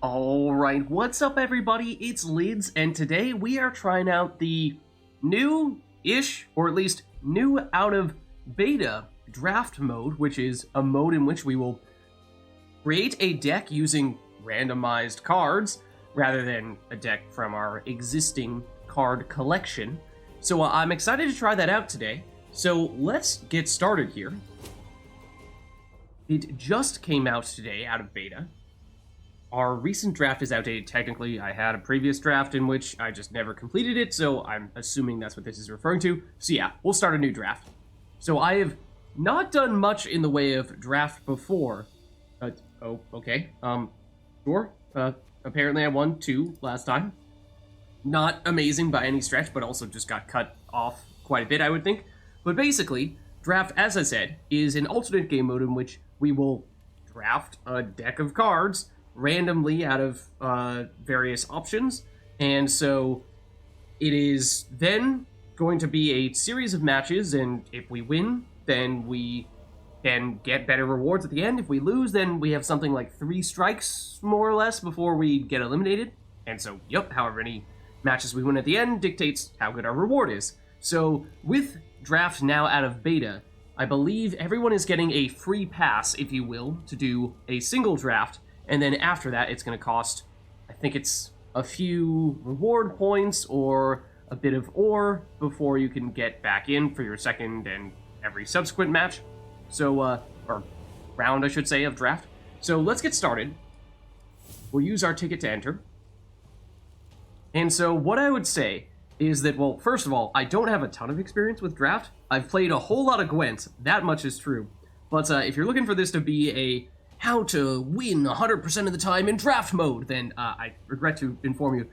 Alright, what's up everybody? It's Lids, and today we are trying out the new-ish, or at least new out of beta draft mode, which is a mode in which we will create a deck using randomized cards, rather than a deck from our existing card collection. So I'm excited to try that out today, so let's get started here. It just came out today out of beta. Our recent draft is outdated technically. I had a previous draft in which I just never completed it, so I'm assuming that's what this is referring to. So yeah, we'll start a new draft. So I have not done much in the way of draft before. Okay. Sure. Apparently I won 2 last time. Not amazing by any stretch, but also just got cut off quite a bit, I would think. But basically, draft, as I said, is an alternate game mode in which we will draft a deck of cards randomly out of various options, and so it is then going to be a series of matches, and if we win, then we can get better rewards at the end. If we lose, then we have something like 3 strikes, more or less, before we get eliminated, and so, however many matches we win at the end dictates how good our reward is. So, with draft now out of beta, I believe everyone is getting a free pass, if you will, to do a single draft. And then after that, it's going to cost, I think it's a few reward points or a bit of ore before you can get back in for your second and every subsequent match. So, or round, I should say, of draft. So let's get started. We'll use our ticket to enter. And so what I would say is that, well, first of all, I don't have a ton of experience with draft. I've played a whole lot of Gwent, that much is true. But if you're looking for this to be a how to win 100% of the time in draft mode, then I regret to inform you,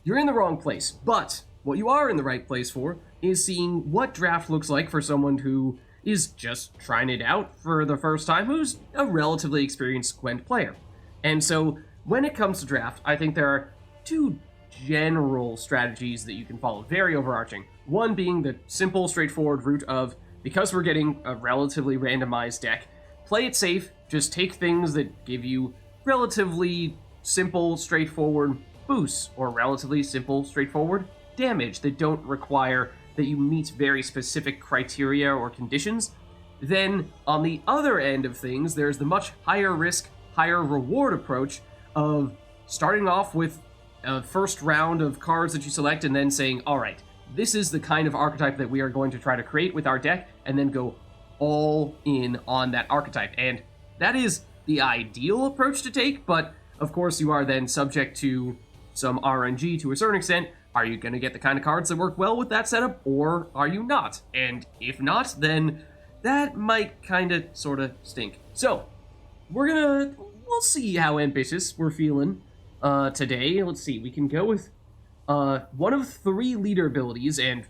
you're in the wrong place. But what you are in the right place for is seeing what draft looks like for someone who is just trying it out for the first time, who's a relatively experienced Gwent player. And so when it comes to draft, I think there are 2 general strategies that you can follow, very overarching. One being the simple, straightforward route of, because we're getting a relatively randomized deck, play it safe, just take things that give you relatively simple, straightforward boosts, or relatively simple, straightforward damage that don't require that you meet very specific criteria or conditions. Then, on the other end of things, there's the much higher risk, higher reward approach of starting off with a first round of cards that you select and then saying, alright, this is the kind of archetype that we are going to try to create with our deck, and then go all in on that archetype. And that is the ideal approach to take, but of course you are then subject to some RNG to a certain extent. Are you going to get the kind of cards that work well with that setup, or are you not? And if not, then that might kind of sort of stink. So, we'll see how ambitious we're feeling today. Let's see, we can go with one of 3 leader abilities and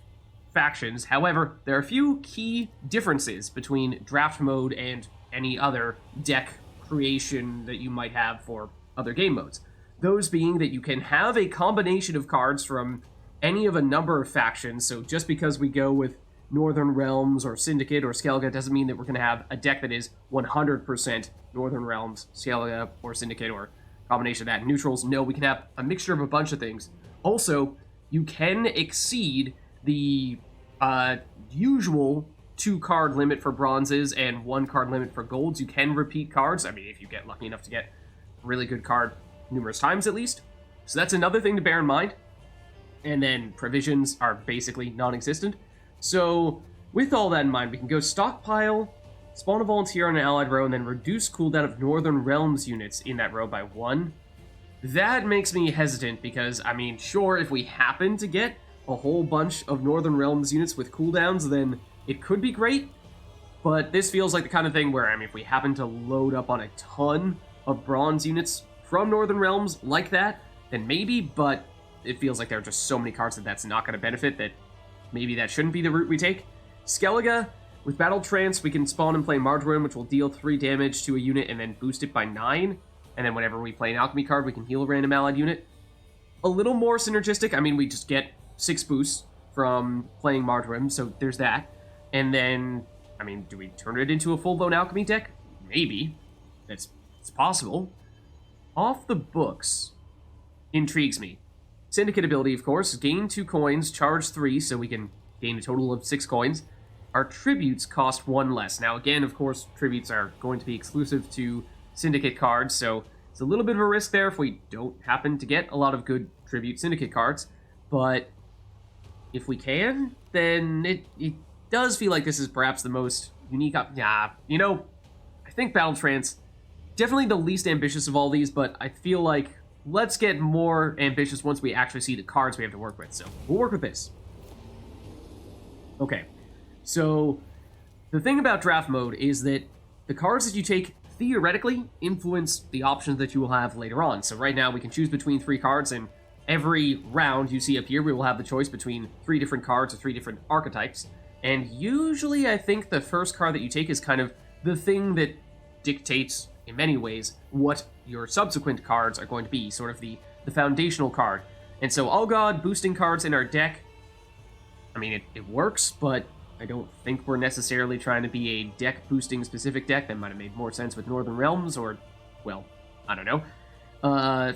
factions. However, there are a few key differences between draft mode and any other deck creation that you might have for other game modes. Those being that you can have a combination of cards from any of a number of factions, so just because we go with Northern Realms or Syndicate or Skellige doesn't mean that we're going to have a deck that is 100% Northern Realms, Skellige, or Syndicate, or a combination of that. Neutrals, no, we can have a mixture of a bunch of things. Also, you can exceed the usual 2-card limit for bronzes and 1-card limit for golds. You can repeat cards. I mean, if you get lucky enough to get a really good card numerous times at least. So that's another thing to bear in mind. And then provisions are basically non-existent. So with all that in mind, we can go stockpile, spawn a volunteer on an allied row, and then reduce cooldown of Northern Realms units in that row by 1. That makes me hesitant because, I mean, sure, if we happen to get a whole bunch of Northern Realms units with cooldowns, then it could be great, but this feels like the kind of thing where, I mean, if we happen to load up on a ton of bronze units from Northern Realms like that, then maybe, but it feels like there are just so many cards that that's not going to benefit that maybe that shouldn't be the route we take. Skellige, with Battle Trance, we can spawn and play Margarine, which will deal 3 damage to a unit and then boost it by 9, and then whenever we play an Alchemy card, we can heal a random allied unit. A little more synergistic, I mean, we just get 6 boosts from playing Margarine, so there's that. And then, I mean, do we turn it into a full-blown alchemy deck? Maybe. It's possible. off the books, intrigues me. Syndicate ability, of course, gain 2 coins, charge 3, so we can gain a total of 6 coins. Our tributes cost 1 less. Now, again, of course, tributes are going to be exclusive to Syndicate cards, so it's a little bit of a risk there if we don't happen to get a lot of good tribute Syndicate cards, but if we can, then it does feel like this is perhaps the most unique... Yeah, you know, I think Battle Trance, definitely the least ambitious of all these, but I feel like let's get more ambitious once we actually see the cards we have to work with, so we'll work with this. Okay, so the thing about draft mode is that the cards that you take theoretically influence the options that you will have later on. So right now we can choose between 3 cards, and every round you see up here we will have the choice between 3 different cards or 3 different archetypes. And usually I think the first card that you take is kind of the thing that dictates, in many ways, what your subsequent cards are going to be, sort of the foundational card. And so All God boosting cards in our deck, I mean, it works, but I don't think we're necessarily trying to be a deck-boosting specific deck. That might have made more sense with Northern Realms, or, well, I don't know.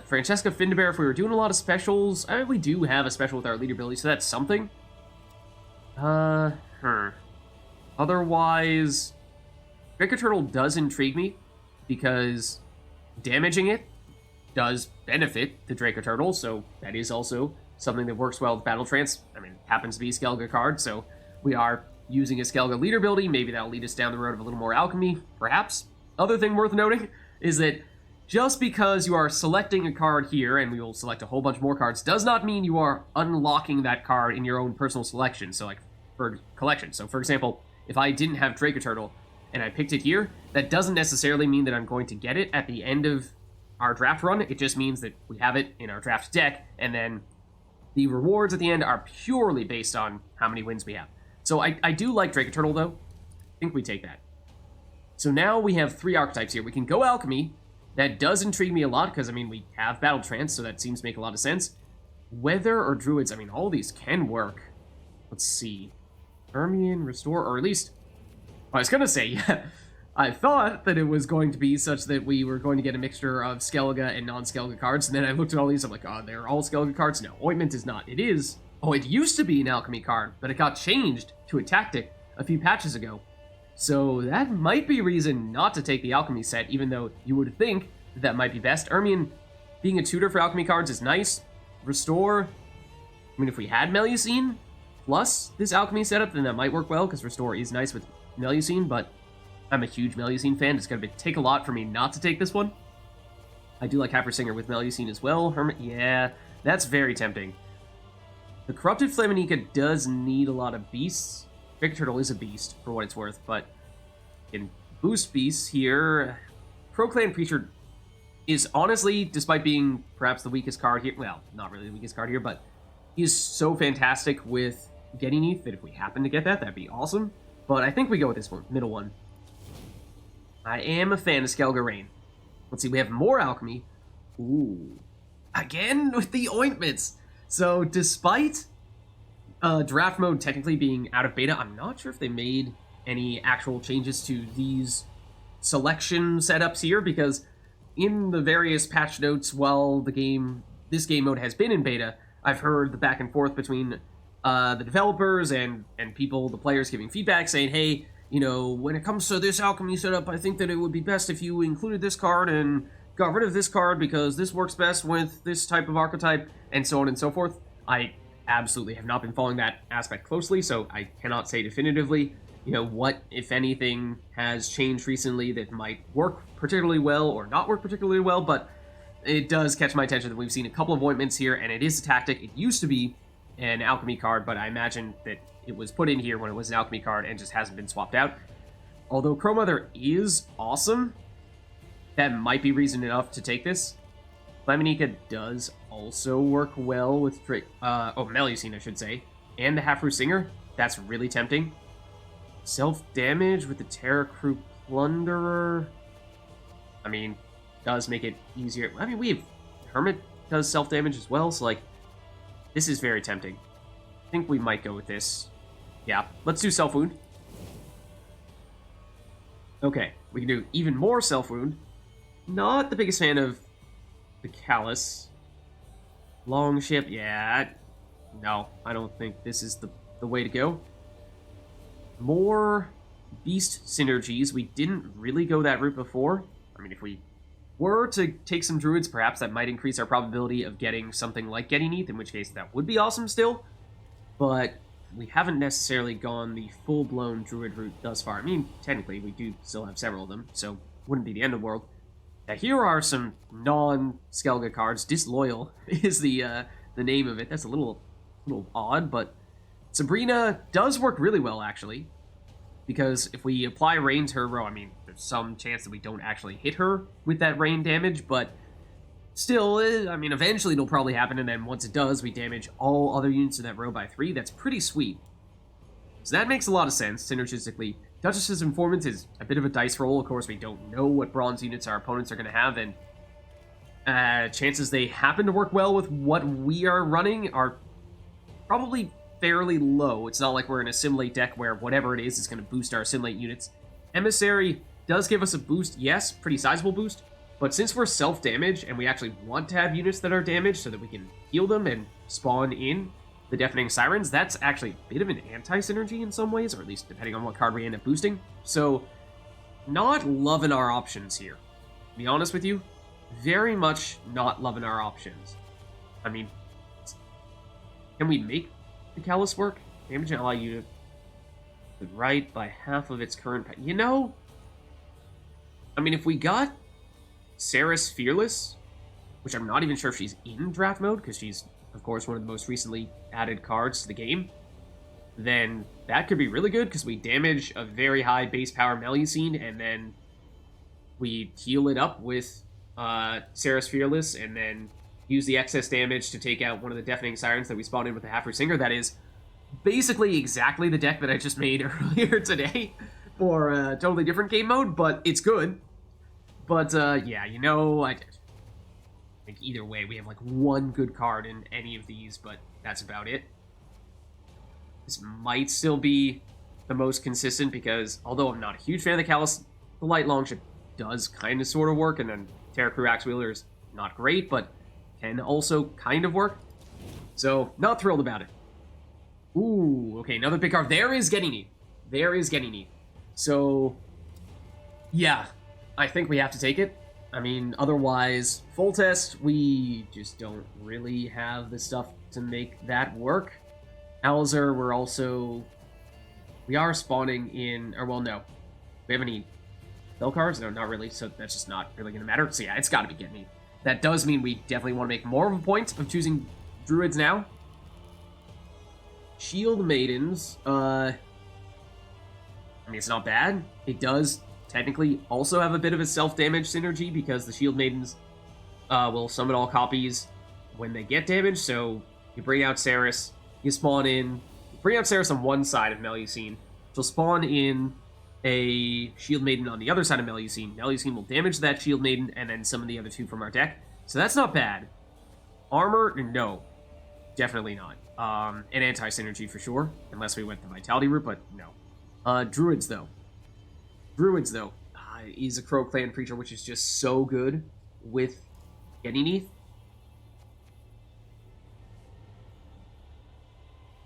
Francesca Findabear, if we were doing a lot of specials, we do have a special with our leader ability, so that's something. Otherwise, Draco Turtle does intrigue me, because damaging it does benefit the Draco Turtle, so that is also something that works well with Battle Trance. I mean, it happens to be a Skellige card, so we are using a Skellige leader ability. Maybe that'll lead us down the road of a little more alchemy, perhaps. Other thing worth noting is that just because you are selecting a card here, and we will select a whole bunch more cards, does not mean you are unlocking that card in your own personal selection, so like, for collection. So for example, if I didn't have Draco Turtle, and I picked it here, that doesn't necessarily mean that I'm going to get it at the end of our draft run. It just means that we have it in our draft deck, and then the rewards at the end are purely based on how many wins we have. So I do like Draco Turtle, though. I think we take that. So now we have 3 archetypes here. We can go Alchemy. That does intrigue me a lot, because, I mean, we have Battle Trance, so that seems to make a lot of sense. Weather or Druids, I mean, all these can work. Let's see. Ermion, Restore, or at least... I was going to say, yeah, I thought that it was going to be such that we were going to get a mixture of Skellige and non-Skellige cards, and then I looked at all these, I'm like, oh, they're all Skellige cards? No, Ointment is not. It is. Oh, it used to be an Alchemy card, but it got changed to a Tactic a few patches ago. So that might be reason not to take the Alchemy set, even though you would think that, that might be best. Ermion being a tutor for Alchemy cards is nice. Restore, I mean, if we had Melusine plus this Alchemy setup, then that might work well, because Restore is nice with Melusine, but I'm a huge Melusine fan. It's going to take a lot for me not to take this one. I do like Hypersinger with Melusine as well. Hermit, yeah, that's very tempting. The Corrupted Flaminica does need a lot of beasts. Draco Turtle is a beast, for what it's worth, but in boost beasts here, Pro-Clan Preacher is honestly, despite being perhaps the weakest card here, well, not really the weakest card here, but he's so fantastic with getting ETH that if we happen to get that, that'd be awesome. But I think we go with this one, middle one. I am a fan of Skellige Rain. Let's see, we have more Alchemy. Ooh. Again with the Ointments. So despite draft mode technically being out of beta, I'm not sure if they made any actual changes to these selection setups here, because in the various patch notes while this game mode has been in beta, I've heard the back and forth between the developers and people, the players, giving feedback saying, hey, you know, when it comes to this alchemy setup, I think that it would be best if you included this card and got rid of this card because this works best with this type of archetype, and so on and so forth. I absolutely have not been following that aspect closely, so I cannot say definitively, you know, what, if anything, has changed recently that might work particularly well or not work particularly well, but it does catch my attention that we've seen a couple of Ointments here, and it is a tactic. It used to be an alchemy card, but I imagine that it was put in here when it was an alchemy card and just hasn't been swapped out. Although Crow Mother is awesome, that might be reason enough to take this. Flaminica does also work well with Melusine, I should say, and the Half-Roof Singer. That's really tempting. Self-damage with the Terra Crew Plunderer, I mean, does make it easier. I mean, we have Hermit does self-damage as well, so, like, this is very tempting. I think we might go with this. Yeah, let's do Self-Wound. Okay, we can do even more Self-Wound. Not the biggest fan of the Callus. Longship, yeah. No, I don't think this is the way to go. More beast synergies. We didn't really go that route before. I mean, if we were to take some druids, perhaps that might increase our probability of getting something like Getting Neath, in which case that would be awesome still. But we haven't necessarily gone the full-blown druid route thus far. I mean, technically, we do still have several of them, so wouldn't be the end of the world. Now, here are some non-Skellige cards. Disloyal is the name of it. That's a little odd, but Sabrina does work really well, actually. Because if we apply rain to her row, I mean, there's some chance that we don't actually hit her with that rain damage, but still, I mean, eventually it'll probably happen, and then once it does, we damage all other units in that row by 3. That's pretty sweet. So that makes a lot of sense, synergistically. Duchess's Informant is a bit of a dice roll. Of course, we don't know what bronze units our opponents are going to have, and chances they happen to work well with what we are running are probably fairly low. It's not like we're in a Assimilate deck where whatever it is going to boost our Assimilate units. Emissary does give us a boost, yes, pretty sizable boost, but since we're self-damage and we actually want to have units that are damaged so that we can heal them and spawn in the Deafening Sirens, that's actually a bit of an anti-synergy in some ways, or at least depending on what card we end up boosting. So, not loving our options here. To be honest with you, very much not loving our options. I mean, can we make the Callus work? Damage an ally unit to the right by half of its current... You know, I mean, if we got Saris Fearless, which I'm not even sure if she's in draft mode, because she's, of course, one of the most recently added cards to the game, then that could be really good, because we damage a very high base power Melusine, and then we heal it up with Saris Fearless, and then use the excess damage to take out one of the Deafening Sirens that we spawned in with the Halfroot Singer. That is basically exactly the deck that I just made earlier today for a totally different game mode, but it's good. But, yeah, you know, I think either way, we have, like, one good card in any of these, but that's about it. This might still be the most consistent, because, although I'm not a huge fan of the Callus, the Light Longship does kind of sort of work, and then Terra Crew Axe Wheeler is not great, but can also kind of work. So, not thrilled about it. Ooh, okay, another big card. There is Getting Neath. There is Getting Neath. So, yeah, I think we have to take it. I mean, otherwise, full test, we just don't really have the stuff to make that work. Alzur, we are spawning in, or well, no. Do we have any spell cards? No, not really, so that's just not really going to matter. So yeah, it's got to be Getting Neath. That does mean we definitely want to make more of a point of choosing druids now. Shield Maidens, I mean, it's not bad. It does technically also have a bit of a self-damage synergy, because the Shield Maidens will summon all copies when they get damaged. So you bring out Saris, you spawn in, you bring out Saris on one side of Melusine, she'll spawn in a Shield Maiden on the other side of Melusine. Melusine will damage that Shield Maiden and then summon the other two from our deck. So that's not bad. Armor, no. Definitely not. An anti-synergy for sure, unless we went the Vitality route, but no. Druids, though. Is a Crow Clan creature, which is just so good with Getting Neath.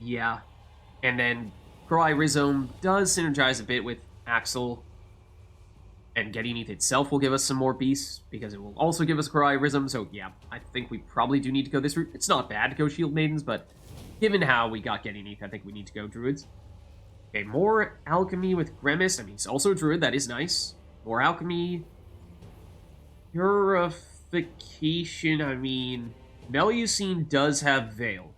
Yeah. And then Crow-Eye Rhizome does synergize a bit with Axel, and Getting Neath itself will give us some more beasts, because it will also give us Crow-Eye Rhizome, so yeah, I think we probably do need to go this route. It's not bad to go Shield Maidens, but given how we got Getting Neath, I think we need to go Druids. Okay, more Alchemy with Grimace. I mean, it's also a Druid, that is nice. More Alchemy. Purification, I mean, Melusine does have Veil,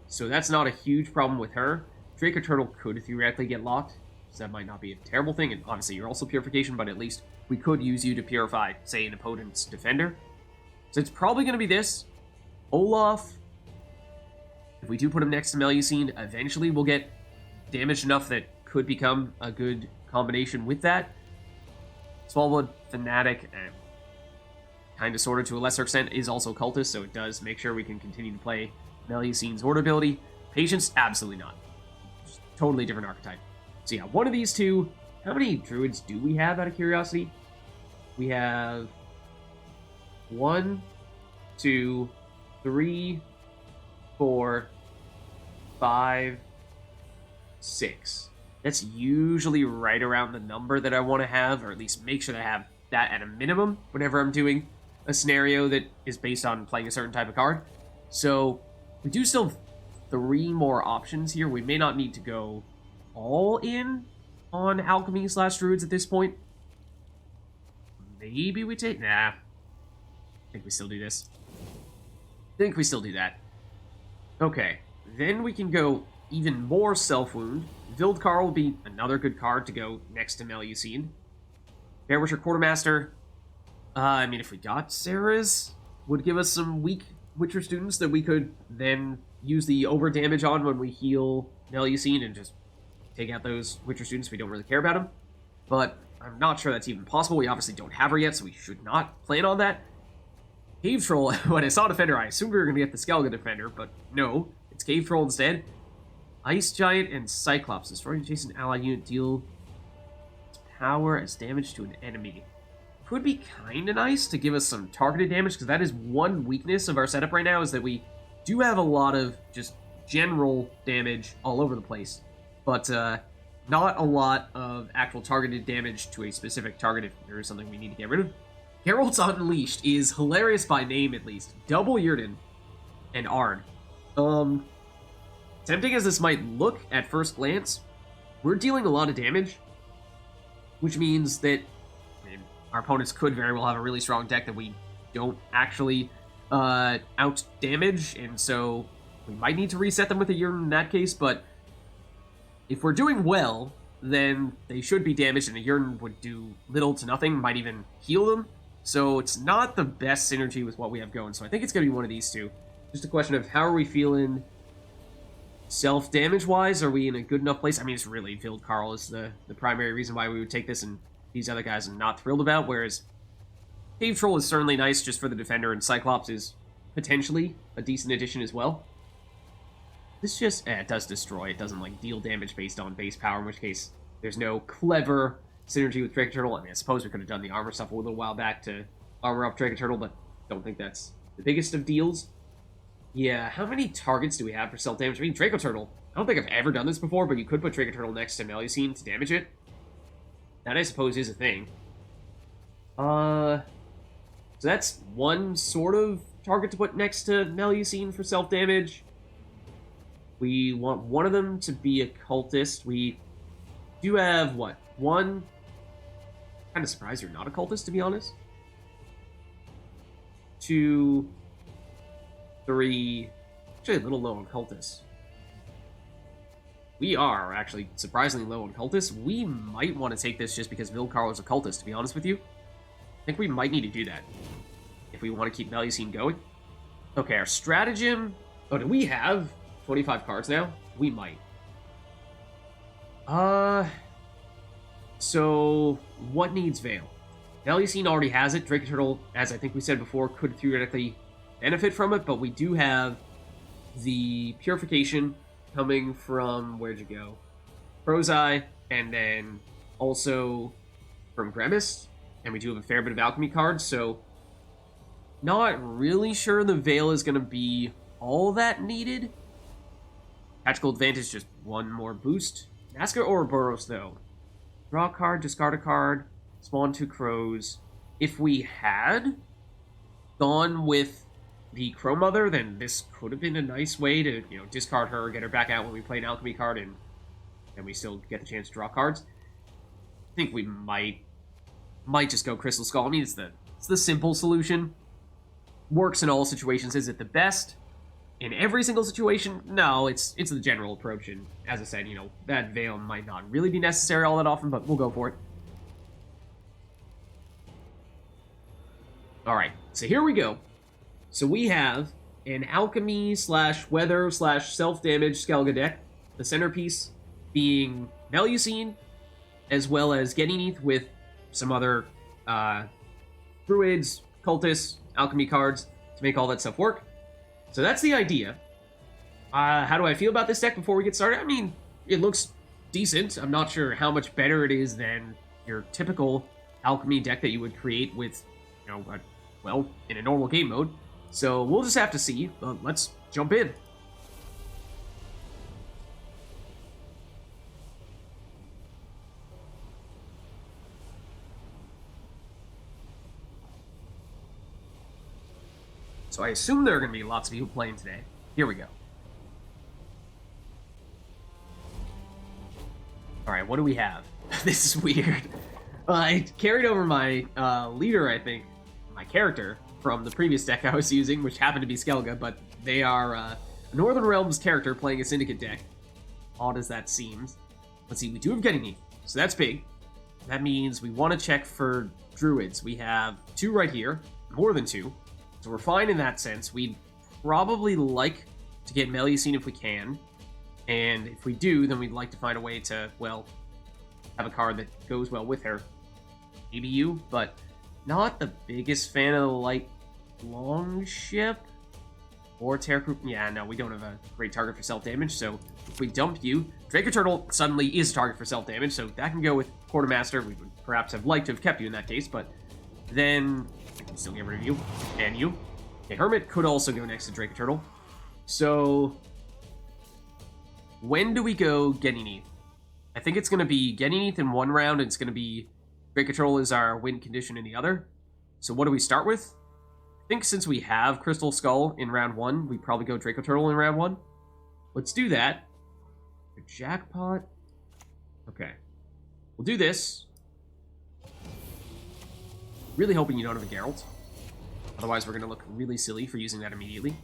so that's not a huge problem with her. Draco Turtle could theoretically get locked, so that might not be a terrible thing, and obviously you're also Purification, but at least we could use you to purify, say, an opponent's defender. So it's probably going to be this. Olaf, if we do put him next to Melusine, eventually we'll get damaged enough that could become a good combination with that. Smallwood, Fanatic, and kind of sort of to a lesser extent is also Cultist, so it does make sure we can continue to play Melusine's Order ability. Patience, absolutely not. Just totally different archetype. So yeah, one of these two. How many druids do we have, out of curiosity? We have 1, 2, 3, 4, 5, 6. That's usually right around the number that I want to have, or at least make sure that I have that at a minimum whenever I'm doing a scenario that is based on playing a certain type of card. So we do still have 3 more options here. We may not need to go all in on alchemy / druids at this point. Maybe we take... Nah. I think we still do this. I think we still do that. Okay. Then we can go even more self-wound. Vildkar will be another good card to go next to Melusine. Fair Witcher Quartermaster. I mean, if we got Sarah's, would give us some weak Witcher students that we could then use the over damage on when we heal Melusine and just take out those Witcher students. We don't really care about them. But I'm not sure that's even possible. We obviously don't have her yet, so we should not plan on that. Cave Troll, when I saw Defender, I assumed we were going to get the Skellige Defender, but no, it's Cave Troll instead. Ice Giant and Cyclops. Destroying adjacent ally unit deal its power as damage to an enemy. Could be kind of nice to give us some targeted damage, because that is one weakness of our setup right now, is that we do have a lot of just general damage all over the place, but not a lot of actual targeted damage to a specific target if there is something we need to get rid of. Geralt's Unleashed is hilarious by name, at least. Double Yrden and Arn. Tempting as this might look at first glance, we're dealing a lot of damage, which means that our opponents could very well have a really strong deck that we don't actually out damage, and so we might need to reset them with a Yrden in that case, but if we're doing well, then they should be damaged, and a Yrden would do little to nothing, might even heal them. So it's not the best synergy with what we have going, so I think it's going to be one of these two. Just a question of how are we feeling self-damage-wise? Are we in a good enough place? I mean, it's really Vildkarl is the primary reason why we would take this, and these other guys I'm not thrilled about, whereas Cave Troll is certainly nice just for the Defender, and Cyclops is potentially a decent addition as well. This just, it does destroy. It doesn't, like, deal damage based on base power, in which case there's no clever synergy with Drake Turtle. I mean, I suppose we could have done the armor stuff a little while back to armor up Drake Turtle, but don't think that's the biggest of deals. Yeah, how many targets do we have for self-damage? I mean, Draco Turtle, I don't think I've ever done this before, but you could put Draco Turtle next to Melusine to damage it. That, I suppose, is a thing. So that's one sort of target to put next to Melusine for self-damage. We want one of them to be a cultist. We do have, what, one? Kind of surprised you're not a cultist, to be honest. 2, 3, actually a little low on cultists. We are actually surprisingly low on cultists. We might want to take this just because Vildkarl is a cultist, to be honest with you. I think we might need to do that if we want to keep Melusine going. Okay, our stratagem. Oh, do we have 25 cards now? We might. So what needs Veil? Melusine already has it. Drake Turtle, as I think we said before, could theoretically benefit from it, but we do have the Purification coming from, where'd you go? Prozai, and then also from Grimace, and we do have a fair bit of alchemy cards, so not really sure the Veil is going to be all that needed. Tactical Advantage, just one more boost. Nazca Ouroboros, though. Draw a card, discard a card, spawn 2 crows. If we had gone with the Crow Mother, then this could have been a nice way to, discard her, get her back out when we play an alchemy card, and we still get the chance to draw cards. I think we might just go Crystal Skull. I mean, it's the simple solution. Works in all situations. Is it the best in every single situation? No, it's the general approach, and as I said, that Veil might not really be necessary all that often, but we'll go for it. Alright, so here we go. So we have an alchemy / weather / self-damage Skellige deck. The centerpiece being Melusine, as well as Geninith with some other druids, cultists, alchemy cards to make all that stuff work. So that's the idea. How do I feel about this deck before we get started? I mean, it looks decent. I'm not sure how much better it is than your typical alchemy deck that you would create with, well, in a normal game mode. So we'll just have to see. Let's jump in. So I assume there are going to be lots of people playing today. Here we go. Alright, what do we have? This is weird. I carried over my leader, I think, my character, from the previous deck I was using, which happened to be Skelga, but they are a Northern Realms character playing a Syndicate deck. Odd as that seems. Let's see, we do have Ganymede, so that's big. That means we want to check for Druids. We have 2 right here, more than 2. So we're fine in that sense. We'd probably like to get Melusine if we can. And if we do, then we'd like to find a way to, well, have a card that goes well with her. Maybe you, but not the biggest fan of the Light Longship. Or Terracrup. Yeah, no, we don't have a great target for self-damage, so if we dump you, Draco Turtle suddenly is a target for self-damage, so that can go with Quartermaster. We would perhaps have liked to have kept you in that case, but then we can still get rid of you, and you. Okay, Hermit could also go next to Draco Turtle. So, when do we go Ganymede? I think it's going to be Ganymede in one round, and it's going to be Draco Turtle is our win condition in the other. So what do we start with? I think since we have Crystal Skull in round 1, we probably go Draco Turtle in round 1. Let's do that. A jackpot. Okay. We'll do this. Really hoping you don't have a Geralt. Otherwise, we're going to look really silly for using that immediately.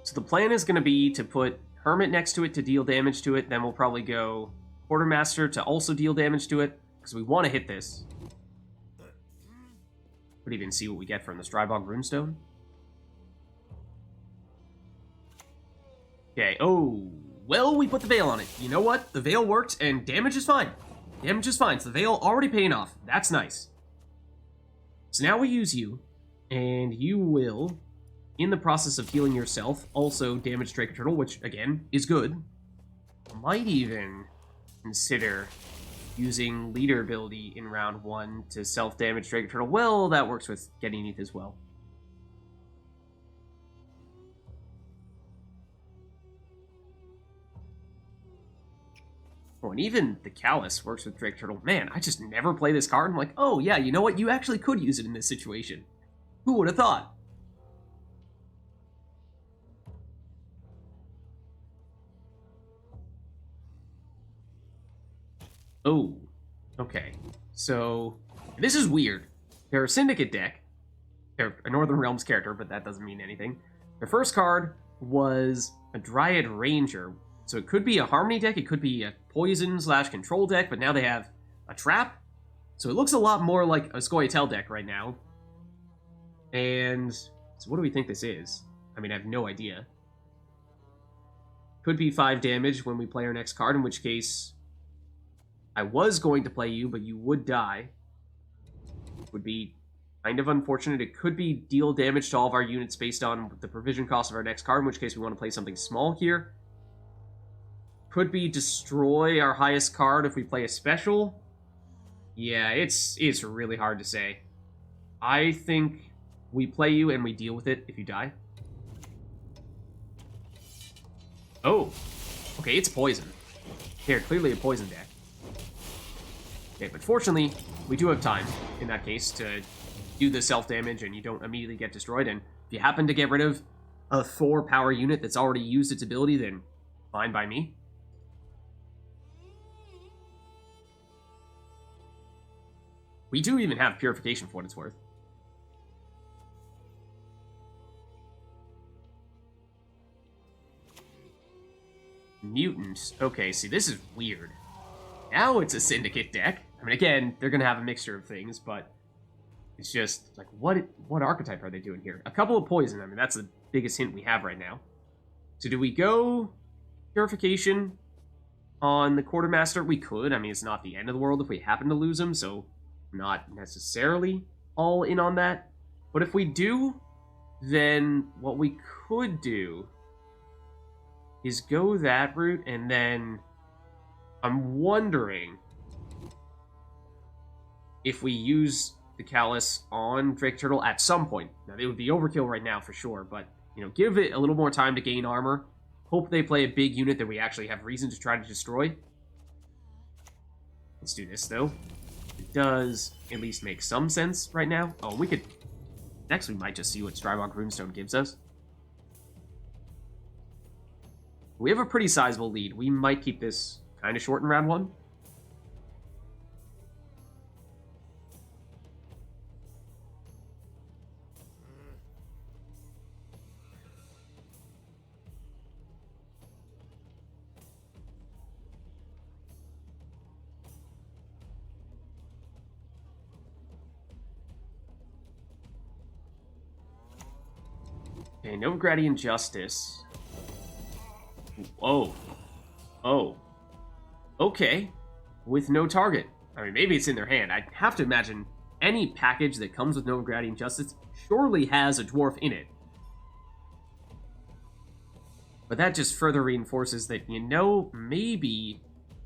So the plan is going to be to put Hermit next to it to deal damage to it, then we'll probably go Quartermaster to also deal damage to it, because we want to hit this. Could even see what we get from the Strybog Runestone. Okay, oh, well, we put the Veil on it. You know what? The Veil worked, and damage is fine. Damage is fine, so the Veil already paying off. That's nice. So now we use you, and you will, in the process of healing yourself, also damage Draco Turtle, which, again, is good. Might even consider using Leader ability in round 1 to self-damage Draco Turtle. Well, that works with Ganymede as well. Oh, and even the Callus works with Draco Turtle. Man, I just never play this card. I'm like, oh yeah, you know what? You actually could use it in this situation. Who would have thought? Oh, okay. So, this is weird. They're a Syndicate deck. They're a Northern Realms character, but that doesn't mean anything. Their first card was a Dryad Ranger. So it could be a Harmony deck, it could be a Poison/Control deck, but now they have a Trap. So it looks a lot more like a Scoia'tael deck right now. And so what do we think this is? I mean, I have no idea. Could be 5 damage when we play our next card, in which case I was going to play you, but you would die. Would be kind of unfortunate. It could be deal damage to all of our units based on the provision cost of our next card, in which case we want to play something small here. Could be destroy our highest card if we play a special. Yeah, it's really hard to say. I think we play you and we deal with it if you die. Oh, okay, it's poison. They're clearly a poison deck. Okay, but fortunately, we do have time, in that case, to do the self-damage and you don't immediately get destroyed. And if you happen to get rid of a 4-power unit that's already used its ability, then fine by me. We do even have Purification for what it's worth. Mutants. Okay, see, this is weird. Now it's a Syndicate deck. I mean, again, they're going to have a mixture of things, but it's just, like, what archetype are they doing here? A couple of poison. I mean, that's the biggest hint we have right now. So do we go Purification on the Quartermaster. We could. I mean, it's not the end of the world if we happen to lose him, so not necessarily all in on that. But if we do, then what we could do is go that route, and then I'm wondering if we use the Callus on Drake Turtle at some point. Now, it would be overkill right now for sure, but, you know, give it a little more time to gain armor. Hope they play a big unit that we actually have reason to try to destroy. Let's do this, though. It does at least make some sense right now. Oh, we could... Next, we might just see what Strybog Runestone gives us. We have a pretty sizable lead. We might keep this kind of short in round one. Okay, Novigradian Justice. Whoa. Oh. Okay. With no target. I mean, maybe it's in their hand. I have to imagine any package that comes with Novigradian Justice surely has a dwarf in it. But that just further reinforces that, you know, maybe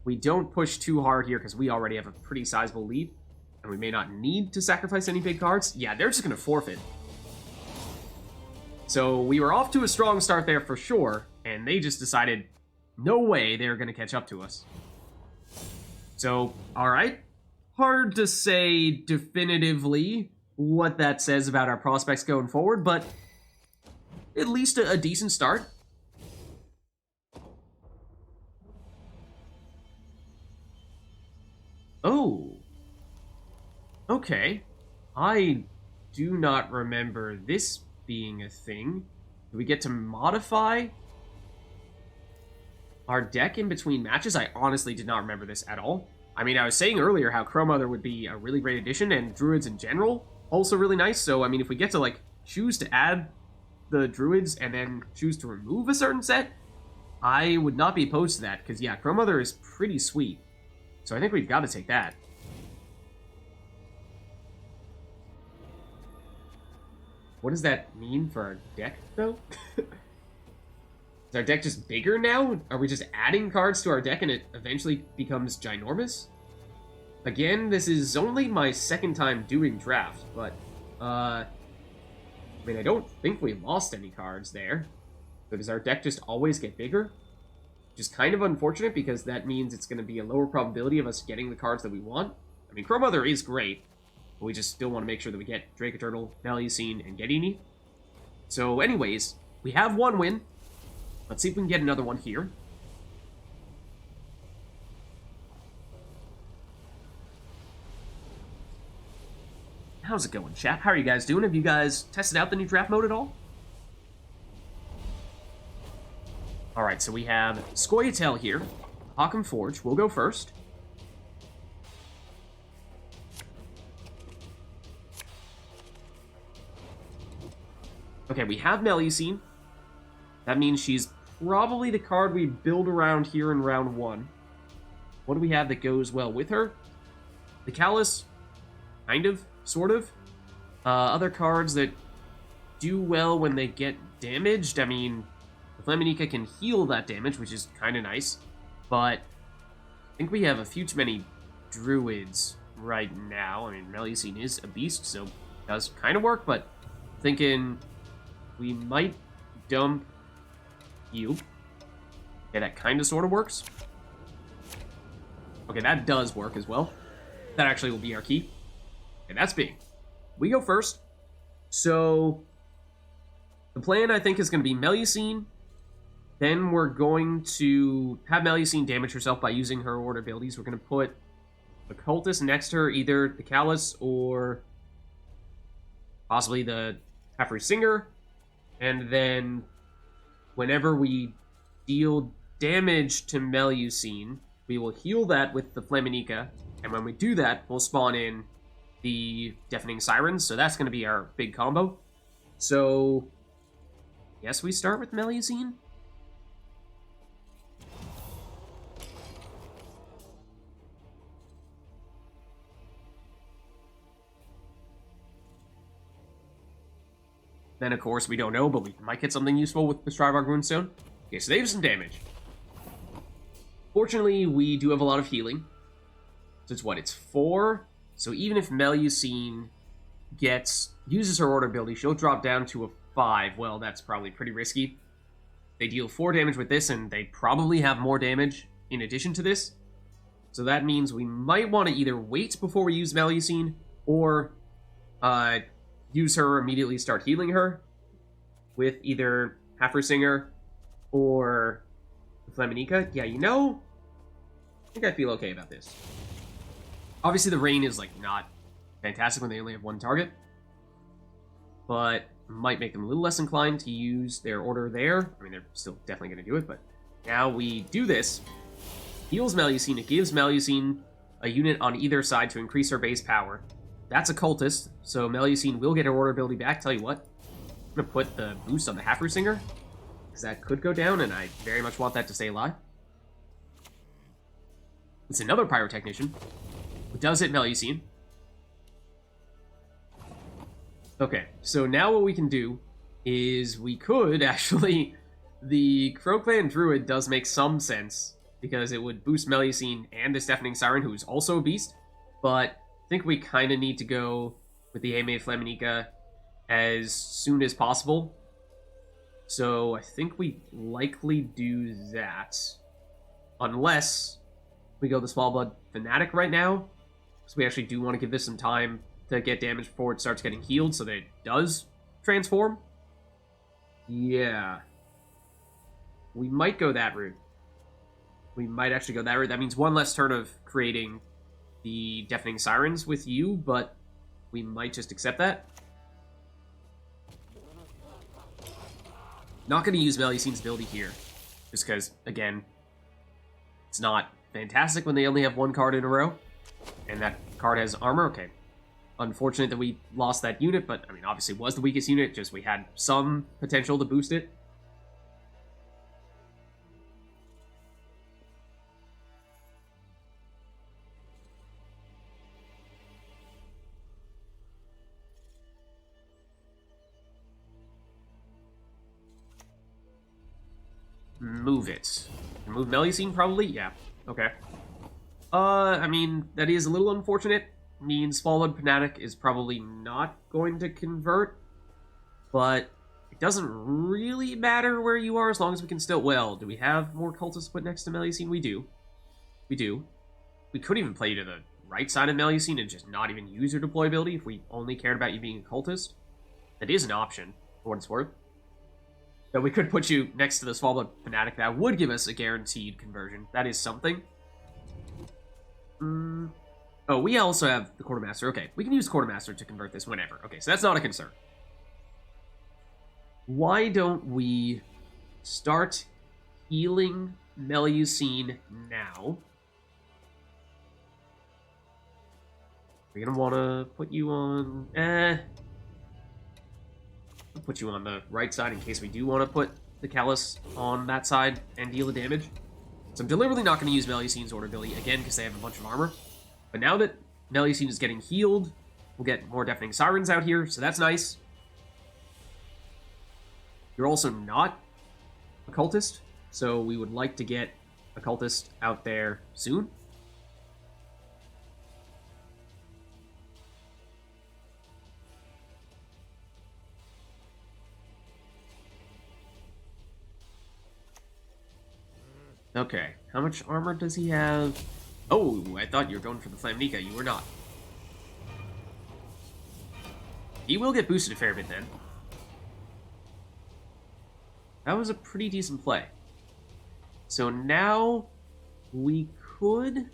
we don't push too hard here because we already have a pretty sizable lead. And we may not need to sacrifice any big cards. Yeah, they're just going to forfeit. So we were off to a strong start there for sure, and they just decided no way they were going to catch up to us. So, alright. Hard to say definitively what that says about our prospects going forward, but at least a decent start. Oh. Okay. I do not remember this being a thing. Do we get to modify our deck in between matches? I honestly did not remember this at all. I mean, I was saying earlier how Crow Mother would be a really great addition, and Druids in general also really nice. So, I mean, if we get to, like, choose to add the Druids and then choose to remove a certain set, I would not be opposed to that, because, yeah, Crow Mother is pretty sweet. So I think we've got to take that. What does that mean for our deck, though? Is our deck just bigger now? Are we just adding cards to our deck and it eventually becomes ginormous? Again, this is only my second time doing draft, but, I mean, I don't think we lost any cards there. So does our deck just always get bigger? Which is kind of unfortunate because that means it's going to be a lower probability of us getting the cards that we want. I mean, Crow Mother is great. But we just still want to make sure that we get Drake Turtle, Melusine, and Gedini. So anyways, we have one win. Let's see if we can get another one here. How's it going, chat? How are you guys doing? Have you guys tested out the new draft mode at all? Alright, so we have Scoia'tael here. Occam Forge. We'll go first. Okay, we have Melusine. That means she's probably the card we build around here in round one. What do we have that goes well with her? The Callus, kind of, sort of. Other cards that do well when they get damaged. I mean, the Flaminica can heal that damage, which is kind of nice. But I think we have a few too many Druids right now. I mean, Melusine is a beast, so it does kind of work, but thinking we might dump you. Okay, that kind of sort of works. Okay, that does work as well. That actually will be our key. Okay, that's big. We go first. So, the plan, I think, is going to be Melusine. Then we're going to have Melusine damage herself by using her order abilities. We're going to put the Cultist next to her, either the Callus or possibly the Halfree Singer. And then whenever we deal damage to Melusine, we will heal that with the Flaminica. And when we do that, we'll spawn in the Deafening Sirens. So that's going to be our big combo. So, yes, we start with Melusine. Then, of course, we don't know, but we might get something useful with the Strivog Runestone. Okay, so they have some damage. Fortunately, we do have a lot of healing. So it's what? It's 4. So even if Melusine uses her order ability, she'll drop down to a 5. Well, that's probably pretty risky. They deal 4 damage with this, and they probably have more damage in addition to this. So that means we might want to either wait before we use Melusine, or use her, immediately start healing her with either Singer or Flaminica. Yeah, you know, I think I feel okay about this. Obviously, the rain is, like, not fantastic when they only have one target, but might make them a little less inclined to use their order there. I mean, they're still definitely going to do it, but now we do this. Heals Melusine. It gives Melusine a unit on either side to increase her base power. That's a cultist, so Melusine will get her order ability back. Tell you what, I'm going to put the boost on the Singer, because that could go down, and I very much want that to stay alive. It's another Pyrotechnician. It does hit Melusine. Okay, so now what we can do is we could actually... The Crow Clan Druid does make some sense, because it would boost Melusine and this Deafening Siren, who's also a beast, but I think we kind of need to go with the Aimee Flaminica as soon as possible. So I think we likely do that. Unless we go the Small Blood Fanatic right now. So we actually do want to give this some time to get damage before it starts getting healed so that it does transform. Yeah. We might go that route. We might actually go that route. That means one less turn of creating the Deafening Sirens with you, but we might just accept that. Not going to use Melusine's ability here, just because, again, it's not fantastic when they only have one card in a row, and that card has armor. Okay, unfortunate that we lost that unit, but, I mean, obviously it was the weakest unit, just we had some potential to boost it. Move it. Move Melusine, probably? Yeah. Okay. I mean, that is a little unfortunate. Means Small Blood Fanatic is probably not going to convert, but it doesn't really matter where you are as long as we can still... Well, do we have more cultists to put next to Melusine? We do. We do. We could even play you to the right side of Melusine and just not even use your deployability if we only cared about you being a cultist. That is an option, for what it's worth. So we could put you next to the Small Blood Fanatic. That would give us a guaranteed conversion. That is something. Oh, we also have the Quartermaster. Okay, we can use Quartermaster to convert this whenever. Okay, so that's not a concern. Why don't we start healing Melusine now? We're gonna want to put you on... I'll put you on the right side in case we do want to put the Callus on that side and deal the damage. So I'm deliberately not going to use Melusine's order ability again because they have a bunch of armor. But now that Melusine is getting healed, we'll get more Deafening Sirens out here, so that's nice. You're also not a cultist, so we would like to get a cultist out there soon. Okay, how much armor does he have? Oh, I thought you were going for the Flaminica. You were not. He will get boosted a fair bit then. That was a pretty decent play. So now we could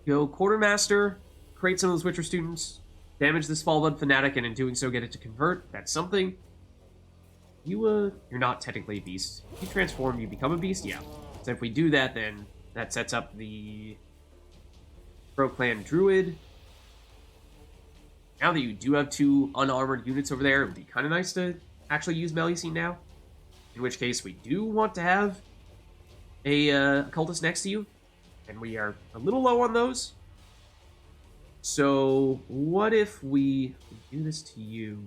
go Quartermaster, create some of those Witcher students, damage this Small Blood Fanatic, and in doing so get it to convert. That's something. You're not technically a beast. If you transform, you become a beast? Yeah. So if we do that, then that sets up the Crow Clan Druid. Now that you do have 2 unarmored units over there, it would be kind of nice to actually use Melusine now. In which case, we do want to have a cultist next to you. And we are a little low on those. So what if we do this to you?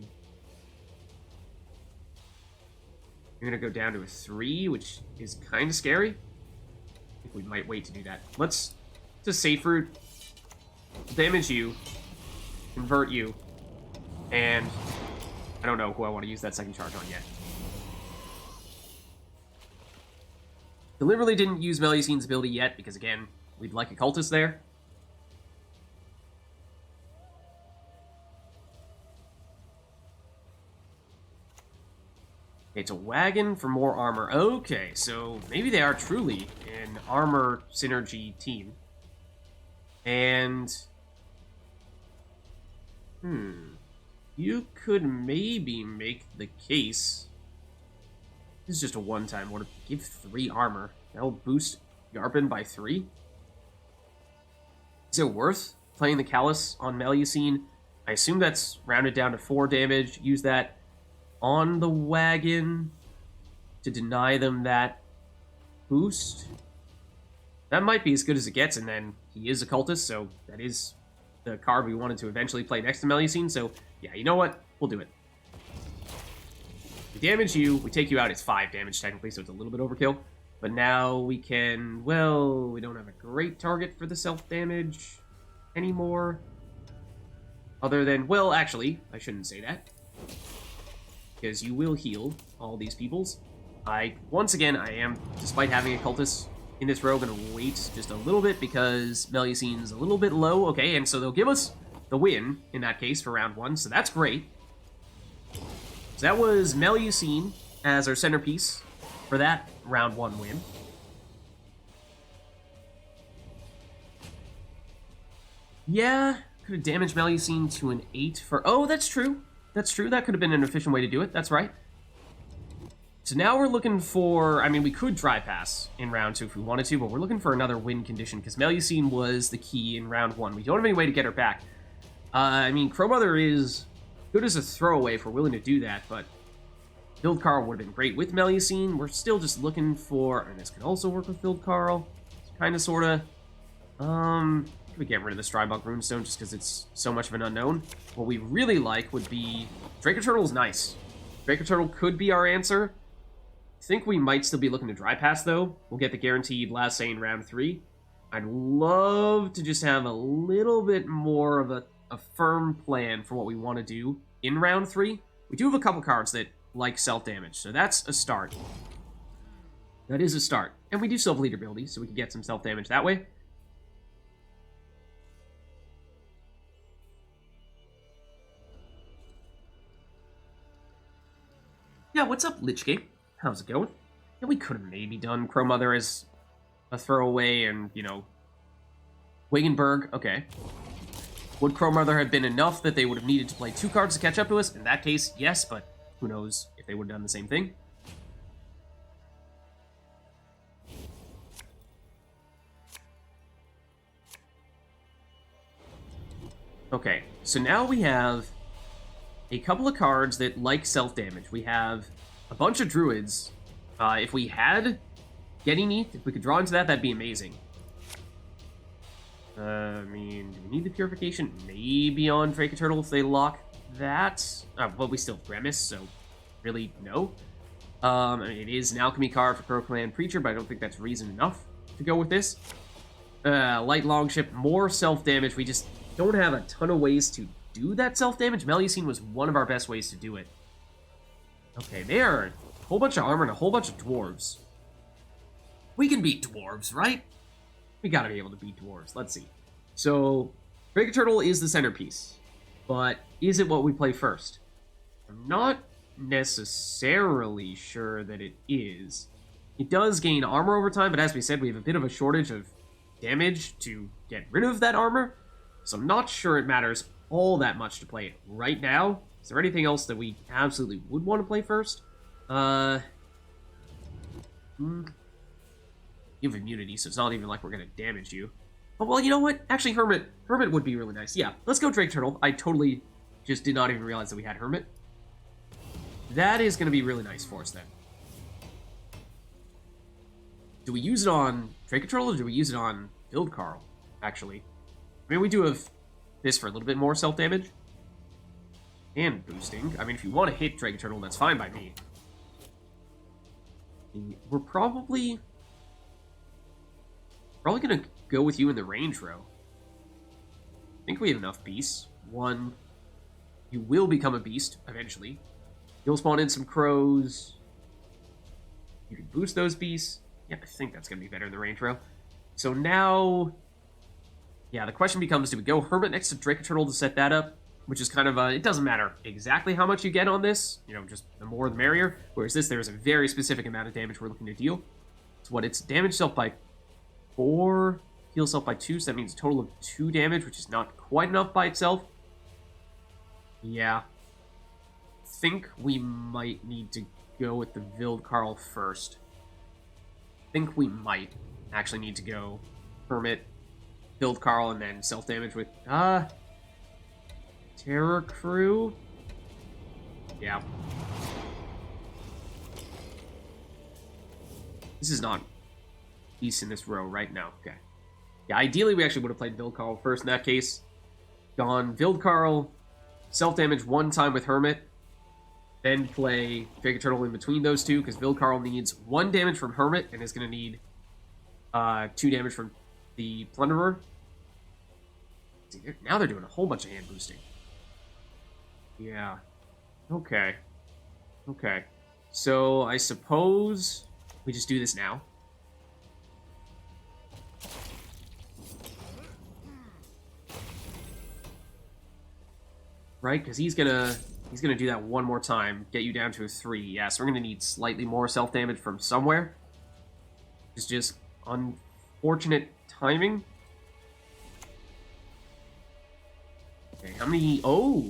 You're gonna go down to a 3, which is kind of scary. I think we might wait to do that. Let's just safe route, damage you, convert you, and I don't know who I want to use that second charge on yet. Deliberately didn't use Melusine's ability yet, because again, we'd like a cultist there. It's a wagon for more armor. Okay, so maybe they are truly an armor synergy team. And... you could maybe make the case... This is just a one-time order. Give 3 armor. That'll boost Yarpin by 3. Is it worth playing the Callus on Melusine? I assume that's rounded down to 4 damage. Use that on the wagon to deny them that boost. That might be as good as it gets, and then he is a cultist, so that is the card we wanted to eventually play next to Melusine, so yeah, you know what? We'll do it. We damage you, we take you out, it's 5 damage technically, so it's a little bit overkill. But now we can, well, we don't have a great target for the self-damage anymore. Other than, well, actually, I shouldn't say that. Because you will heal all these peoples. Once again, I am, despite having a cultist in this row, going to wait just a little bit because Melusine's a little bit low. Okay, and so they'll give us the win, in that case, for round 1, so that's great. So that was Melusine as our centerpiece for that round 1 win. Yeah, could have damaged Melusine to an 8 for... Oh, that's true. That's true. That could have been an efficient way to do it. That's right. So now we're looking for... I mean, we could dry pass in round 2 if we wanted to, but we're looking for another win condition because Melusine was the key in round 1. We don't have any way to get her back. I mean, Crow Mother is good as a throwaway if we're willing to do that, but Build Carl would have been great with Melusine. We're still just looking for... And this could also work with Build Carl. Kind of, sort of. We get rid of the Strybog Runestone just because it's so much of an unknown. What we really like would be... Draco Turtle is nice. Draco Turtle could be our answer. I think we might still be looking to dry pass, though. We'll get the guaranteed last say in round 3. I'd love to just have a little bit more of a firm plan for what we want to do in round 3. We do have a couple cards that like self-damage, so that's a start. That is a start. And we do still have leader ability, so we can get some self-damage that way. Yeah, what's up, Lich King? How's it going? Yeah, we could have maybe done Crow Mother as a throwaway and, you know, Wagenberg. Okay. Would Crow Mother have been enough that they would have needed to play 2 cards to catch up to us? In that case, yes, but who knows if they would have done the same thing. Okay, so now we have a couple of cards that like self-damage. We have a bunch of druids. If we had Getting Neath, if we could draw into that, that'd be amazing. I mean, do we need the Purification? Maybe on Draco Turtle if they lock that. Well, we still have Grimace, so really, no. I mean, it is an alchemy card for Crow Clan Preacher, but I don't think that's reason enough to go with this. Light Longship, more self-damage. We just don't have a ton of ways to do that self-damage. Melusine was one of our best ways to do it. Okay, they are a whole bunch of armor and a whole bunch of dwarves. We can beat dwarves, right? We gotta be able to beat dwarves. Let's see. So, Draco Turtle is the centerpiece. But is it what we play first? I'm not necessarily sure that it is. It does gain armor over time, but as we said, we have a bit of a shortage of damage to get rid of that armor. So I'm not sure it matters all that much to play it right now. Is there anything else that we absolutely would want to play first? You have immunity, so it's not even like we're going to damage you. Oh, well, you know what? Actually, Hermit would be really nice. Yeah, let's go Drake Turtle. I totally just did not even realize that we had Hermit. That is going to be really nice for us, then. Do we use it on Drake Turtle, or do we use it on Build Carl, actually? I mean, we do have this for a little bit more self-damage. And boosting. I mean, if you want to hit Drake Turtle, that's fine by me. We're probably gonna go with you in the range row. I think we have enough beasts. One, you will become a beast eventually. You'll spawn in some crows. You can boost those beasts. Yeah, I think that's gonna be better in the range row. So now, yeah, the question becomes, do we go Hermit next to Drake Turtle to set that up? Which is kind of it doesn't matter exactly how much you get on this, you know, just the more the merrier. Whereas this, there's a very specific amount of damage we're looking to deal. It's what it's damage self by 4, heal self by 2, so that means a total of 2 damage, which is not quite enough by itself. Yeah. I think we might need to go with the Vild Carl first. I think we might actually need to go Hermit, Vild Carl, and then self-damage with, Terror Crew? Yeah. This is not Beast in this row right now. Okay. Yeah, ideally we actually would have played Vild Carl first in that case. Gone Vild Carl, self-damage 1 time with Hermit, then play Drake Turtle in between those two, because Vild Carl needs 1 damage from Hermit and is going to need 2 damage from the Plunderer. See, now they're doing a whole bunch of hand boosting. Yeah. Okay. Okay. So, I suppose we just do this now. Right? Because he's gonna do that one more time, get you down to a 3. Yeah, so we're gonna need slightly more self-damage from somewhere. It's just unfortunate timing. Okay, how many... Oh!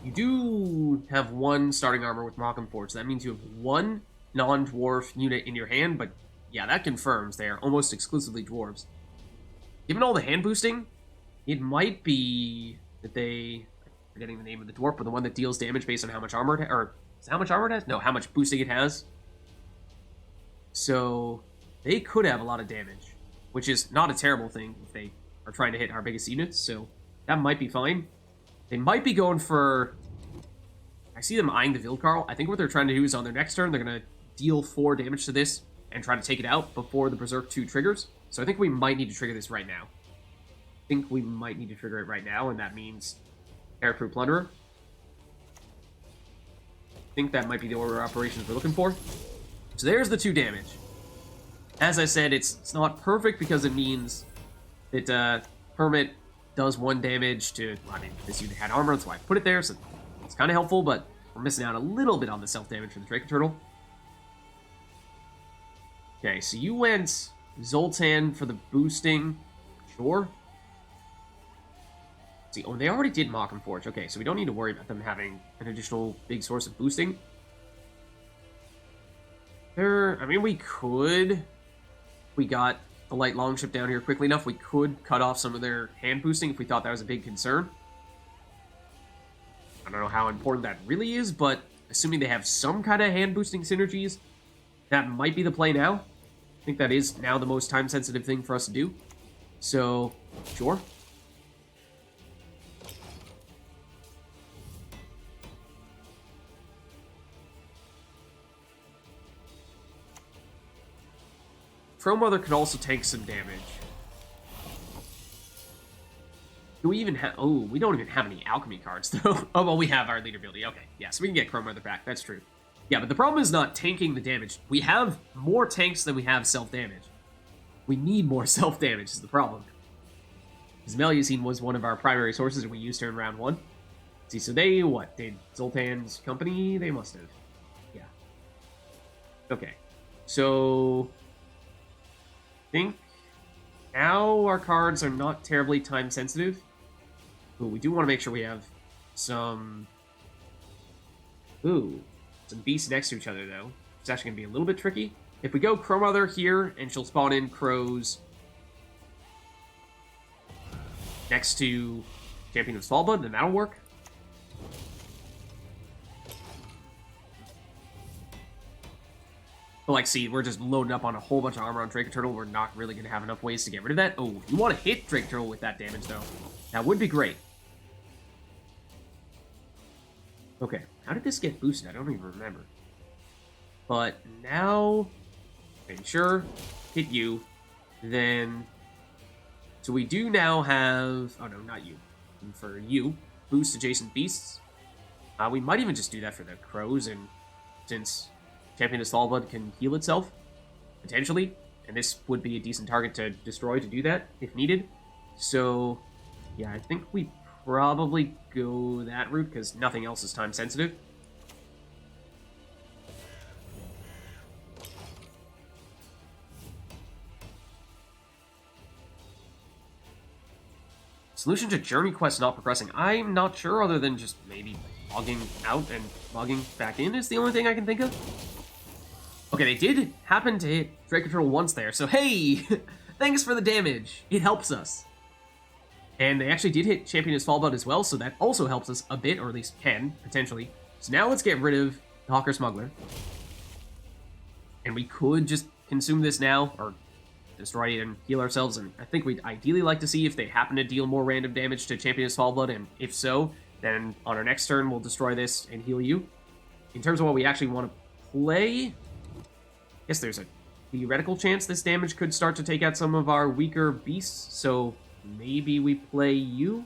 You do have 1 starting armor with Malcolm Forge, so that means you have 1 non-dwarf unit in your hand, but yeah, that confirms they are almost exclusively dwarves. Given all the hand boosting, it might be that they... I'm forgetting the name of the dwarf, but the one that deals damage based on how much armor it has, or is it how much armor it has? No, how much boosting it has. So they could have a lot of damage, which is not a terrible thing if they are trying to hit our biggest units, so that might be fine. They might be going for... I see them eyeing the Vild Carl. I think what they're trying to do is on their next turn, they're going to deal 4 damage to this and try to take it out before the Berserk 2 triggers. So I think we might need to trigger this right now. I think we might need to trigger it right now, and that means Air Crew Plunderer. I think that might be the order of operations we're looking for. So there's the 2 damage. As I said, it's not perfect because it means that Hermit does 1 damage to... Well, I mean, this unit had armor, that's why I put it there, so it's kind of helpful, but we're missing out a little bit on the self-damage for the Drake Turtle. Okay, so you went Zoltan for the boosting. Sure. See, oh, they already did Malcolm Forge. Okay, so we don't need to worry about them having an additional big source of boosting. I mean, we could... We got the light longship down here quickly enough, we could cut off some of their hand boosting if we thought that was a big concern. I don't know how important that really is, but assuming they have some kind of hand boosting synergies, that might be the play now. I think that is now the most time-sensitive thing for us to do. So, sure. Crow Mother could also take some damage. Do we even have... Oh, we don't even have any alchemy cards, though. Oh, well, we have our leader ability. Okay, yeah, so we can get Crow Mother back. That's true. Yeah, but the problem is not tanking the damage. We have more tanks than we have self-damage. We need more self-damage is the problem. Because Melusine was one of our primary sources and we used her in round 1. See, so they, what? Did Zoltan's company? They must have. Yeah. Okay. So... I think now our cards are not terribly time sensitive. Ooh, we do want to make sure we have some... Ooh, some beasts next to each other, though. It's actually going to be a little bit tricky. If we go Crow Mother here, and she'll spawn in crows next to Champion of Svalbard, then that'll work. But, like, see, we're just loading up on a whole bunch of armor on Drake Turtle. We're not really going to have enough ways to get rid of that. Oh, you want to hit Drake Turtle with that damage, though. That would be great. Okay, how did this get boosted? I don't even remember. But now, sure, hit you, then... So we do now have... Oh, no, not you. For you, boost adjacent beasts. We might even just do that for the crows, and since Champion of Smallblood can heal itself, potentially, and this would be a decent target to destroy to do that, if needed. So, yeah, I think we probably go that route, because nothing else is time-sensitive. Solution to journey quest not progressing. I'm not sure, other than just maybe logging out and logging back in is the only thing I can think of. Okay, they did happen to hit Draco Turtle once there, so hey! Thanks for the damage! It helps us. And they actually did hit Champion of Smallblood as well, so that also helps us a bit, or at least can, potentially. So now let's get rid of the Hawker Smuggler. And we could just consume this now, or destroy it and heal ourselves, and I think we'd ideally like to see if they happen to deal more random damage to Champion of Smallblood, and if so, then on our next turn we'll destroy this and heal you. In terms of what we actually want to play, I guess there's a theoretical chance this damage could start to take out some of our weaker beasts, so maybe we play you?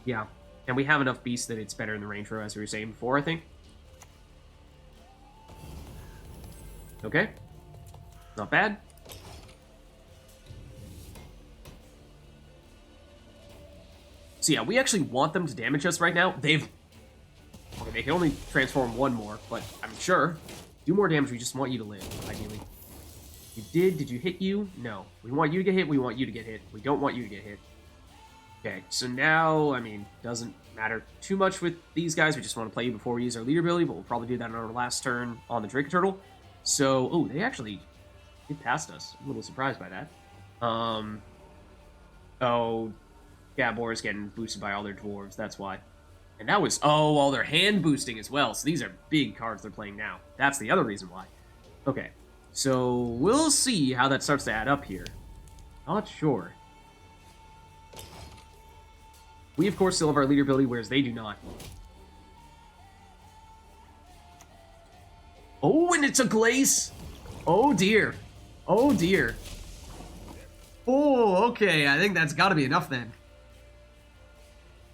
Yeah, and we have enough beasts that it's better in the range row, as we were saying before, I think. Okay. Not bad. So yeah, we actually want them to damage us right now. Okay, they can only transform one more, but I'm sure. Do more damage, we just want you to live, ideally. Did you hit you? No. We want you to get hit, we want you to get hit. We don't want you to get hit. Okay, so now, I mean, doesn't matter too much with these guys. We just want to play you before we use our leader ability, but we'll probably do that on our last turn on the Draco Turtle. So, oh, they actually did past us. I'm a little surprised by that. Oh, Gabor is getting boosted by all their dwarves, that's why. And that was, oh, all their hand boosting as well. So these are big cards they're playing now. That's the other reason why. Okay, so we'll see how that starts to add up here. Not sure. We, of course, still have our leader ability, whereas they do not. Oh, and it's a Glace! Oh, dear. Oh, dear. Oh, okay, I think that's gotta be enough then.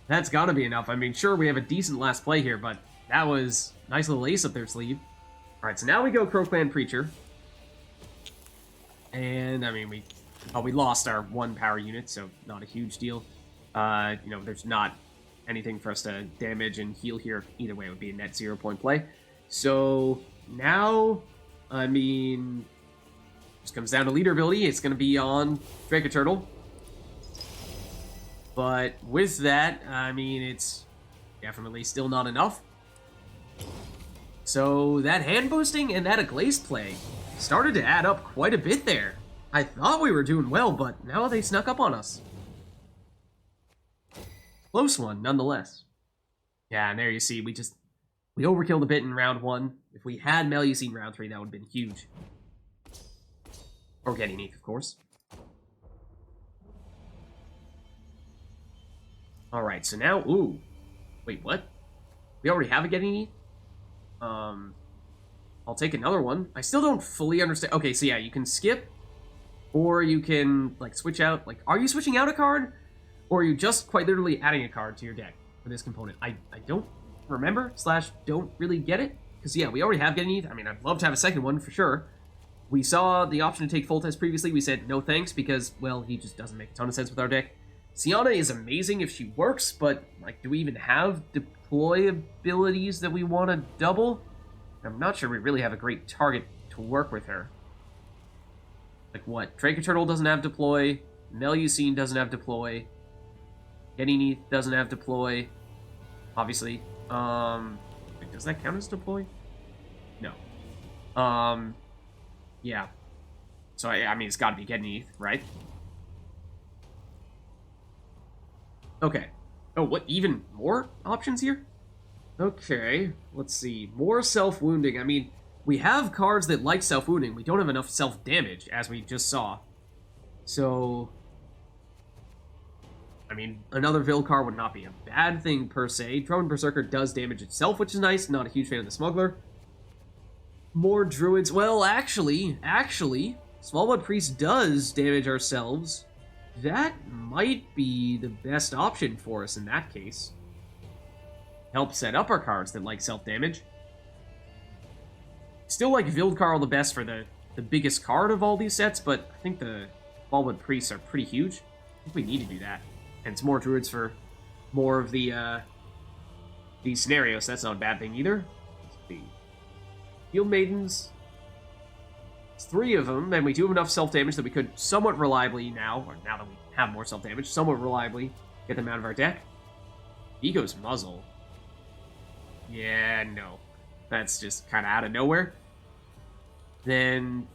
That's gotta be enough. I mean, sure, we have a decent last play here, but that was a nice little ace up their sleeve. Alright, so now we go Crow Clan Preacher. And, I mean, we lost our one power unit, so not a huge deal. You know, there's not anything for us to damage and heal here. Either way, it would be a net 0-point play. So, now, I mean, just comes down to leader ability. It's going to be on Draco Turtle. But with that, I mean, it's definitely still not enough. So that hand boosting and that Glaze play started to add up quite a bit there. I thought we were doing well, but now they snuck up on us. Close one, nonetheless. Yeah, and there you see, we overkilled a bit in round 1. If we had Melusine in round 3, that would have been huge. Or getting Neath, of course. Alright, so now, ooh. Wait, what? We already have a Getting Neath? I'll take another one. I still don't fully understand. Okay, so yeah, you can skip, or you can, like, switch out. Like, are you switching out a card? Or are you just quite literally adding a card to your deck for this component? I don't remember, / don't really get it. Because, yeah, we already have Getting Neath. I mean, I'd love to have a second one, for sure. We saw the option to take Full Test previously. We said no thanks, because, well, he just doesn't make a ton of sense with our deck. Siana is amazing if she works, but, like, do we even have deploy abilities that we want to double? I'm not sure we really have a great target to work with her. Like, what? Draco Turtle doesn't have deploy, Melusine doesn't have deploy, Getting Neath doesn't have deploy, obviously. Wait, does that count as deploy? No. Yeah. So, I mean, it's gotta be Getting Neath, right? Okay. Oh, what? Even more options here? Okay. Let's see. More self-wounding. I mean, we have cards that like self-wounding. We don't have enough self-damage, as we just saw. So, I mean, another Vil card would not be a bad thing, per se. Drone Berserker does damage itself, which is nice. Not a huge fan of the Smuggler. More druids. Well, actually, Smallwood Priest does damage ourselves. That might be the best option for us in that case. Help set up our cards that like self-damage. Still like Vildkarl the best for the biggest card of all these sets, but I think the Smallwood Priests are pretty huge. I think we need to do that. And it's more druids for more of the these scenarios, so that's not a bad thing either. Let's see. Field Maidens. It's 3 of them, and we do have enough self-damage that we could somewhat reliably now, or now that we have more self-damage, somewhat reliably get them out of our deck. Ego's Muzzle. Yeah, no. That's just kind of out of nowhere. Then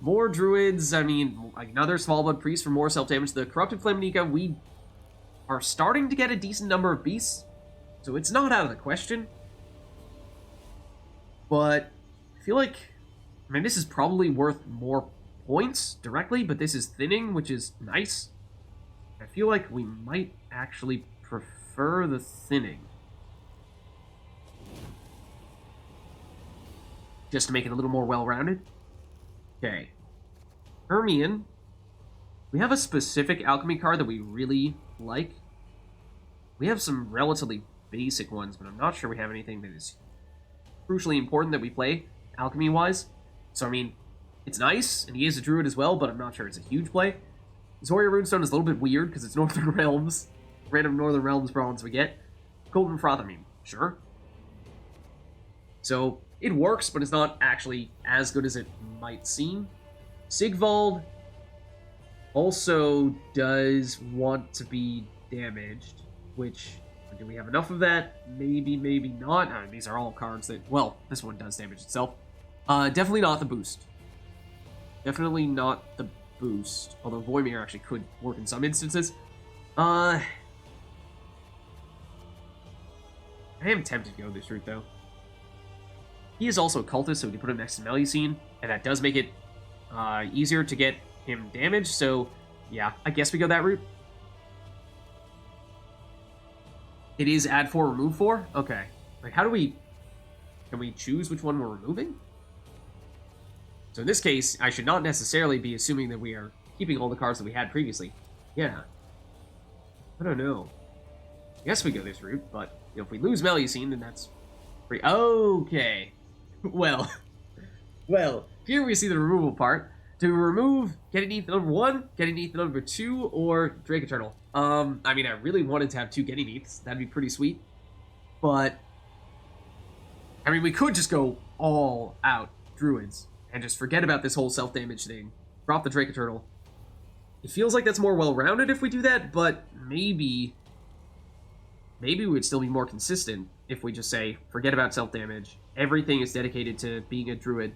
more druids. I mean, another Smallwood Priest for more self-damage. The Corrupted Flaminica, we are starting to get a decent number of beasts, so it's not out of the question. But I feel like, I mean, this is probably worth more points directly, but this is thinning, which is nice. I feel like we might actually prefer the thinning. Just to make it a little more well-rounded. Okay. Hermione. We have a specific alchemy card that we really like. We have some relatively basic ones, but I'm not sure we have anything that is crucially important that we play, alchemy-wise. So, I mean, it's nice, and he is a druid as well, but I'm not sure it's a huge play. Zoria Runestone is a little bit weird, because it's Northern Realms. Random Northern Realms bronze we get. Golden Froth, I mean, sure. So, it works, but it's not actually as good as it might seem. Sigvald also does want to be damaged, which, do we have enough of that? Maybe, maybe not. These are all cards that, well, this one does damage itself. Definitely not the boost. Definitely not the boost. Although Voimir actually could work in some instances. I am tempted to go this route, though. He is also a cultist, so we can put him next to Melusine, and that does make it easier to get him damaged, so yeah, I guess we go that route. It is add 4, remove 4? Okay. Like, how do we... Can we choose which one we're removing? So in this case, I should not necessarily be assuming that we are keeping all the cards that we had previously. Yeah. I don't know. I guess we go this route, but if we lose Melusine, then that's... pretty... Okay. Well, here we see the removal part. To remove Getting Neath number 1, Getting Neath number 2, or Drake Eternal. I mean, I really wanted to have 2 Getting Neaths. That'd be pretty sweet. But, I mean, we could just go all out Druids and just forget about this whole self-damage thing. Drop the Drake Eternal. It feels like that's more well-rounded if we do that, but maybe we would still be more consistent if we just say, forget about self-damage. Everything is dedicated to being a druid.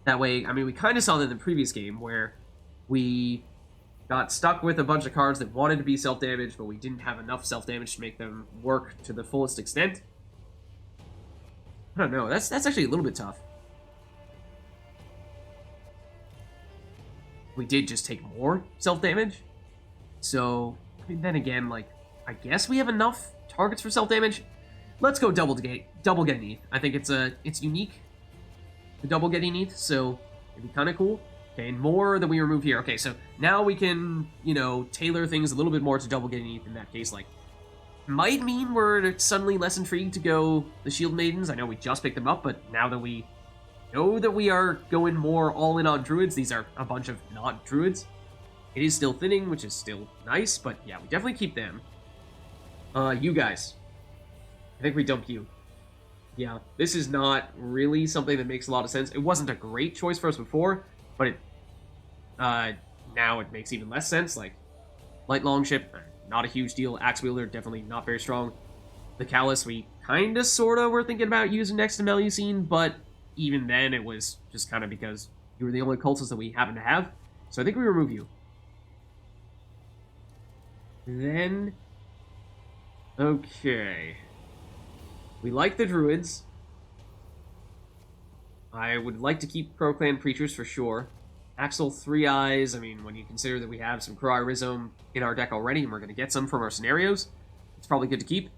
That way, I mean, we kind of saw that in the previous game, where we got stuck with a bunch of cards that wanted to be self-damage, but we didn't have enough self-damage to make them work to the fullest extent. I don't know, that's actually a little bit tough. We did just take more self-damage. So, I mean, then again, like, I guess we have enough targets for self-damage. Let's go double Getting Neath. I think it's unique, the double Getting Neath, so it'd be kind of cool. Okay, and more that we remove here. Okay, so now we can, tailor things a little bit more to double Getting Neath in that case. Like, might mean we're suddenly less intrigued to go the Shield Maidens. I know we just picked them up, but now that we know that we are going more all in on Druids, these are a bunch of not Druids. It is still thinning, which is still nice, but yeah, we definitely keep them. You guys. I think we dump you. Yeah, this is not really something that makes a lot of sense. It wasn't a great choice for us before, but now it makes even less sense. Like, Light Longship, not a huge deal. Axe Wielder, definitely not very strong. The Callus, we kinda, sorta were thinking about using next to Melusine, but even then it was just kind of because you were the only cultist that we happened to have. So I think we remove you. Then... Okay... We like the Druids. I would like to keep Crow Clan Preachers for sure. Axel 3 Eyes, I mean, when you consider that we have some Crow Eye Rhizome in our deck already, and we're going to get some from our scenarios, it's probably good to keep.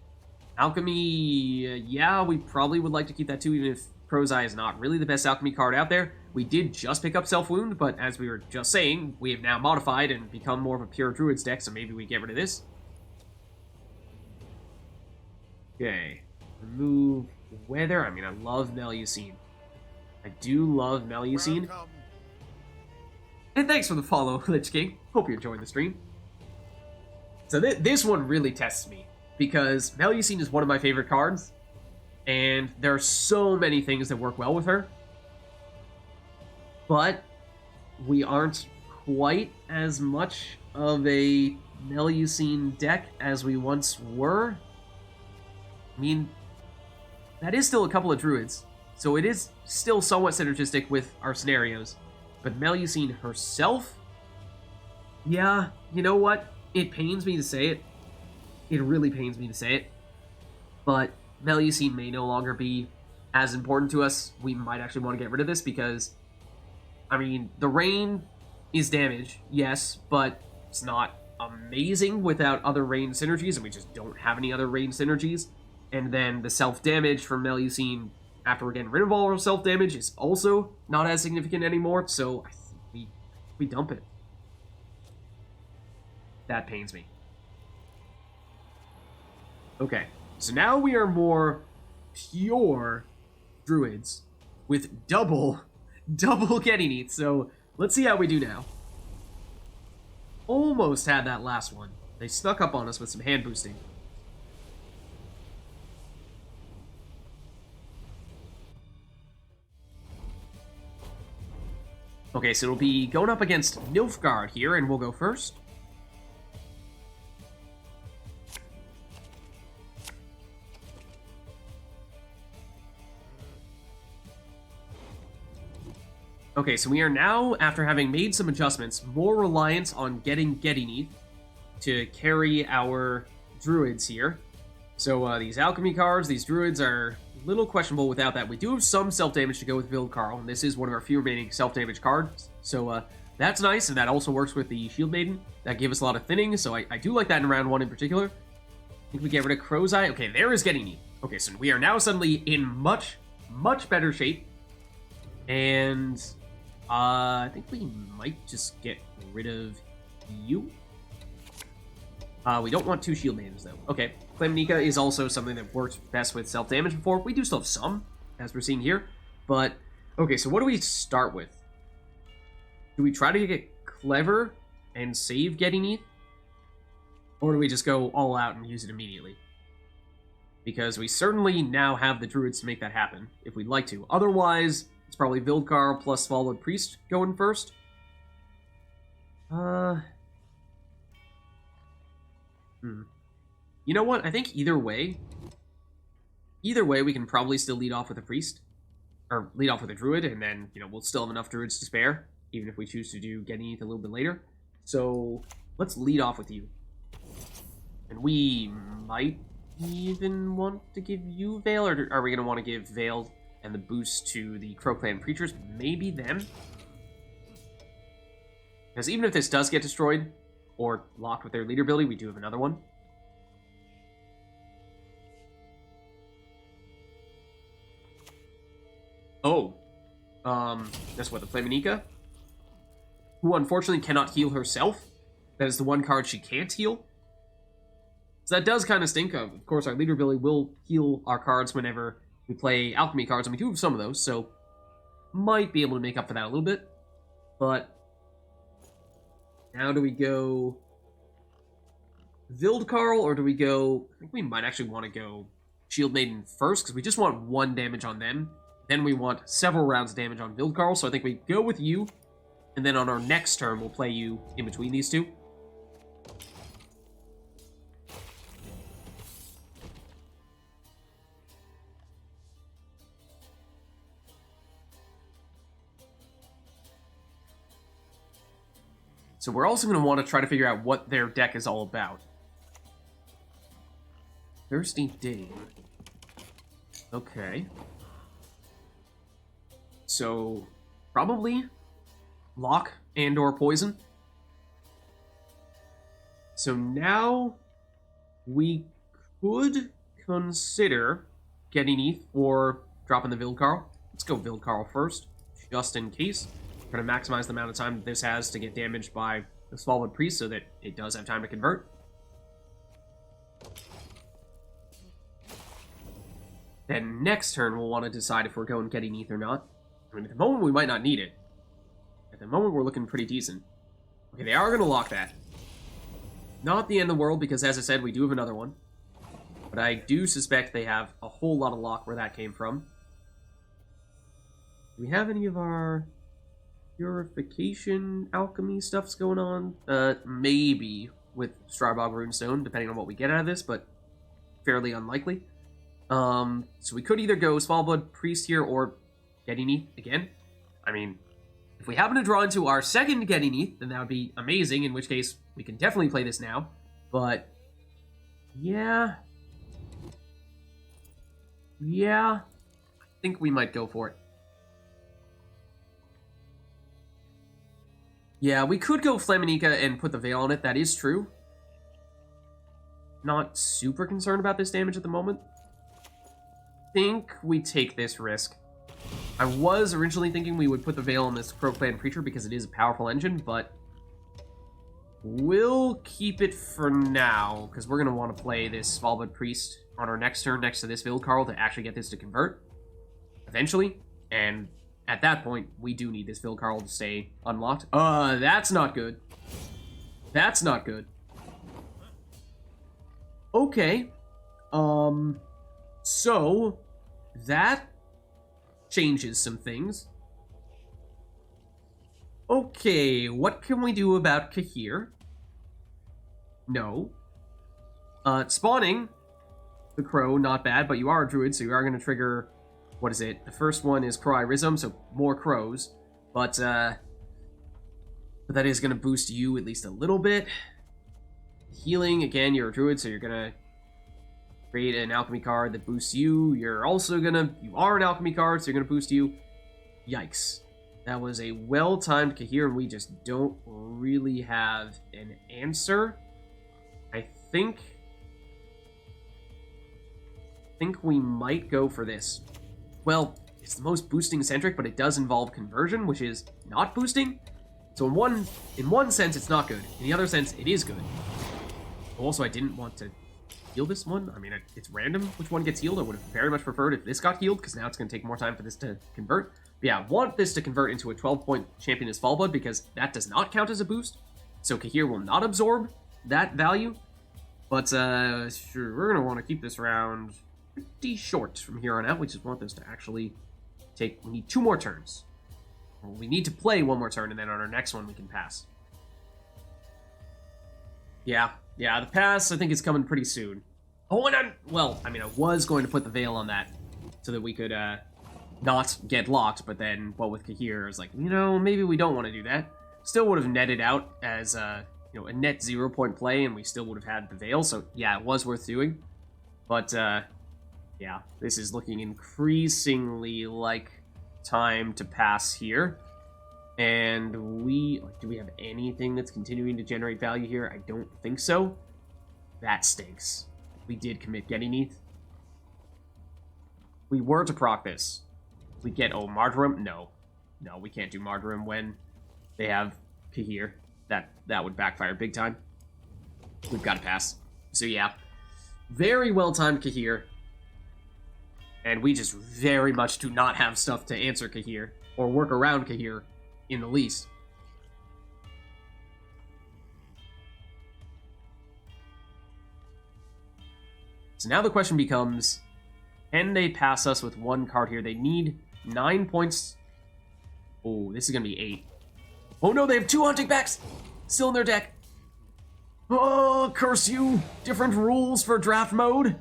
Alchemy, yeah, we probably would like to keep that too, even if Crozai is not really the best alchemy card out there. We did just pick up Self-Wound, but as we were just saying, we have now modified and become more of a pure Druids deck, so maybe we get rid of this. Okay. Remove Weather. I mean, I love Melusine. I do love Melusine. And thanks for the follow, Lich King. Hope you're enjoying the stream. So this one really tests me, because Melusine is one of my favorite cards, and there are so many things that work well with her. But we aren't quite as much of a Melusine deck as we once were. I mean, that is still a couple of Druids, so it is still somewhat synergistic with our scenarios. But Melusine herself, yeah, you know what? It pains me to say it. It really pains me to say it. But Melusine may no longer be as important to us. We might actually want to get rid of this because, I mean, the rain is damage, yes, but it's not amazing without other rain synergies, and we just don't have any other rain synergies. And then the self-damage from Melusine, after we're getting rid of all our self-damage, is also not as significant anymore, so I think we dump it. That pains me. Okay, so now we are more pure Druids with double getting it. So let's see how we do now. Almost had that last one. They snuck up on us with some hand boosting. Okay, so it'll be going up against Nilfgaard here, and we'll go first. Okay, so we are now, after having made some adjustments, more reliant on getting Gedinith to carry our Druids here. So these Alchemy cards, these Druids are a little questionable without that. We do have some self-damage to go with Vildkarl, and this is one of our few remaining self-damage cards. So that's nice, and that also works with the Shield Maiden. That gave us a lot of thinning, so I do like that in round 1 in particular. I think we get rid of Crozai. Okay, there is Gedinith. Okay, so we are now suddenly in much better shape. And I think we might just get rid of you. We don't want 2 Shield Maidens, though. Okay, Klemnika is also something that works best with self-damage before. We do still have some, as we're seeing here. But, okay, so what do we start with? Do we try to get clever and save Gedinith? Or do we just go all out and use it immediately? Because we certainly now have the Druids to make that happen, if we'd like to. Otherwise, it's probably Vildkarl plus Swallowed Priest going first. You know what? I think either way we can probably still lead off with a Priest. Or lead off with a Druid, and then, you know, we'll still have enough Druids to spare, even if we choose to do Gedinith a little bit later. So, let's lead off with you. And we might even want to give you Veil, or are we going to want to give Veil and the boost to the Crow Clan Preachers? Maybe them? Because even if this does get destroyed, or locked with their leader ability, we do have another one. Oh. That's what, the Flaminika? Who unfortunately cannot heal herself. That is the one card she can't heal. So that does kind of stink. Of course, our leader ability will heal our cards whenever we play alchemy cards, and we do have some of those, so might be able to make up for that a little bit. But now do we go Vildkarl, or do we go... I think we might actually want to go Shield Maiden first, because we just want 1 damage on them. Then we want several rounds of damage on Vildkarl, so I think we go with you, and then on our next turn, we'll play you in between these two. So we're also going to want to try to figure out what their deck is all about. Thirsty Dave. Okay. So, probably Lock and or Poison. So now we could consider Gedinith or dropping the Vildkarl. Let's go Vild Carl first, just in case. We're going to maximize the amount of time that this has to get damaged by the Smallwood Priest so that it does have time to convert. Then next turn, we'll want to decide if we're going Getting Neath or not. I mean, at the moment, we might not need it. At the moment, we're looking pretty decent. Okay, they are going to lock that. Not the end of the world, because as I said, we do have another one. But I do suspect they have a whole lot of lock where that came from. Do we have any of our purification alchemy stuffs going on? Maybe with Strarbog Runestone, depending on what we get out of this, but fairly unlikely. So we could either go Smallwood Priest here or Getting Neath again. I mean, if we happen to draw into our second Getting Neath, then that would be amazing, in which case we can definitely play this now. But, yeah, I think we might go for it. Yeah, we could go Flaminica and put the Veil on it, that is true. Not super concerned about this damage at the moment. Think we take this risk. I was originally thinking we would put the Veil on this Crow Clan creature because it is a powerful engine, but we'll keep it for now, because we're going to want to play this Smallwood Priest on our next turn next to this Vild Carl to actually get this to convert eventually, and at that point, we do need this Vild Carl to stay unlocked. That's not good. That's not good. Okay. So, that changes some things. Okay, what can we do about Kahir? No. Spawning the Crow, not bad, but you are a Druid, so you are going to trigger... What is it? The first one is Crow Rhythm, so more crows. But that is going to boost you at least a little bit. Healing, again, you're a Druid, so you're going to create an Alchemy card that boosts you. You're also going to... You are an Alchemy card, so you're going to boost you. Yikes. That was a well-timed Kahir, and we just don't really have an answer. I think we might go for this. Well, it's the most boosting-centric, but it does involve conversion, which is not boosting. So in one sense, it's not good. In the other sense, it is good. Also, I didn't want to heal this one. I mean, it's random which one gets healed. I would have very much preferred if this got healed, because now it's going to take more time for this to convert. But yeah, I want this to convert into a 12-point champion as Fallblood, because that does not count as a boost. So Kahir will not absorb that value. But, sure, we're going to want to keep this round pretty short from here on out. We just want this to actually take... We need 2 more turns. Well, we need to play 1 more turn, and then on our next one we can pass. Yeah, the pass I think is coming pretty soon. Oh, and I was going to put the Veil on that so that we could not get locked, but then, well, with Kahir, I was like, maybe we don't want to do that. Still would have netted out as, a net 0-point play, and we still would have had the Veil, so yeah, it was worth doing. But, yeah, this is looking increasingly like time to pass here. And do we have anything that's continuing to generate value here? I don't think so. That stinks. We did commit Getting Neath. We were to proc this. We get, Marjoram? No, we can't do Marjoram when they have Kahir. That would backfire big time. We've got to pass. So yeah, very well-timed Kahir. And we just very much do not have stuff to answer Kahir, or work around Kahir in the least. So now the question becomes, can they pass us with 1 card here? They need 9 points. Oh, this is going to be 8. Oh no, they have 2 Hunting Packs still in their deck. Oh, curse you. Different rules for draft mode.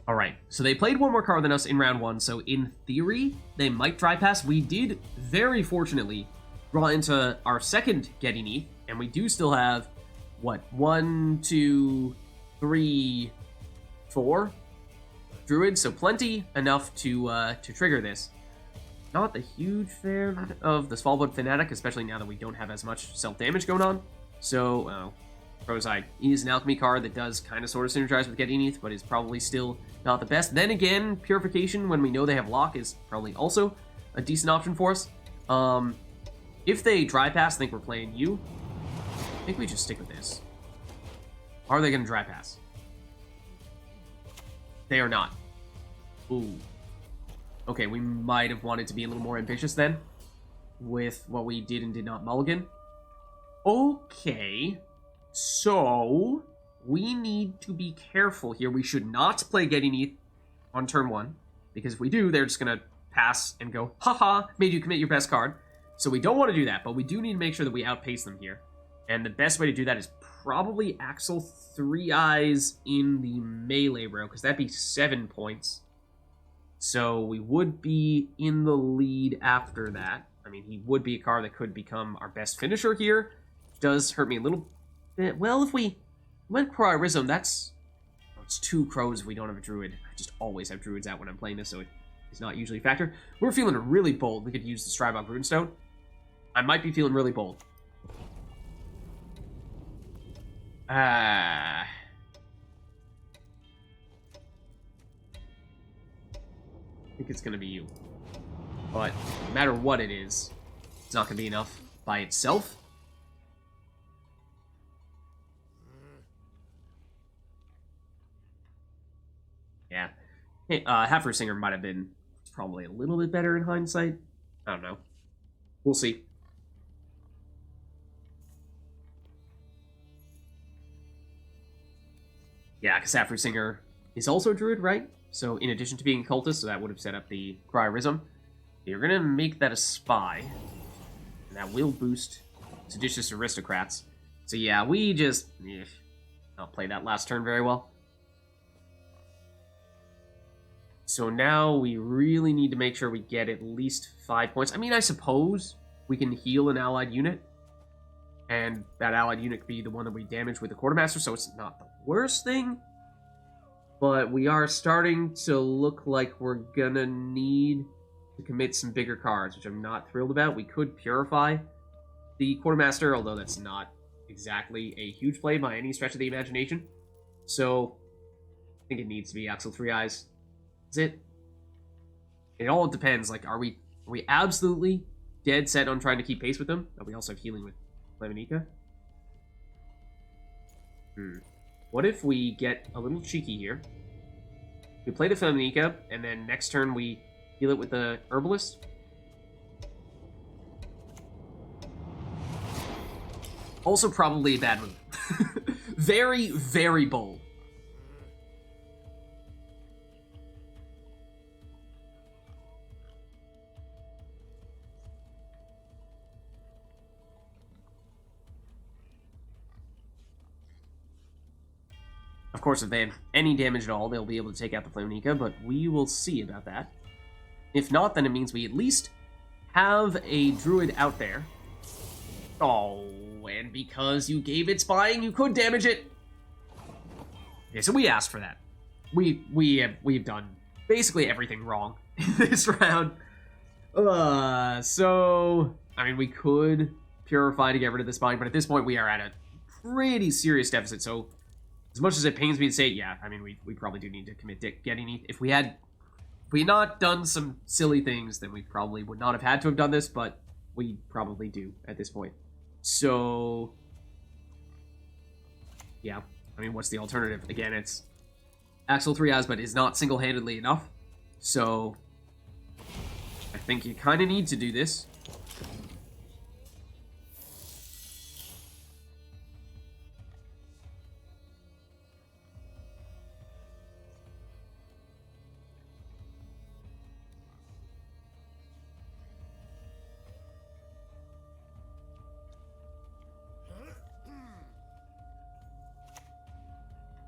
Alright, so they played 1 more card than us in round 1, so in theory, they might try pass. We did, very fortunately, draw into our second Getting Neath, and we do still have, 1, 2, 3, 4 Druids, so plenty enough to trigger this. Not the huge fan of the Svalbard Fanatic, especially now that we don't have as much self-damage going on. So, Prozide is an alchemy card that does kind of sort of synergize with Getting ETH, but is probably still not the best. Then again, Purification, when we know they have Lock, is probably also a decent option for us. If they dry pass, I think we're playing you. I think we just stick with this. Are they going to dry pass? They are not. Ooh. Okay, we might have wanted to be a little more ambitious then with what we did and did not mulligan. Okay, so we need to be careful here. We should not play Getting ETH on turn 1, because if we do, they're just going to pass and go, haha, made you commit your best card. So we don't want to do that, but we do need to make sure that we outpace them here. And the best way to do that is probably Axel 3 Eyes in the melee row, because that'd be 7 points. So we would be in the lead after that. I mean, he would be a card that could become our best finisher here. Does hurt me a little bit. Well, if we went Cryorism, that's... Oh, it's 2 crows if we don't have a druid. I just always have druids out when I'm playing this, so it's not usually a factor. We're feeling really bold. We could use the Strybog Runestone. I might be feeling really bold. I think it's going to be you. But no matter what it is, it's not going to be enough by itself. Yeah. Hey, Heifer Singer might have been probably a little bit better in hindsight. I don't know. We'll see. Yeah, because Heifer Singer is also a druid, right? So in addition to being a cultist, so that would have set up the Cryorism. You're going to make that a spy. And that will boost Seditious Aristocrats. So yeah, we just... not play that last turn very well. So now we really need to make sure we get at least 5 points. I mean, I suppose we can heal an allied unit. And that allied unit could be the one that we damage with the Quartermaster, so it's not the worst thing. But we are starting to look like we're gonna need to commit some bigger cards, which I'm not thrilled about. We could Purify the Quartermaster, although that's not exactly a huge play by any stretch of the imagination. So, I think it needs to be Axel 3 Eyes. Is it? It all depends. Like, are we absolutely dead set on trying to keep pace with them? But we also have healing with Flaminica. What if we get a little cheeky here? We play the Flaminica, and then next turn we heal it with the Herbalist. Also probably a bad move. Very, very bold. Of course, if they have any damage at all, they'll be able to take out the Flaminica, but we will see about that. If not, then it means we at least have a druid out there. Oh, and because you gave it spying, you could damage it. Okay, so we asked for that. We've done basically everything wrong in this round. So I mean, we could Purify to get rid of the spying, but at this point we are at a pretty serious deficit. So as much as it pains me to say it, yeah, I mean, we probably do need to commit Getting ETH. If we had not done some silly things, then we probably would not have had to have done this, but we probably do at this point. So, yeah, I mean, what's the alternative? Again, it's Axel 3 Eyes, but is not single-handedly enough. So, I think you kind of need to do this.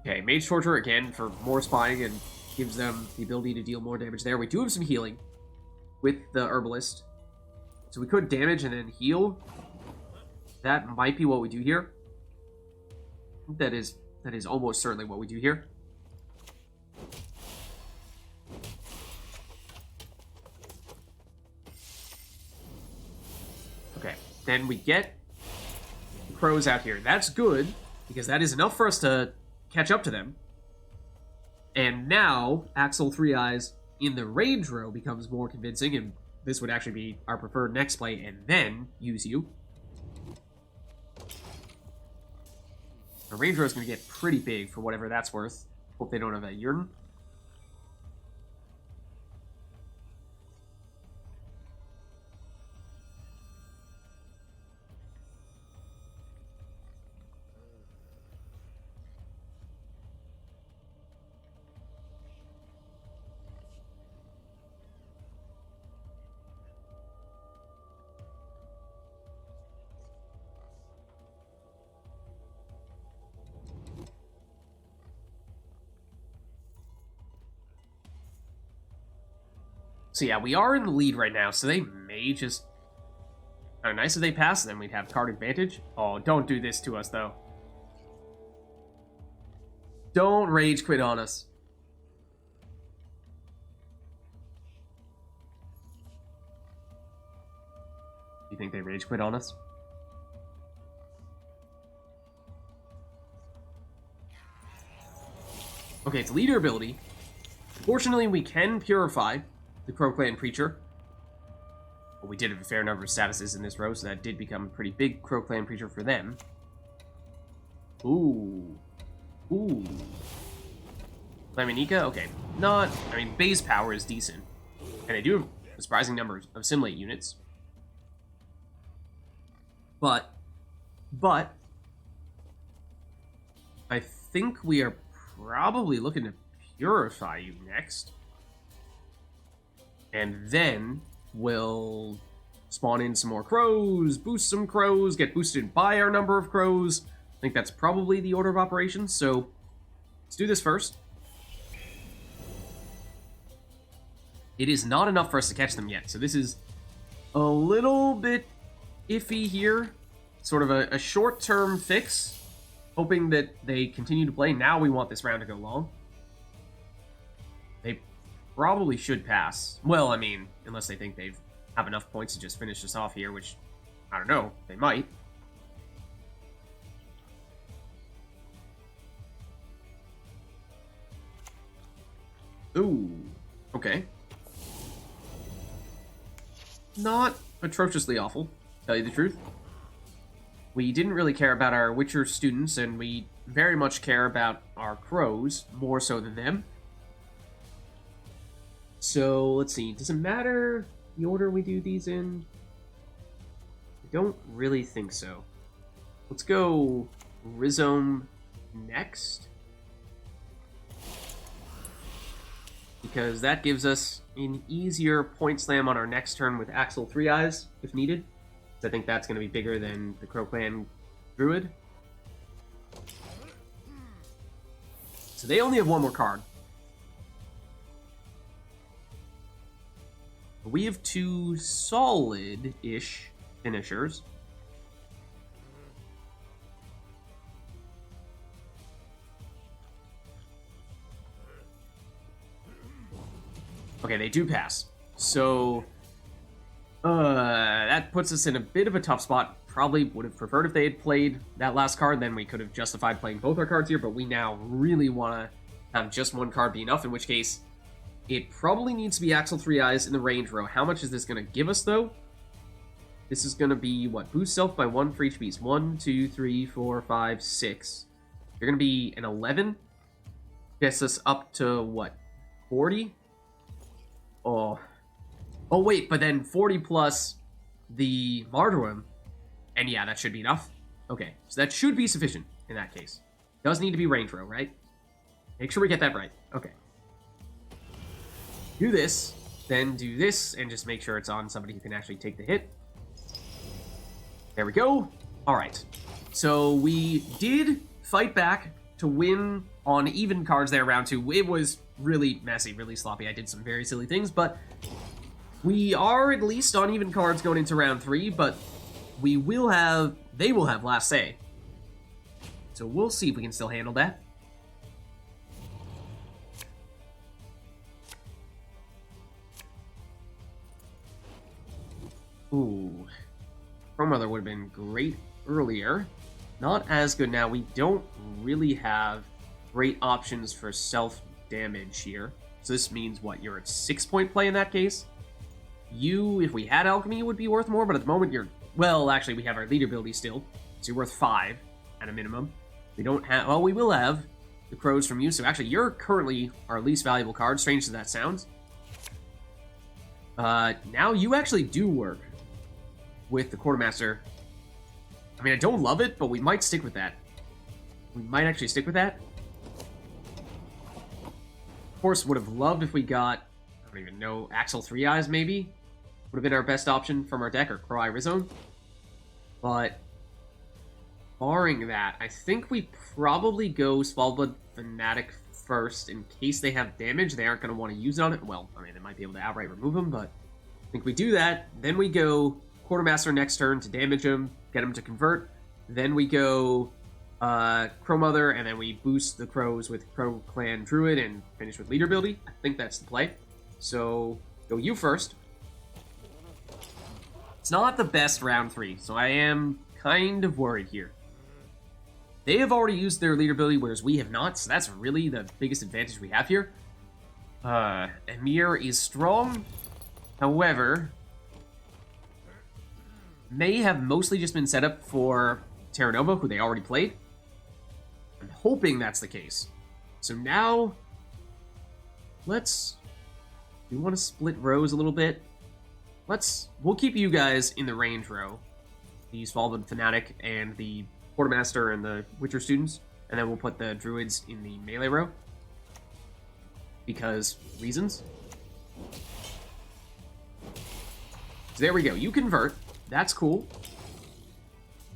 Okay, Mage Torture again for more spying and gives them the ability to deal more damage there. We do have some healing with the Herbalist. So we could damage and then heal. That might be what we do here. That is almost certainly what we do here. Okay, then we get crows out here. That's good, because that is enough for us to catch up to them. And now, Axel 3 Eyes in the range row becomes more convincing, and this would actually be our preferred next play, and then use you. The range row is going to get pretty big for whatever that's worth. Hope they don't have a Yurden. So yeah, we are in the lead right now, so they may just... Kind of nice if they pass, then we'd have card advantage. Oh, don't do this to us, though. Don't rage quit on us. You think they rage quit on us? Okay, it's leader ability. Fortunately, we can purify the Crow Clan Preacher. Well, we did have a fair number of statuses in this row, so that did become a pretty big Crow Clan Preacher for them. Ooh. Ooh. Laminika? Okay. Not... I mean, base power is decent. And they do have a surprising number of Simulate units. But... I think we are probably looking to purify you next. And then we'll spawn in some more crows, boost some crows, get boosted by our number of crows. I think that's probably the order of operations, so let's do this first. It is not enough for us to catch them yet, so this is a little bit iffy here. Sort of a short-term fix, hoping that they continue to play. Now we want this round to go long. They probably should pass. Well, I mean, unless they think they have enough points to just finish us off here, which, I don't know, they might. Ooh, okay. Not atrociously awful, to tell you the truth. We didn't really care about our Witcher students, and we very much care about our crows, more so than them. So, let's see. Does it matter the order we do these in? I don't really think so. Let's go Rhizome next. Because that gives us an easier point slam on our next turn with Axel 3 Eyes, if needed. I think that's going to be bigger than the Crow Clan Druid. So they only have one more card. We have two solid-ish finishers. Okay, they do pass. So... that puts us in a bit of a tough spot. Probably would have preferred if they had played that last card, then we could have justified playing both our cards here, but we now really want to have just one card be enough, in which case it probably needs to be Axel 3 Eyes in the range row. How much is this going to give us, though? This is going to be, what, boost self by 1 for each piece. 1, 2, 3, 4, 5, 6. They're going to be an 11. Gets us up to, what, 40? Oh, wait, but then 40 plus the Martyrdom, and yeah, that should be enough. Okay, so that should be sufficient in that case. Does need to be range row, right? Make sure we get that right. Okay. Do this, then do this, and just make sure it's on somebody who can actually take the hit. There we go. All right. So we did fight back to win on even cards there round 2. It was really messy, really sloppy. I did some very silly things, but we are at least on even cards going into round 3, but they will have last say. So we'll see if we can still handle that. Ooh. Crow Mother would have been great earlier. Not as good now. We don't really have great options for self-damage here. So this means, what, you're at 6-point play in that case? You, if we had Alchemy, would be worth more, but at the moment you're... Well, actually, we have our lead ability still, so you're worth 5 at a minimum. We don't have... Well, we will have the crows from you, so actually you're currently our least valuable card, strange as that sounds. Now you actually do work with the Quartermaster. I mean, I don't love it, but we might stick with that. We might actually stick with that. Of course, would have loved if we got, I don't even know, Axel 3 Eyes maybe? Would have been our best option from our deck, or Crow Eye Rizone. But barring that, I think we probably go Svalbard Fanatic first in case they have damage. They aren't going to want to use it on it. Well, I mean, they might be able to outright remove them, but I think we do that. Then we go Quartermaster next turn to damage him, get him to convert. Then we go Crow Mother, and then we boost the crows with Crow Clan Druid and finish with leader ability. I think that's the play. So, go you first. It's not the best round 3, so I am kind of worried here. They have already used their leader ability, whereas we have not, so that's really the biggest advantage we have here. Emir is strong, however, may have mostly just been set up for Terra Nova, who they already played. I'm hoping that's the case. So now, we want to split rows a little bit. We'll keep you guys in the range row, the Svalbard Fanatic and the Quartermaster and the Witcher students, and then we'll put the Druids in the melee row. Because reasons. So there we go. You convert. That's cool.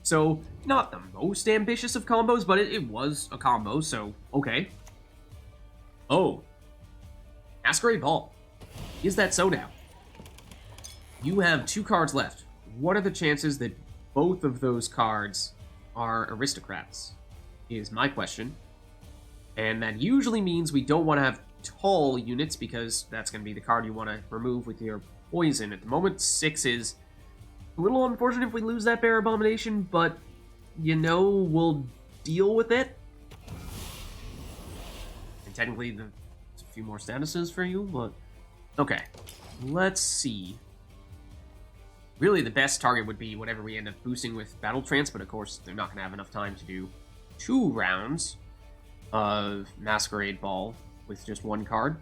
So, not the most ambitious of combos, but it was a combo, so okay. Oh. Masquerade Ball. Is that so now? You have 2 cards left. What are the chances that both of those cards are aristocrats? Is my question. And that usually means we don't want to have tall units, because that's going to be the card you want to remove with your poison. At the moment, 6 is a little unfortunate if we lose that Bear Abomination, but, you know, we'll deal with it. And technically, there's a few more statuses for you, but... Okay, let's see. Really, the best target would be whatever we end up boosting with Battle Trance, but of course, they're not going to have enough time to do 2 rounds of Masquerade Ball with just 1 card.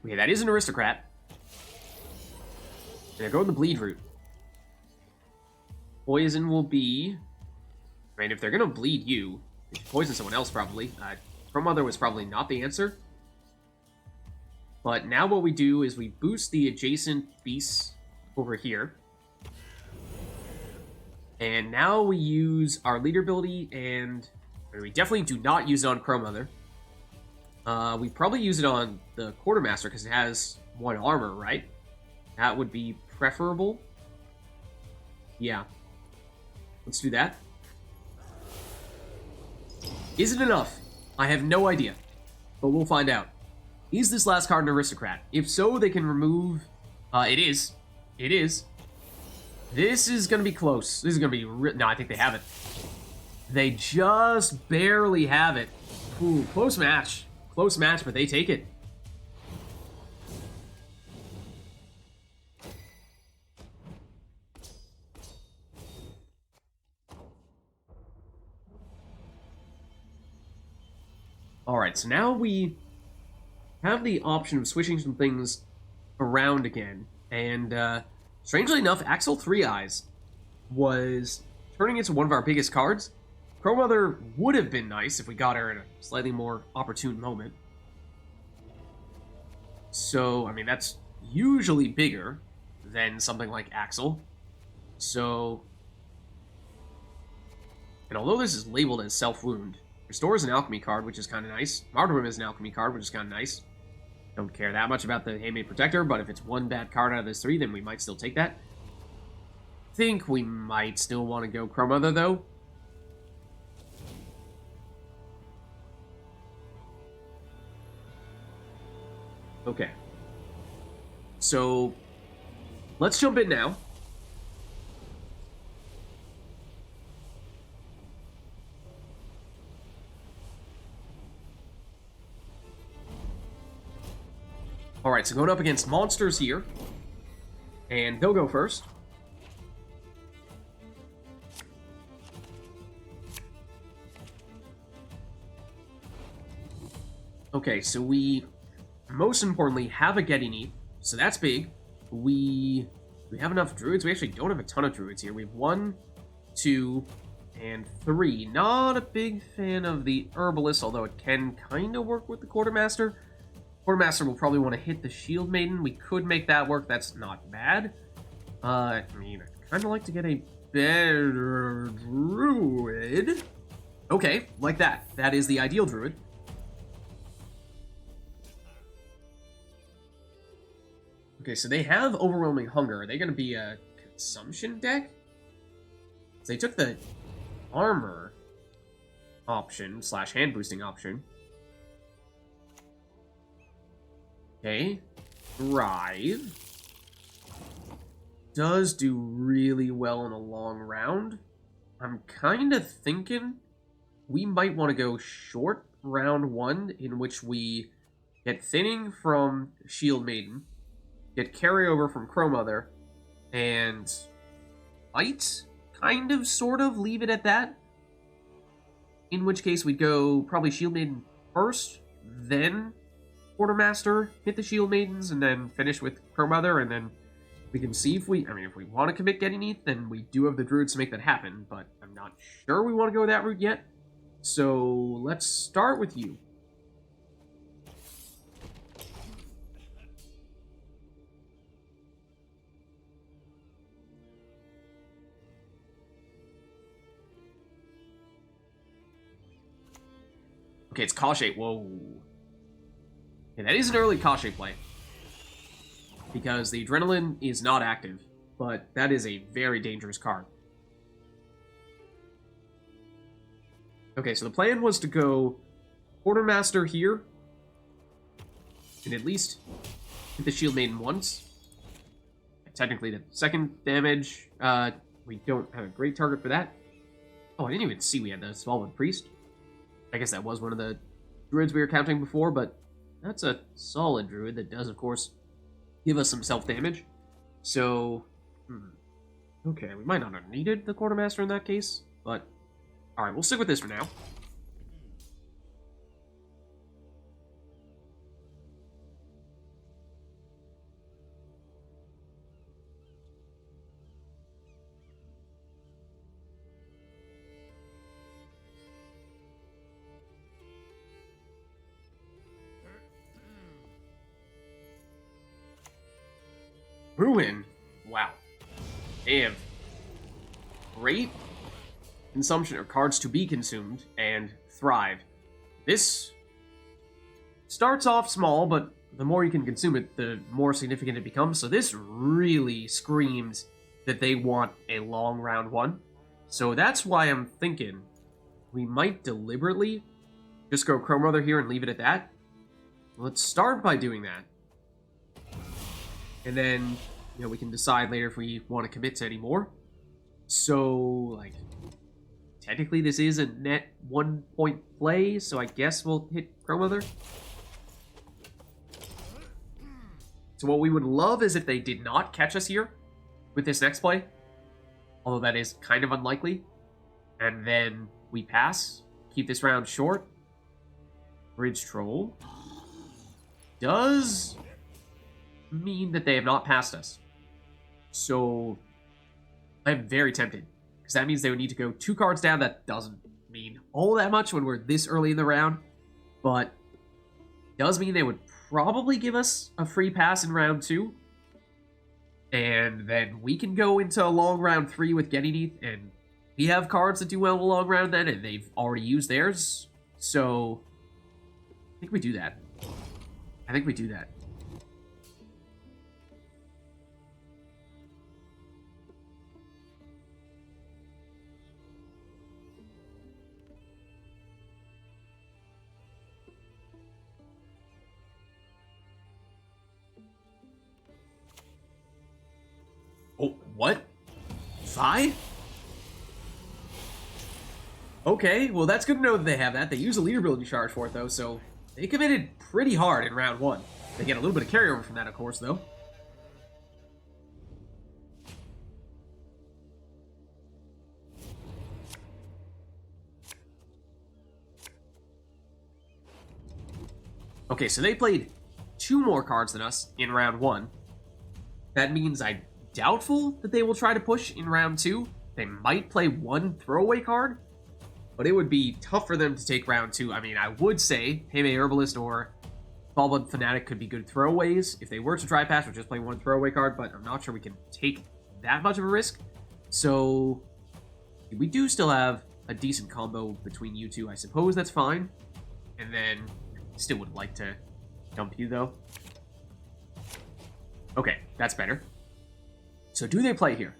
Okay, that is an aristocrat. And they're going the bleed route. Poison will be... I mean, if they're going to bleed you, they should poison someone else, probably. Crow Mother was probably not the answer. But now what we do is we boost the adjacent beasts over here. And now we use our leader ability, and we definitely do not use it on Crow Mother. We probably use it on the Quartermaster because it has 1 armor, right? That would be preferable. Yeah. Let's do that. Is it enough? I have no idea. But we'll find out. Is this last card an aristocrat? If so, they can remove... it is. It is. This is going to be close. This is going to be... No, I think they have it. They just barely have it. Ooh, close match. Close match, but they take it. Alright, so now we have the option of switching some things around again. And, strangely enough, Axel 3 Eyes was turning into one of our biggest cards. Crow Mother would have been nice if we got her in a slightly more opportune moment. So, I mean, that's usually bigger than something like Axel. So... And although this is labeled as Self-Wound, Restore is an alchemy card, which is kind of nice. Martyrdom is an alchemy card, which is kind of nice. Don't care that much about the Handmade Protector, but if it's 1 bad card out of this 3, then we might still take that. Think we might still want to go Crow Mother, though. Okay. So, let's jump in now. Alright, so going up against monsters here. And they'll go first. Okay, so we, most importantly, have a Getty Neath, so that's big. We have enough druids. We actually don't have a ton of druids here. We have 1, 2, and 3. Not a big fan of the herbalist, although it can kind of work with the quartermaster. Quartermaster will probably want to hit the shield maiden. We could make that work. That's not bad. I mean, I'd kind of like to get a better druid. Okay, like that. That is the ideal druid. Okay, so they have Overwhelming Hunger. Are they going to be a consumption deck? So they took the armor option / hand boosting option. Okay. Thrive. Does do really well in a long round. I'm kind of thinking we might want to go short round 1, in which we get Thinning from Shield Maiden, get carryover from Crow Mother, and Bite, kind of, sort of, leave it at that. In which case we'd go probably Shield Maiden first, then Quartermaster, hit the Shield Maidens, and then finish with Crow Mother, and then we can see if we, if we want to commit Getty Neath, then we do have the druids to make that happen, but I'm not sure we want to go that route yet. So let's start with you. Okay, it's Koshe. Whoa. Okay, that is an early Koshe play. Because the Adrenaline is not active, but that is a very dangerous card. Okay, so the plan was to go Quartermaster here, and at least hit the Shield Maiden once. Technically, the second damage, we don't have a great target for that. Oh, I didn't even see we had the Solid Priest. I guess that was one of the druids we were counting before, but that's a solid druid that does, of course, give us some self-damage. So, okay, we might not have needed the Quartermaster in that case, but alright, we'll stick with this for now. Ruin. Wow. They have great consumption, or cards to be consumed, and Thrive. This starts off small, but the more you can consume it, the more significant it becomes. So this really screams that they want a long round 1. So that's why I'm thinking we might deliberately just go Crow Mother here and leave it at that. Let's start by doing that. And then, we can decide later if we want to commit to any more. So, like, technically this is a net 1-point play, so I guess we'll hit Crow Mother. So what we would love is if they did not catch us here with this next play. Although that is kind of unlikely. And then we pass, keep this round short. Bridge Troll does mean that they have not passed us. So I'm very tempted, because that means they would need to go 2 cards down. That doesn't mean all that much when we're this early in the round, but does mean they would probably give us a free pass in round 2, and then we can go into a long round 3 with Getty Neath, and we have cards that do well in a long round then, and they've already used theirs. So I think we do that. Vi? Okay, well that's good to know that they have that. They use a leader ability charge for it though, so they committed pretty hard in round 1. They get a little bit of carryover from that, of course, though. Okay, so they played 2 more cards than us in round 1. That means I'm doubtful that they will try to push in round 2. They might play 1 throwaway card, but it would be tough for them to take round 2. I mean, I would say Heyme Herbalist or Smallblood Fanatic could be good throwaways. If they were to try pass, we'd just play 1 throwaway card, but I'm not sure we can take that much of a risk. So we do still have a decent combo between you two. I suppose that's fine. And then still would like to dump you, though. Okay, that's better. So do they play here?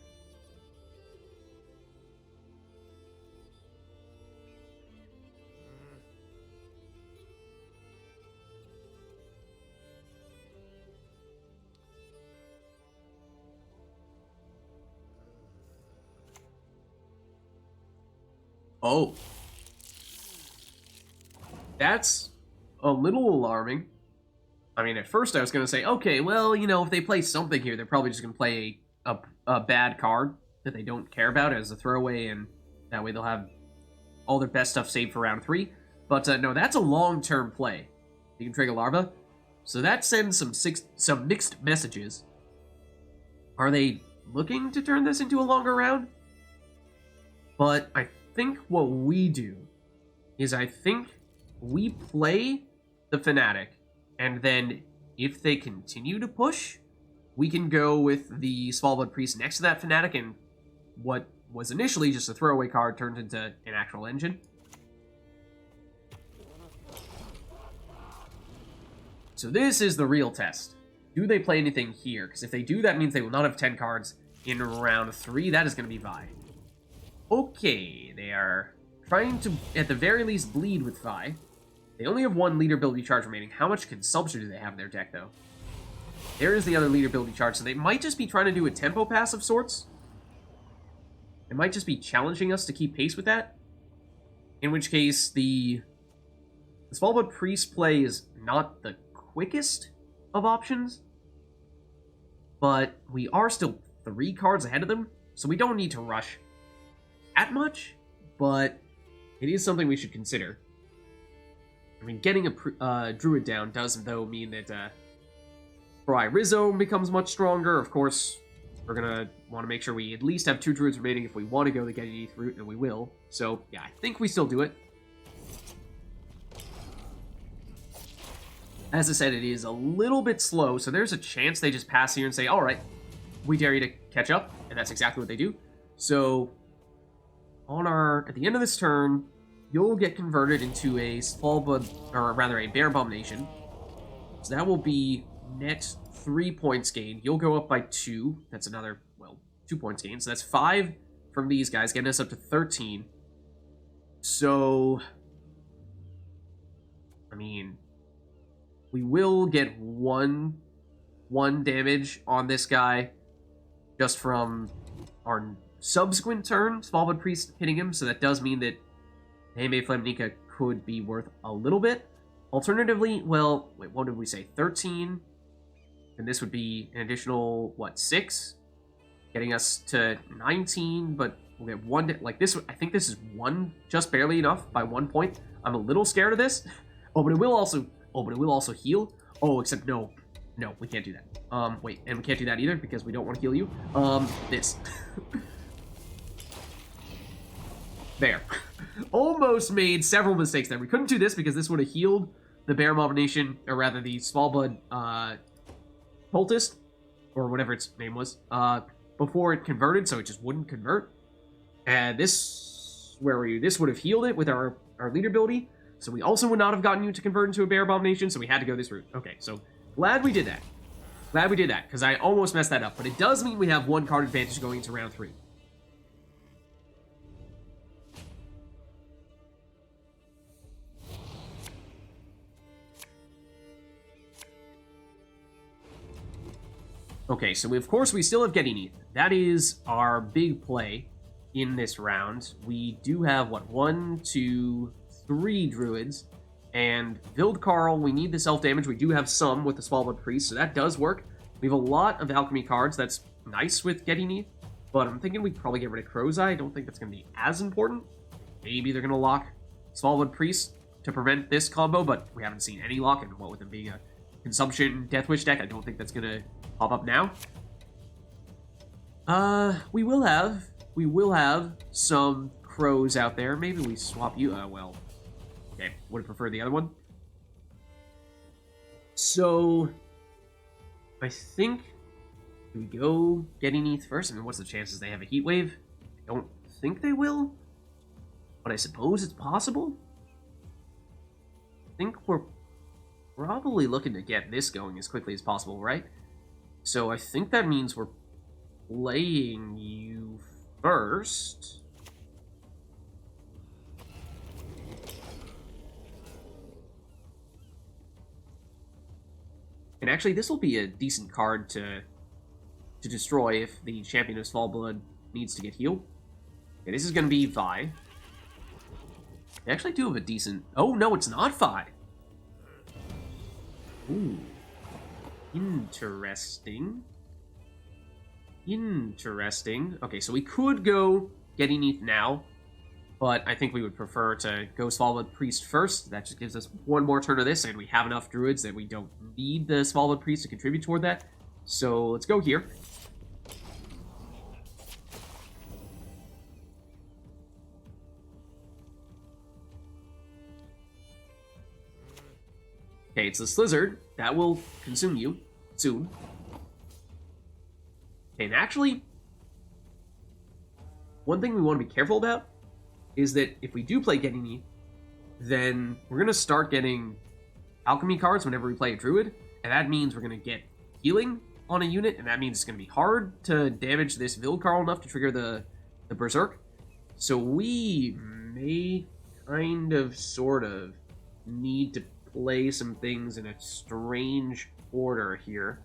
Oh. That's a little alarming. I mean, at first I was going to say, okay, well, you know, if they play something here, they're probably just going to play a bad card that they don't care about as a throwaway, and that way they'll have all their best stuff saved for round 3. But no, that's a long-term play. You can trigger Larva. So that sends some mixed messages. Are they looking to turn this into a longer round? But I think what we do is I think we play the Fanatic, and then if they continue to push, we can go with the Smallblood Priest next to that Fanatic, and what was initially just a throwaway card turned into an actual engine. So this is the real test. Do they play anything here? Because if they do, that means they will not have 10 cards in round 3. That is going to be Vi. Okay, they are trying to, at the very least, bleed with Vi. They only have 1 leader ability charge remaining. How much consumption do they have in their deck, though? There is the other leader ability charge, so they might just be trying to do a tempo pass of sorts. They might just be challenging us to keep pace with that. In which case, the Smallblood Priest play is not the quickest of options, but we are still 3 cards ahead of them, so we don't need to rush that much, but it is something we should consider. I mean, getting a Druid down does, though, mean that Fry Rizzo becomes much stronger. Of course, we're going to want to make sure we at least have 2 Druids remaining if we want to go the Getty ETH route, and we will. So, yeah, I think we still do it. As I said, it is a little bit slow, so there's a chance they just pass here and say, alright, we dare you to catch up, and that's exactly what they do. So, at the end of this turn, you'll get converted into a Smallblood, or rather a Bear Abomination. So that will be net 3 points gained. You'll go up by 2. That's another, well, 2 points gained. So that's 5 from these guys, getting us up to 13. So, I mean, we will get one damage on this guy just from our subsequent turn, Smallblood Priest hitting him, so that does mean that Heyme Flamnika could be worth a little bit. Alternatively, well, wait, what did we say? 13, and this would be an additional, what, 6? Getting us to 19, but we'll get 1, like this, I think this is 1, just barely enough, by 1 point. I'm a little scared of this. But it will also heal. Oh, except no, we can't do that. Wait, and we can't do that either, because we don't want to heal you. This. There. Almost made several mistakes there. We couldn't do this because this would have healed the Bear Abomination, or rather the Smallblood Cultist, or whatever its name was, before it converted, so it just wouldn't convert. And this, where were you? This would have healed it with our leader ability, so we also would not have gotten you to convert into a Bear Abomination, so we had to go this route. Okay, so glad we did that. Glad we did that, because I almost messed that up. But it does mean we have 1 card advantage going into round 3. Okay, so of course we still have Getting ETH. That is our big play in this round. We do have, what, 1, 2, 3 druids. And Vildkarl, we need the self-damage. We do have some with the Smallblood Priest, so that does work. We have a lot of alchemy cards. That's nice with Getting ETH. But I'm thinking we'd probably get rid of Crow's Eye. I don't think that's going to be as important. Maybe they're going to lock Smallblood Priest to prevent this combo, but we haven't seen any lock, and what with them being a consumption Deathwish deck, I don't think that's going to pop up now. We will have some crows out there. Maybe we swap you. Well, okay, would have preferred the other one. So, I think, do we go Getting ETH first? I mean, what's the chances they have a heat wave? I don't think they will, but I suppose it's possible. I think we're probably looking to get this going as quickly as possible, right? So I think that means we're playing you first. And actually, this will be a decent card to destroy if the Champion of Smallblood needs to get healed. Okay, this is going to be Vi. They actually do have a decent... Oh, no, it's not Vi. Ooh. Interesting. Interesting. Okay, so we could go Getting ETH now, but I think we would prefer to go Smallblood Priest first. That just gives us one more turn of this, and we have enough druids that we don't need the Smallblood Priest to contribute toward that. So let's go here. Okay, it's the Slizzard. That will consume you soon. Okay, and actually, one thing we want to be careful about is that if we do play Getting ETH, then we're going to start getting alchemy cards whenever we play a druid, and that means we're going to get healing on a unit, and that means it's going to be hard to damage this Vildkarl enough to trigger the Berserk. So we may kind of, sort of, need to play some things in a strange order here.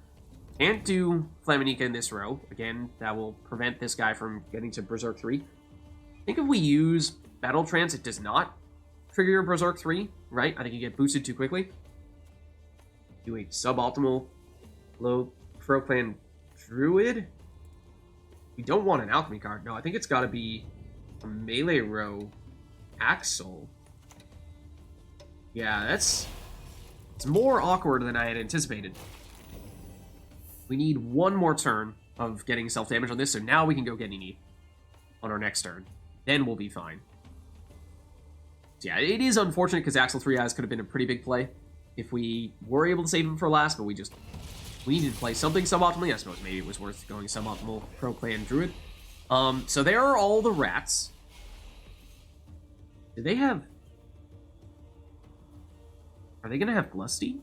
Can't do Flaminica in this row. Again, that will prevent this guy from getting to Berserk 3. I think if we use Battle Trance, it does not trigger your Berserk 3, right? I think you get boosted too quickly. Do a suboptimal low Pro Clan Druid. We don't want an Alchemy card. No, I think it's got to be a melee row Axel. Yeah, it's more awkward than I had anticipated. We need one more turn of getting self-damage on this, so now we can go Getting ETH on our next turn. Then we'll be fine. So yeah, it is unfortunate because Axel 3 Eyes could have been a pretty big play if we were able to save him for last, but we needed to play something suboptimally. I suppose maybe it was worth going suboptimal Pro Clan Druid. So there are all the rats. Do they have... Are they going to have Glusty?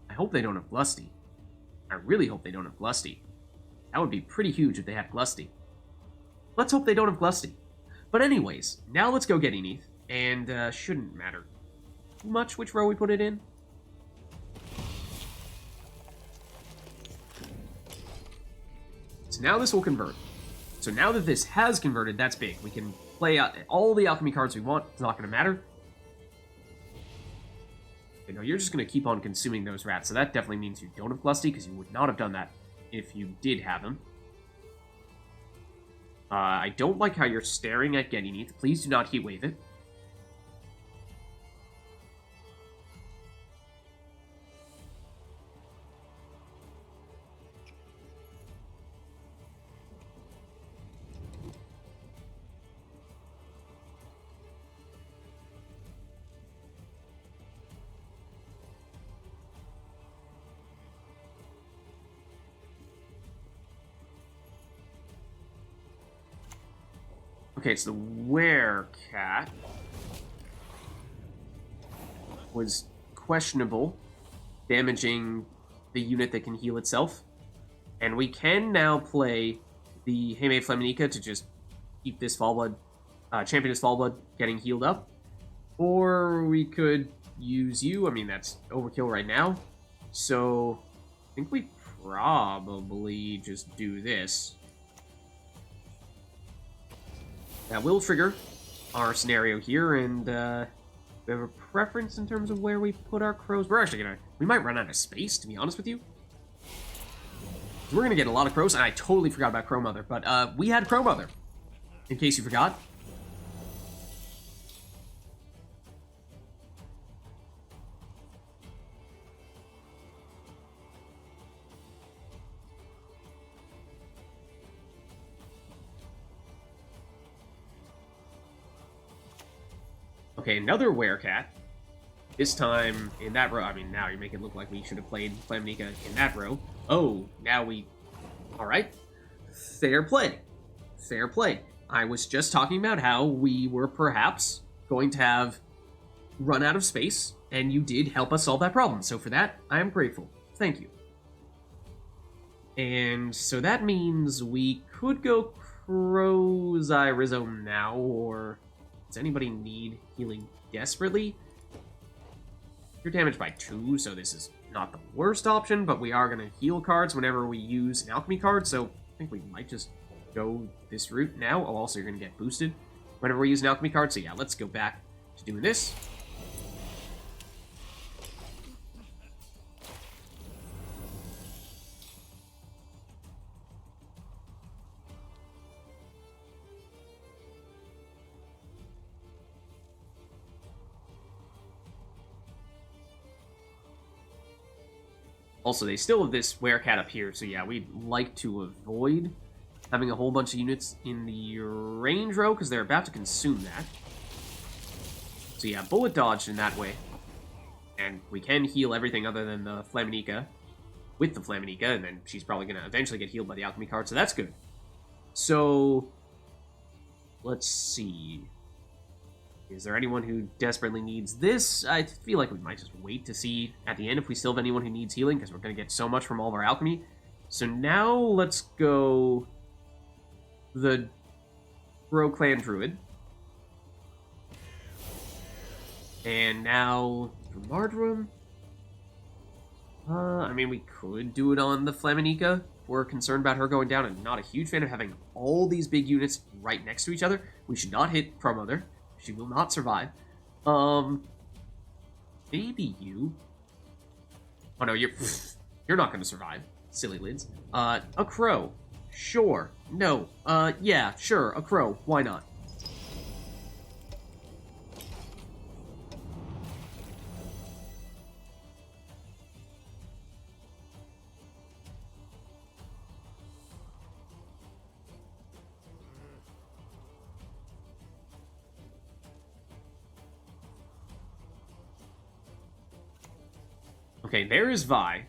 I hope they don't have Glusty. I really hope they don't have Glusty. That would be pretty huge if they had Glusty. Let's hope they don't have Glusty. But anyways, now let's go Getting ETH. And shouldn't matter too much which row we put it in. So now this will convert. So now that this has converted, that's big. We can play out all the alchemy cards we want. It's not going to matter. Okay, no, you're just going to keep on consuming those rats. So that definitely means you don't have Glusty, because you would not have done that if you did have him. I don't like how you're staring at Getting ETH. Please do not heat wave it. Okay, it's the Werecat. Was questionable, damaging the unit that can heal itself. And we can now play the Heme Flaminica to just keep this Fallblood, Champion of Fallblood getting healed up. Or we could use you. I mean, that's overkill right now. So I think we probably just do this. That will trigger our scenario here, and we have a preference in terms of where we put our crows. We're actually gonna... We might run out of space, to be honest with you. We're gonna get a lot of crows, and I totally forgot about Crow Mother, but we had Crow Mother, in case you forgot. Okay, another werecat. This time in that row. I mean, now you make it look like we should have played Flaminica in that row. Oh, now we... Alright. Fair play. Fair play. I was just talking about how we were perhaps going to have run out of space, and you did help us solve that problem. So for that, I am grateful. Thank you. And so that means we could go Crow's-Eye Rizzo now, or... Does anybody need healing desperately? You're damaged by 2, so this is not the worst option, but we are going to heal cards whenever we use an alchemy card, so I think we might just go this route now. Oh, also you're going to get boosted whenever we use an alchemy card, so yeah, let's go back to doing this. Also, they still have this werecat up here, so yeah, we'd like to avoid having a whole bunch of units in the range row, because they're about to consume that. So yeah, bullet dodged in that way. And we can heal everything other than the Flaminica with the Flaminica, and then she's probably going to eventually get healed by the alchemy card, so that's good. So, let's see. Is there anyone who desperately needs this? I feel like we might just wait to see at the end if we still have anyone who needs healing, because we're going to get so much from all of our alchemy. So now let's go the Bro Clan Druid. And now for Mardrum. I mean, we could do it on the Flaminica. We're concerned about her going down, and not a huge fan of having all these big units right next to each other. We should not hit Crow Mother. She will not survive. Maybe you. Oh no, you're not gonna survive. Silly lids. A crow. Sure. No. Yeah, sure, a crow. Why not? Okay, there is Vi.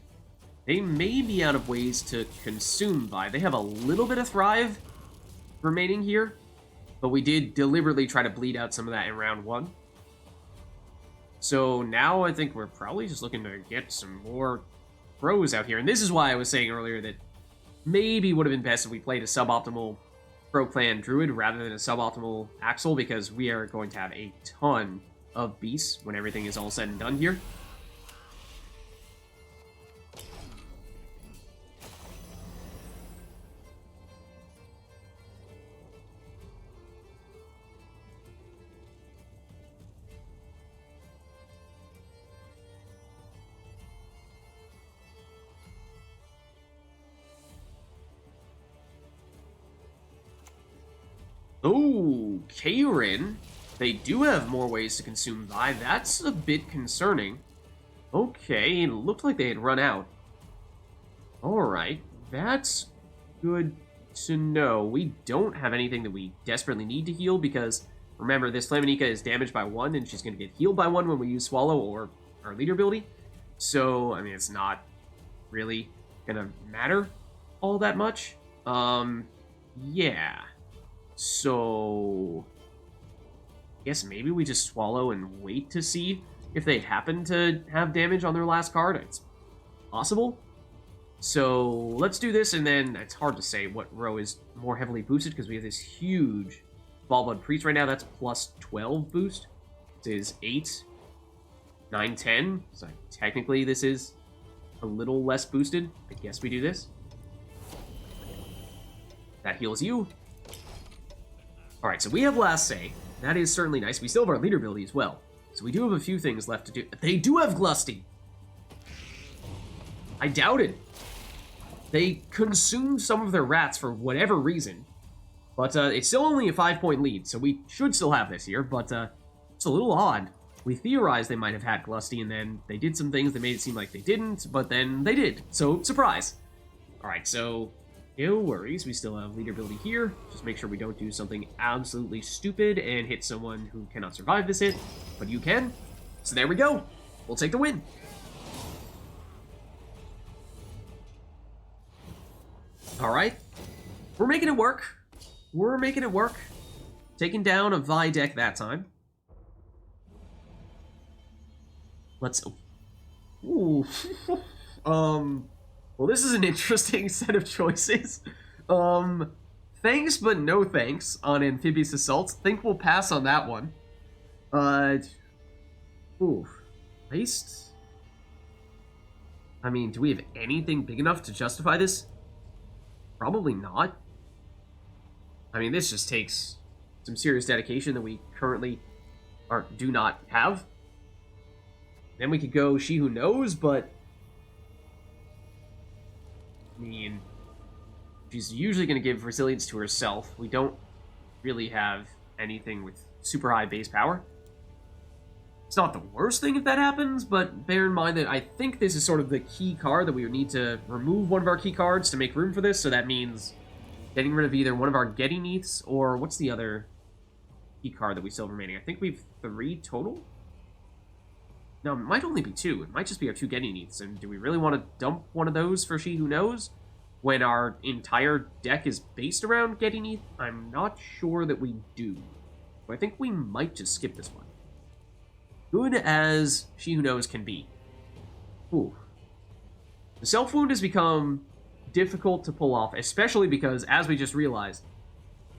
They may be out of ways to consume Vi. They have a little bit of Thrive remaining here, but we did deliberately try to bleed out some of that in round 1. So now I think we're probably just looking to get some more crows out here. And this is why I was saying earlier that maybe would have been best if we played a suboptimal Crow Clan Druid rather than a suboptimal Axel, because we are going to have a ton of beasts when everything is all said and done here. Oh, Kairin. They do have more ways to consume Vi. That's a bit concerning. Okay, it looked like they had run out. Alright, that's good to know. We don't have anything that we desperately need to heal because, remember, this Flaminica is damaged by 1 and she's going to get healed by 1 when we use Swallow or our leader ability. So, I mean, it's not really going to matter all that much. Yeah. So, I guess maybe we just Swallow and wait to see if they happen to have damage on their last card. It's possible. So, let's do this, and then it's hard to say what row is more heavily boosted because we have this huge Ballblood Priest right now. That's plus 12 boost. This is 8, 9, 10. So, technically, this is a little less boosted. I guess we do this. That heals you. Alright, so we have last say. That is certainly nice. We still have our leader ability as well. So we do have a few things left to do. They do have Glusty! I doubted. They consumed some of their rats for whatever reason. But it's still only a 5-point lead, so we should still have this here, but it's a little odd. We theorized they might have had Glusty, and then they did some things that made it seem like they didn't, but then they did. So, surprise. Alright, so no worries. We still have leader ability here. Just make sure we don't do something absolutely stupid and hit someone who cannot survive this hit, but you can. So there we go. We'll take the win. Alright. We're making it work. We're making it work. Taking down a Vi deck that time. Let's... Ooh. Well, this is an interesting set of choices. Thanks, but no thanks on Amphibious Assault. Think we'll pass on that one. Ooh. Haste? I mean, do we have anything big enough to justify this? Probably not. I mean, this just takes some serious dedication that we currently do not have. Then we could go She Who Knows, but... I mean, she's usually going to give resilience to herself. We don't really have anything with super high base power. It's not the worst thing if that happens, but bear in mind that I think this is sort of the key card that we would need to remove one of our key cards to make room for this, so that means getting rid of either one of our Getty Neaths, or what's the other key card that we still have remaining? I think we have 3 total? No, it might only be 2. It might just be our 2 Getty Neaths, and do we really want to dump one of those for She Who Knows when our entire deck is based around Getty Neath? I'm not sure that we do. But I think we might just skip this one. Good as She Who Knows can be. Ooh. The Self-Wound has become difficult to pull off, especially because, as we just realized,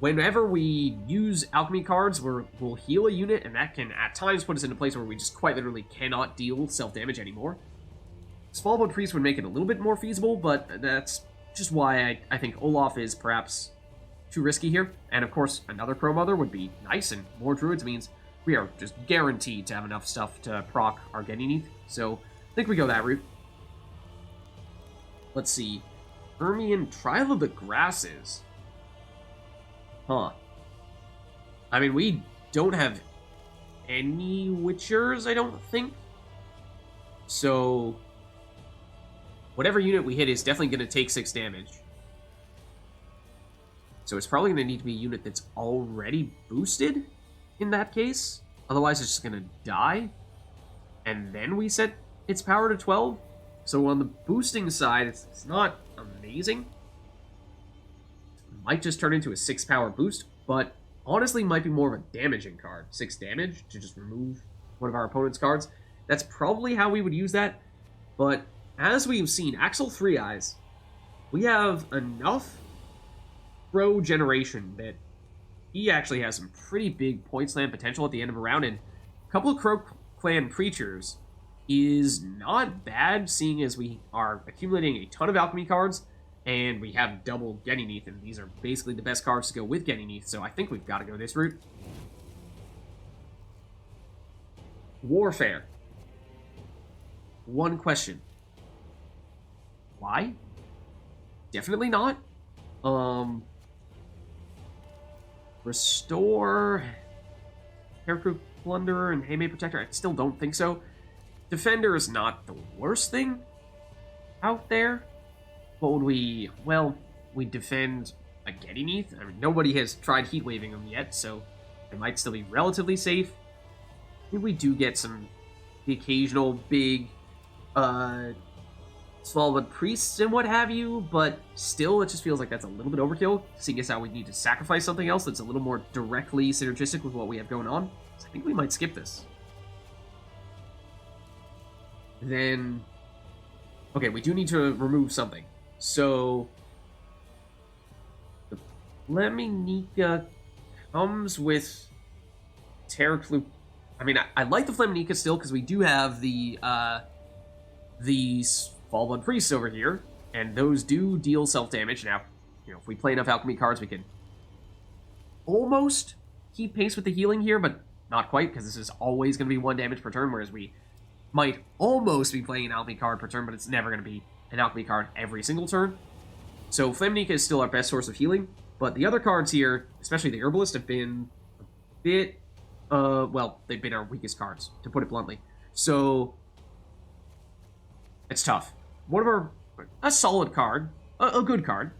whenever we use alchemy cards, we'll heal a unit, and that can at times put us in a place where we just quite literally cannot deal self-damage anymore. Smallbone Priest would make it a little bit more feasible, but that's just why I think Olaf is perhaps too risky here. And of course, another Crow Mother would be nice, and more Druids means we are just guaranteed to have enough stuff to proc our Getty Neath. So I think we go that route. Let's see. Hermian Trial of the Grasses. Huh. I mean, we don't have any Witchers, I don't think. So, whatever unit we hit is definitely going to take 6 damage. So it's probably going to need to be a unit that's already boosted in that case. Otherwise, it's just going to die. And then we set its power to 12. So on the boosting side, it's not amazing. Might just turn into a 6 power boost, but honestly might be more of a damaging card. 6 damage to just remove one of our opponent's cards. That's probably how we would use that, but as we've seen, Axel 3 Eyes, we have enough Crow generation that he actually has some pretty big point slam potential at the end of a round, and a couple of Crow Clan Preachers is not bad, seeing as we are accumulating a ton of alchemy cards, and we have double Getty Neath, and these are basically the best cards to go with Getty Neath, so I think we've got to go this route. Warfare. One question. Why? Definitely not. Restore, Haircrew Plunderer, and Haymay Protector. I still don't think so. Defender is not the worst thing out there. What would we... Well, we defend a Getty Neath. I mean, nobody has tried Heat Waving them yet, so it might still be relatively safe. I think we do get the occasional big Smallwood Priests and what have you, but still it just feels like that's a little bit overkill, seeing as how we need to sacrifice something else that's a little more directly synergistic with what we have going on. So I think we might skip this. Then... Okay, we do need to remove something. So... The Flaminica comes with Terraclu. I mean, I like the Flaminica still, because we do have the Ball Blood Priests over here, and those do deal self-damage. Now, if we play enough alchemy cards, we can almost keep pace with the healing here, but not quite, because this is always going to be 1 damage per turn, whereas we might almost be playing an alchemy card per turn, but it's never going to be an alchemy card every single turn. So Flammenica is still our best source of healing, but the other cards here, especially the Herbalist, have been a bit, well, they've been our weakest cards, to put it bluntly. So it's tough. A solid card, a good card,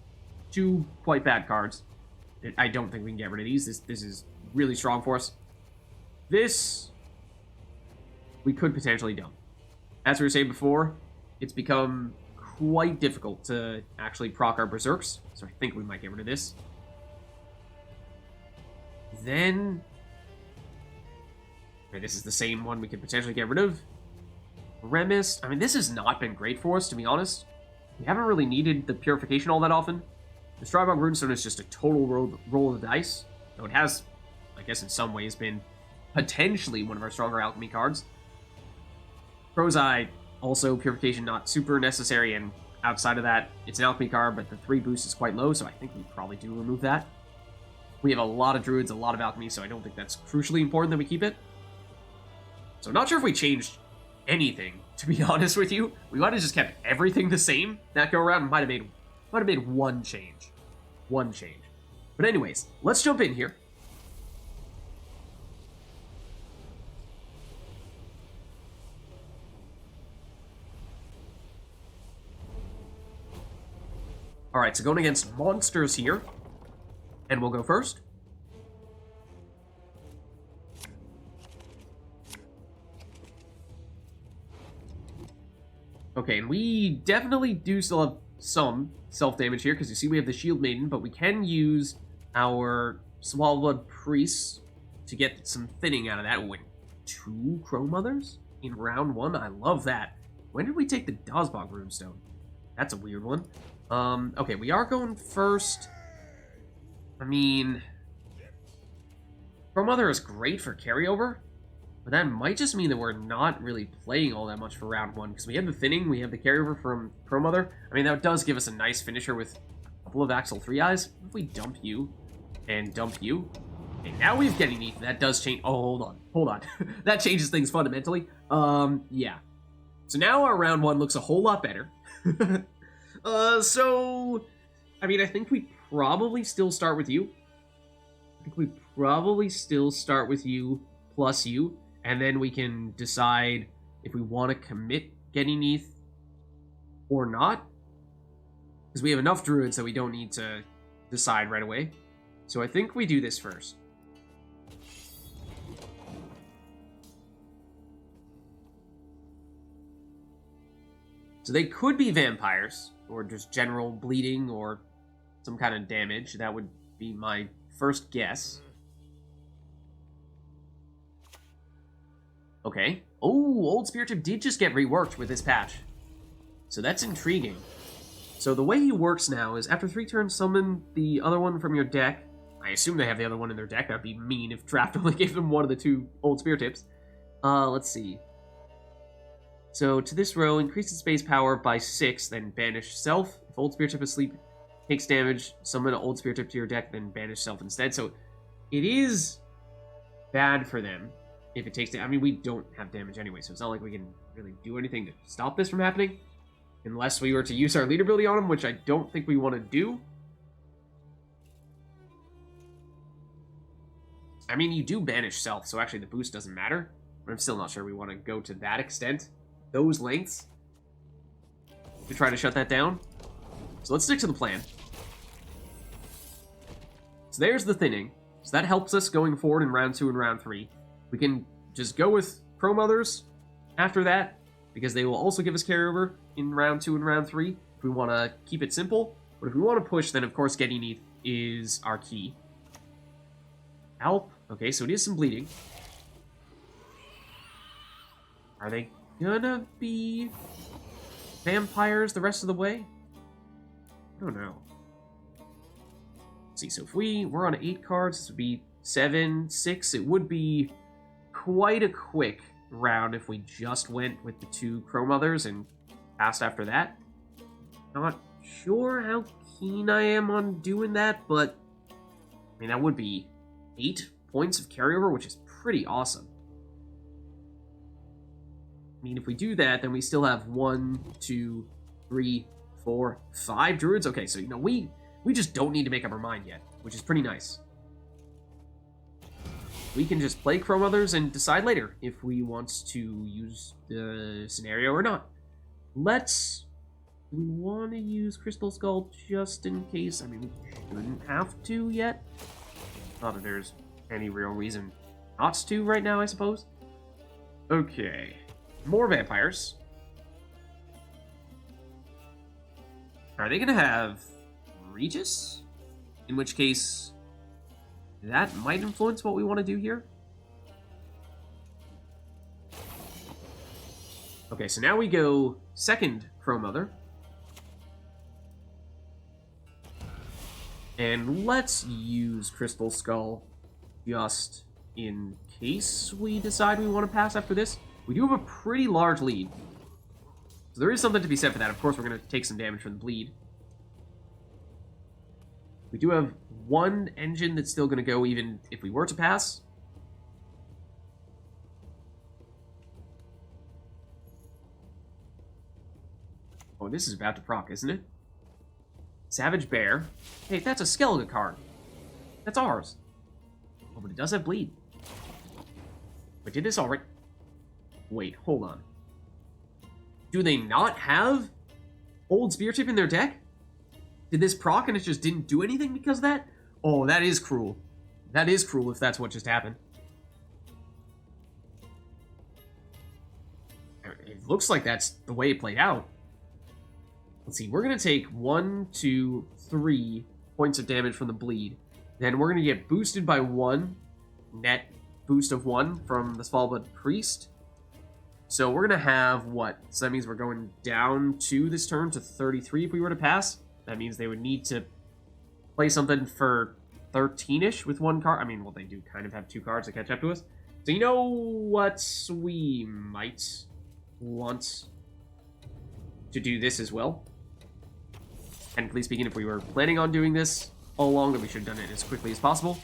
2 quite bad cards. I don't think we can get rid of these. This is really strong for us. This, we could potentially dump. As we were saying before, it's become quite difficult to actually proc our Berserks, so I think we might get rid of this. Then, okay, this is the same one we could potentially get rid of. Remist, I mean, this has not been great for us, to be honest. We haven't really needed the Purification all that often. The Strybog Runestone is just a total roll of the dice, though it has, I guess in some ways, been potentially one of our stronger alchemy cards. Crow's Eye, also Purification not super necessary, and outside of that, it's an alchemy card, but the 3 boost is quite low, so I think we probably do remove that. We have a lot of druids, a lot of alchemy, so I don't think that's crucially important that we keep it. So I'm not sure if we changed anything, to be honest with you. We might have just kept everything the same that go around and might have made one change. One change. But anyways, let's jump in here. Alright, so going against monsters here. And we'll go first. Okay, and we definitely do still have some self-damage here, because you see we have the Shield Maiden, but we can use our Swallowblood Priests to get some thinning out of that. Win 2 Crow Mothers in round 1? I love that. When did we take the Dazbog Runestone? That's a weird one. Okay, we are going first. I mean, Crow Mother is great for carryover, but that might just mean that we're not really playing all that much for round 1, because we have the thinning, we have the carryover from Crow Mother. I mean, that does give us a nice finisher with a couple of Axel 3 Eyes. If we dump you and dump you, okay, now we've getting Neath. That does change. Oh, hold on. That changes things fundamentally. Yeah. So now our round 1 looks a whole lot better. So, I mean, I think we probably still start with you. Plus you, and then we can decide if we want to commit getting Neath or not. Because we have enough druids that we don't need to decide right away. So I think we do this first. So they could be vampires, or just general bleeding, or some kind of damage. That would be my first guess. Okay. Oh, Old Spirit Tip did just get reworked with this patch. So that's intriguing. So the way he works now is after 3 turns, summon the other one from your deck. I assume they have the other one in their deck. That'd be mean if Draft only gave them one of the 2 Old Spirit Tips. Let's see. So to this row, increase its base power by 6, then banish self. If Old Spirit Tip asleep takes damage, summon an Old Spirit Tip to your deck, then banish self instead. So it is bad for them if it takes damage. I mean, we don't have damage anyway, so it's not like we can really do anything to stop this from happening. Unless we were to use our leader ability on him, which I don't think we want to do. I mean, you do banish self, so actually the boost doesn't matter. But I'm still not sure we want to go to that extent. Those lengths to try to shut that down. So let's stick to the plan. So there's the thinning. So that helps us going forward in round 2 and round 3. We can just go with Crow Mothers after that, because they will also give us carryover in round 2 and round 3 if we want to keep it simple. But if we want to push, then of course getting Neath is our key. Alp. Okay, so it is some bleeding. Are they gonna be vampires the rest of the way? I don't know. Let's see, so if we're on 8 cards, this would be 7, 6. It would be quite a quick round if we just went with the 2 Crow Mothers and passed after that. Not sure how keen I am on doing that, but I mean, that would be 8 points of carryover, which is pretty awesome. I mean, if we do that, then we still have 1, 2, 3, 4, 5 druids. Okay, so, you know, we just don't need to make up our mind yet, which is pretty nice. We can just play Chrome Others and decide later if we want to use the scenario or not. Do we want to use Crystal Skull just in case? I mean, we shouldn't have to yet. Not that there's any real reason not to right now, I suppose. Okay. More vampires. Are they going to have Regis? In which case, that might influence what we want to do here. Okay, so now we go second Crow Mother. And let's use Crystal Skull just in case we decide we want to pass after this. We do have a pretty large lead. So there is something to be said for that. Of course, we're going to take some damage from the bleed. We do have one engine that's still going to go even if we were to pass. Oh, this is about to proc, isn't it? Savage Bear. Hey, that's a skeleton card. That's ours. Oh, but it does have bleed. But did this already... Wait, hold on. Do they not have Old Spear Tip in their deck? Did this proc and it just didn't do anything because of that? Oh, that is cruel. That is cruel if that's what just happened. It looks like that's the way it played out. Let's see, we're going to take 1, 2, 3 points of damage from the bleed. Then we're going to get boosted by 1, net boost of 1 from the Svalbard Priest. So we're going to have what? So that means we're going down 2 this turn to 33 if we were to pass. That means they would need to play something for 13-ish with 1 card. I mean, well, they do kind of have 2 cards to catch up to us. So you know what? We might want to do this as well. Technically speaking, if we were planning on doing this all along, then we should have done it as quickly as possible.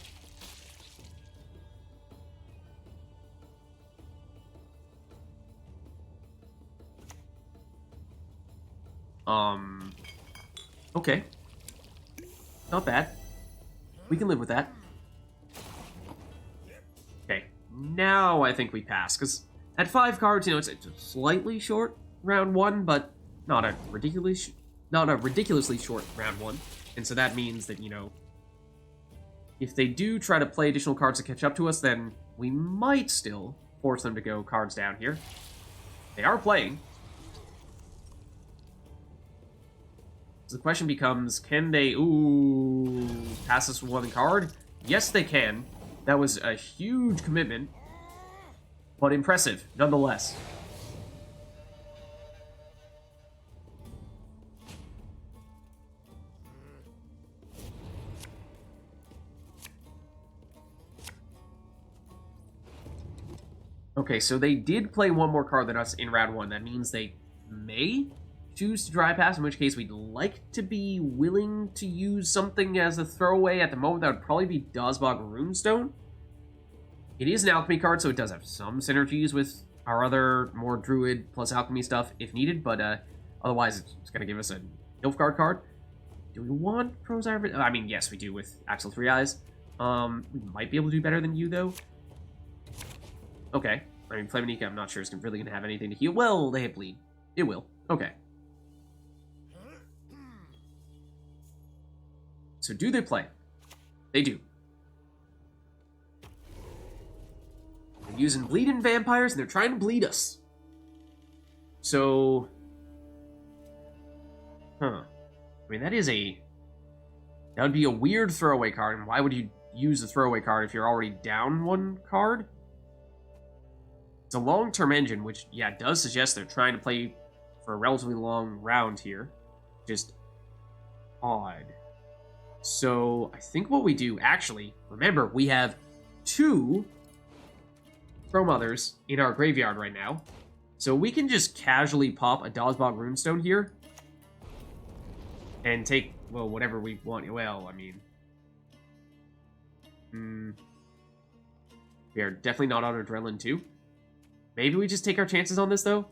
Okay. Not bad. We can live with that. Okay. Now I think we pass, because at 5 cards, you know, it's a slightly short round 1, but not a ridiculously short round 1. And so that means that, you know, if they do try to play additional cards to catch up to us, then we might still force them to go cards down here. They are playing. So the question becomes, can they, pass us 1 card? Yes, they can. That was a huge commitment, but impressive, nonetheless. Okay, so they did play 1 more card than us in round 1. That means they may choose to dry pass, in which case we'd like to be willing to use something as a throwaway. At the moment, that would probably be Dazbog Runestone. It is an alchemy card, so it does have some synergies with our other more druid plus alchemy stuff if needed, but otherwise it's going to give us a Nilfgaard card. Do we want Prozire? I mean, yes, we do with Axel 3 Eyes. We might be able to do better than you, though. Okay. I mean, Flaminica, I'm not sure is really going to have anything to heal. Well, they have bleed. It will. Okay. So do they play? They do. They're using bleeding vampires, and they're trying to bleed us. So... I mean, that would be a weird throwaway card, and why would you use a throwaway card if you're already down 1 card? It's a long-term engine, which, yeah, does suggest they're trying to play for a relatively long round here. Just odd. So, I think what we do, actually, remember, we have 2 Crow Mothers in our graveyard right now. So we can just casually pop a Dawsbog Runestone here. And take, well, whatever we want. Well, I mean... we are definitely not on Adrenaline 2. Maybe we just take our chances on this, though?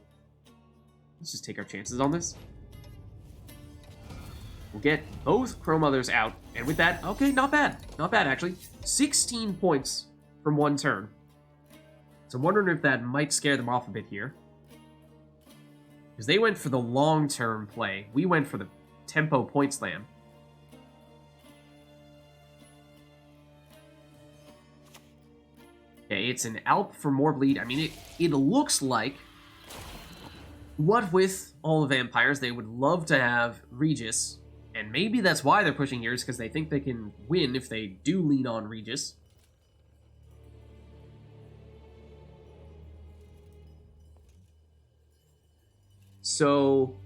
Let's just take our chances on this. We'll get both Crow Mothers out. And with that, okay, not bad. Not bad, actually. 16 points from one turn. So I'm wondering if that might scare them off a bit here. Because they went for the long-term play. We went for the tempo point slam. Okay, it's an Alp for more bleed. I mean, it looks like, what with all the vampires, they would love to have Regis. And maybe that's why they're pushing here, is because they think they can win if they do lean on Regis. So,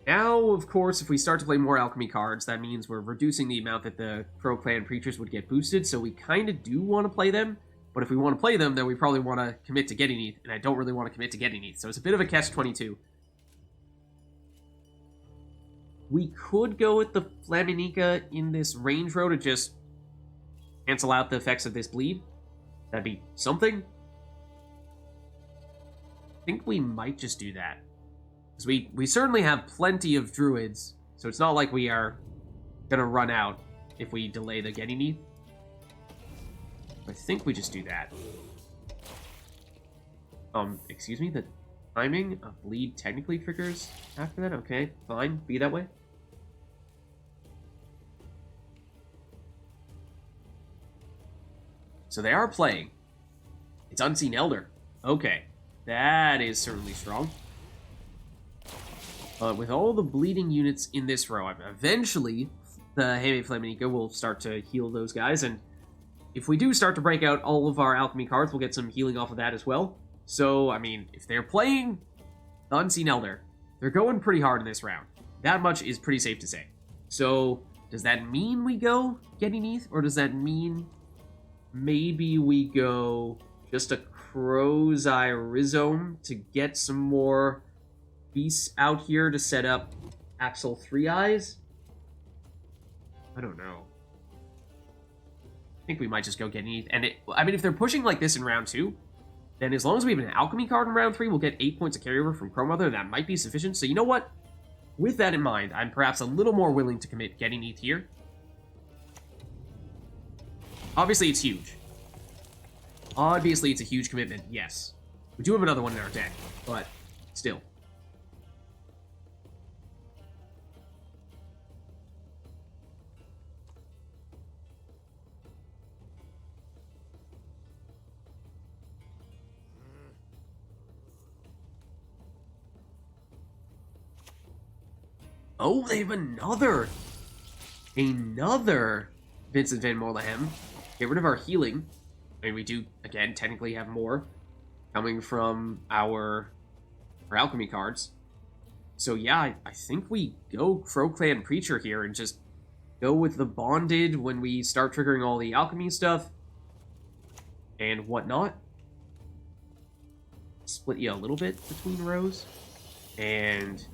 now, of course, if we start to play more alchemy cards, that means we're reducing the amount that the Crow Clan Preachers would get boosted, so we kind of do want to play them. But if we want to play them, then we probably want to commit to getting ETH, and I don't really want to commit to getting ETH, so it's a bit of a catch-22. We could go with the Flaminica in this range row to just cancel out the effects of this bleed. That'd be something. I think we might just do that. Because we certainly have plenty of druids, so it's not like we are going to run out if we delay the getting ETH. I think we just do that. Excuse me, the timing of bleed technically triggers after that? Okay, fine, be that way. So they are playing. It's Unseen Elder. Okay, that is certainly strong. But with all the bleeding units in this row, eventually the Heme Flaminica will start to heal those guys, and if we do start to break out all of our alchemy cards, we'll get some healing off of that as well. So, I mean, if they're playing the Unseen Elder, they're going pretty hard in this round. That much is pretty safe to say. So, does that mean we go getting ETH? Or does that mean maybe we go just a Crow's Eye Rhizome to get some more beasts out here to set up Axel 3 Eyes? I don't know. I think we might just go get an ETH. And I mean, if they're pushing like this in round 2, then as long as we have an alchemy card in round 3, we'll get 8 points of carryover from Crow Mother. That might be sufficient. So you know what? With that in mind, I'm perhaps a little more willing to commit getting ETH here. Obviously, it's huge. Obviously, it's a huge commitment, yes. We do have another one in our deck, but still. Oh, they have another Vincent Van Morlehem. Get rid of our healing. I mean, we do, again, technically have more coming from our alchemy cards. So yeah, I think we go Crow Clan Preacher here and just go with the Bonded when we start triggering all the alchemy stuff and whatnot. Split you a little bit between rows. And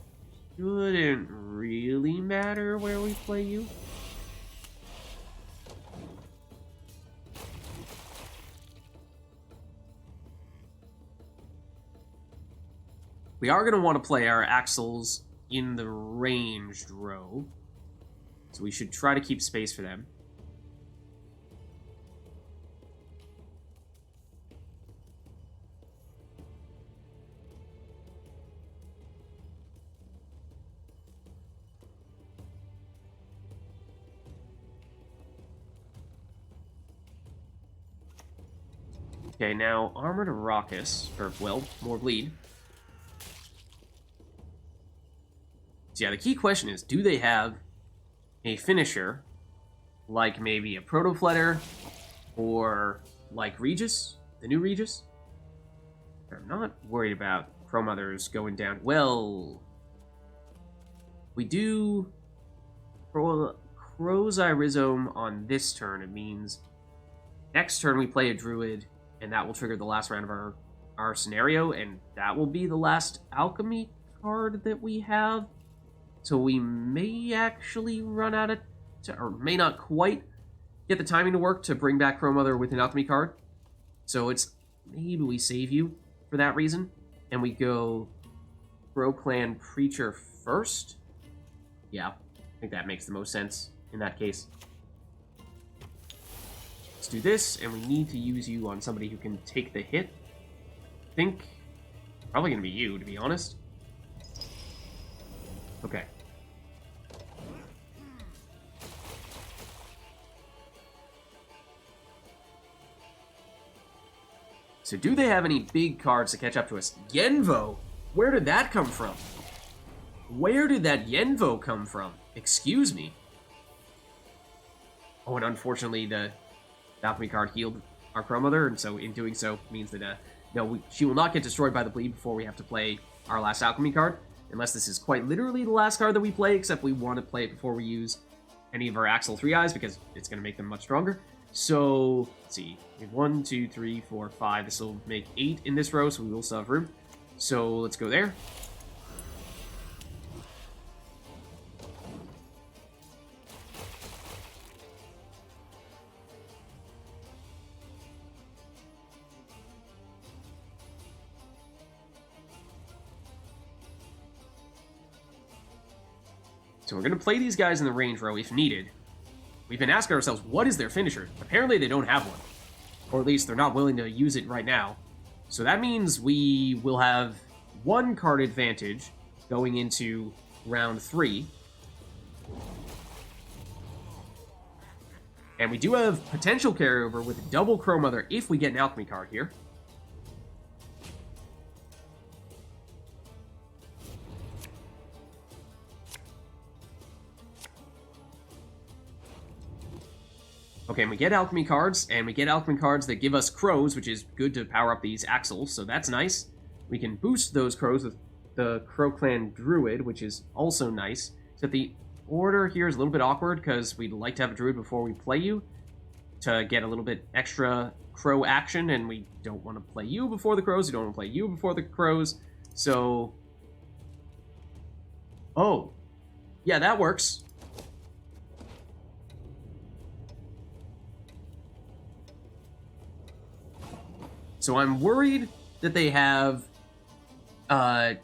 shouldn't really matter where we play you. We are going to want to play our Axles in the ranged row, so we should try to keep space for them. Okay, now Armored Raucous, or, well, more bleed. So yeah, the key question is, do they have a finisher, like maybe a Protofletter, or like Regis, the new Regis? I'm not worried about Crow Mothers going down. Well, we do Crow's Eye Rhizome on this turn. It means next turn we play a Druid, and that will trigger the last round of our our scenario, and that will be the last alchemy card that we have. So we may actually run out of, or may not quite get the timing to work to bring back Crow Mother with an alchemy card. So it's maybe we save you for that reason, and we go Crow Clan Preacher first. Yeah, I think that makes the most sense in that case. Let's do this, and we need to use you on somebody who can take the hit. I think probably going to be you, to be honest. Okay. So do they have any big cards to catch up to us? Yenvo! Where did that come from? Where did that Yenvo come from? Excuse me. Oh, and unfortunately the alchemy card healed our Crow Mother, and so in doing so means that she will not get destroyed by the bleed before we have to play our last alchemy card, unless this is quite literally the last card that we play, except we want to play it before we use any of our Axel 3 Eyes, because it's going to make them much stronger. So, let's see. We have 1, 2, 3, 4, 5. This will make 8 in this row, so we will still have room. So, let's go there. So we're going to play these guys in the range row if needed. We've been asking ourselves, what is their finisher? Apparently they don't have one. Or at least they're not willing to use it right now. So that means we will have 1 card advantage going into round 3. And we do have potential carryover with a double Crow Mother if we get an alchemy card here. Okay, and we get alchemy cards, and we get alchemy cards that give us crows, which is good to power up these axles, so that's nice. We can boost those crows with the Crow Clan Druid, which is also nice. Except the order here is a little bit awkward, because we'd like to have a Druid before we play you, to get a little bit extra crow action, and we don't want to play you before the crows, we don't want to play you before the crows, so... Oh. Yeah, that works. So I'm worried that they have a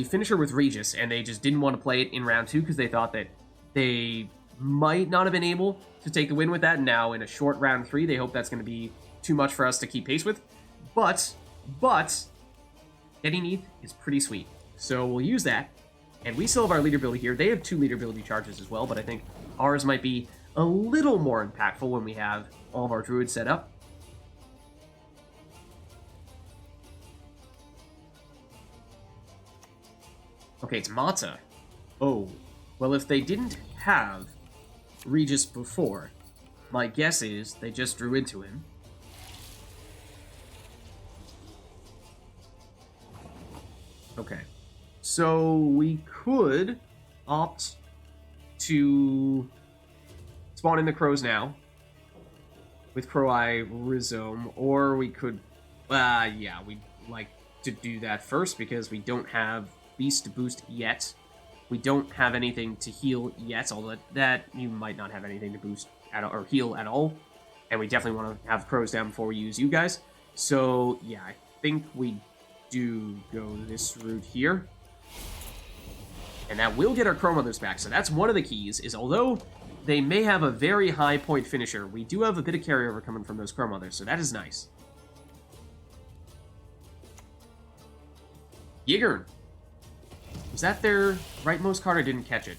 finisher with Regis, and they just didn't want to play it in round 2 because they thought that they might not have been able to take the win with that. And now in a short round 3, they hope that's going to be too much for us to keep pace with. But getting ETH is pretty sweet. So we'll use that. And we still have our leader ability here. They have 2 leader ability charges as well, but I think ours might be a little more impactful when we have all of our druids set up. Okay, it's Mata. Oh. Well, if they didn't have Regis before, my guess is they just drew into him. Okay. So we could opt to spawn in the crows now with Crow Eye Rhizome, or we could, yeah, we'd like to do that first because we don't have Beast boost yet. We don't have anything to heal yet, although that you might not have anything to boost at, or heal at all. And we definitely want to have crows down before we use you guys. So yeah, I think we do go this route here. And that will get our Crow Mothers back. So that's one of the keys, is although they may have a very high point finisher, we do have a bit of carryover coming from those Crow Mothers, so that is nice. Yigern. Was that their rightmost card? I didn't catch it.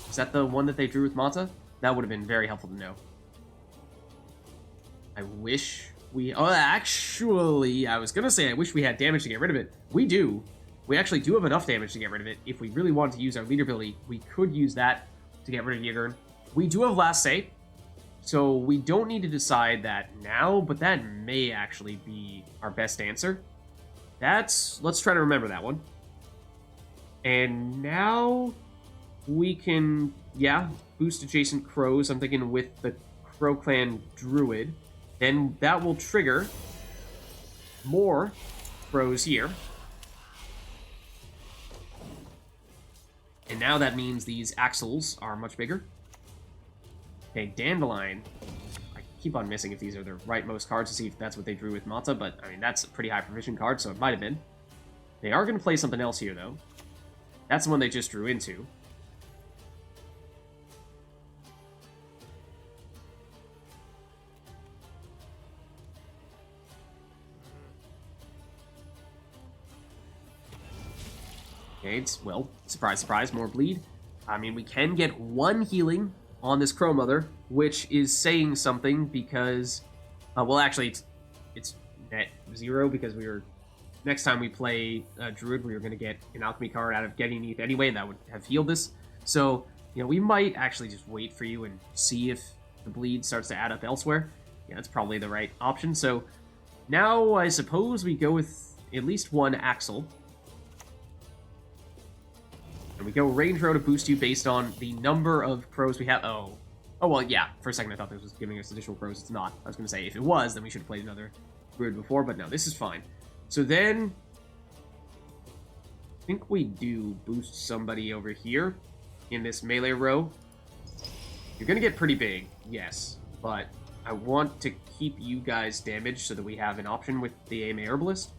Is that the one that they drew with Mata? That would have been very helpful to know. I wish we... Oh, actually, I was going to say I wish we had damage to get rid of it. We do. We actually do have enough damage to get rid of it. If we really wanted to use our leader ability, we could use that to get rid of Yigern. We do have Last Say, so we don't need to decide that now, but that may actually be our best answer. Let's try to remember that one. And now we can, yeah, boost adjacent crows. I'm thinking with the Crow Clan Druid. Then that will trigger more crows here. And now that means these axles are much bigger. Okay, Dandelion. I keep on missing if these are the rightmost cards to see if that's what they drew with Mata, but I mean, that's a pretty high provision card, so it might have been. They are going to play something else here, though. That's the one they just drew into. Okay, it's, well, surprise, surprise, more bleed. I mean, we can get 1 healing on this Crow Mother, which is saying something because, well, actually, it's net 0 because we were, next time we play Druid, we were going to get an Alchemy card out of getting ETH anyway, and that would have healed this. So, you know, we might actually just wait for you and see if the bleed starts to add up elsewhere. Yeah, that's probably the right option. So, now I suppose we go with at least 1 Axle. And we go range row to boost you based on the number of crows we have. Oh, well, yeah. For a second, I thought this was giving us additional crows. It's not. I was going to say, if it was, then we should have played another Druid before. But no, this is fine. So then, I think we do boost somebody over here in this melee row. You're going to get pretty big, yes. But I want to keep you guys damaged so that we have an option with the AMA Herbalist.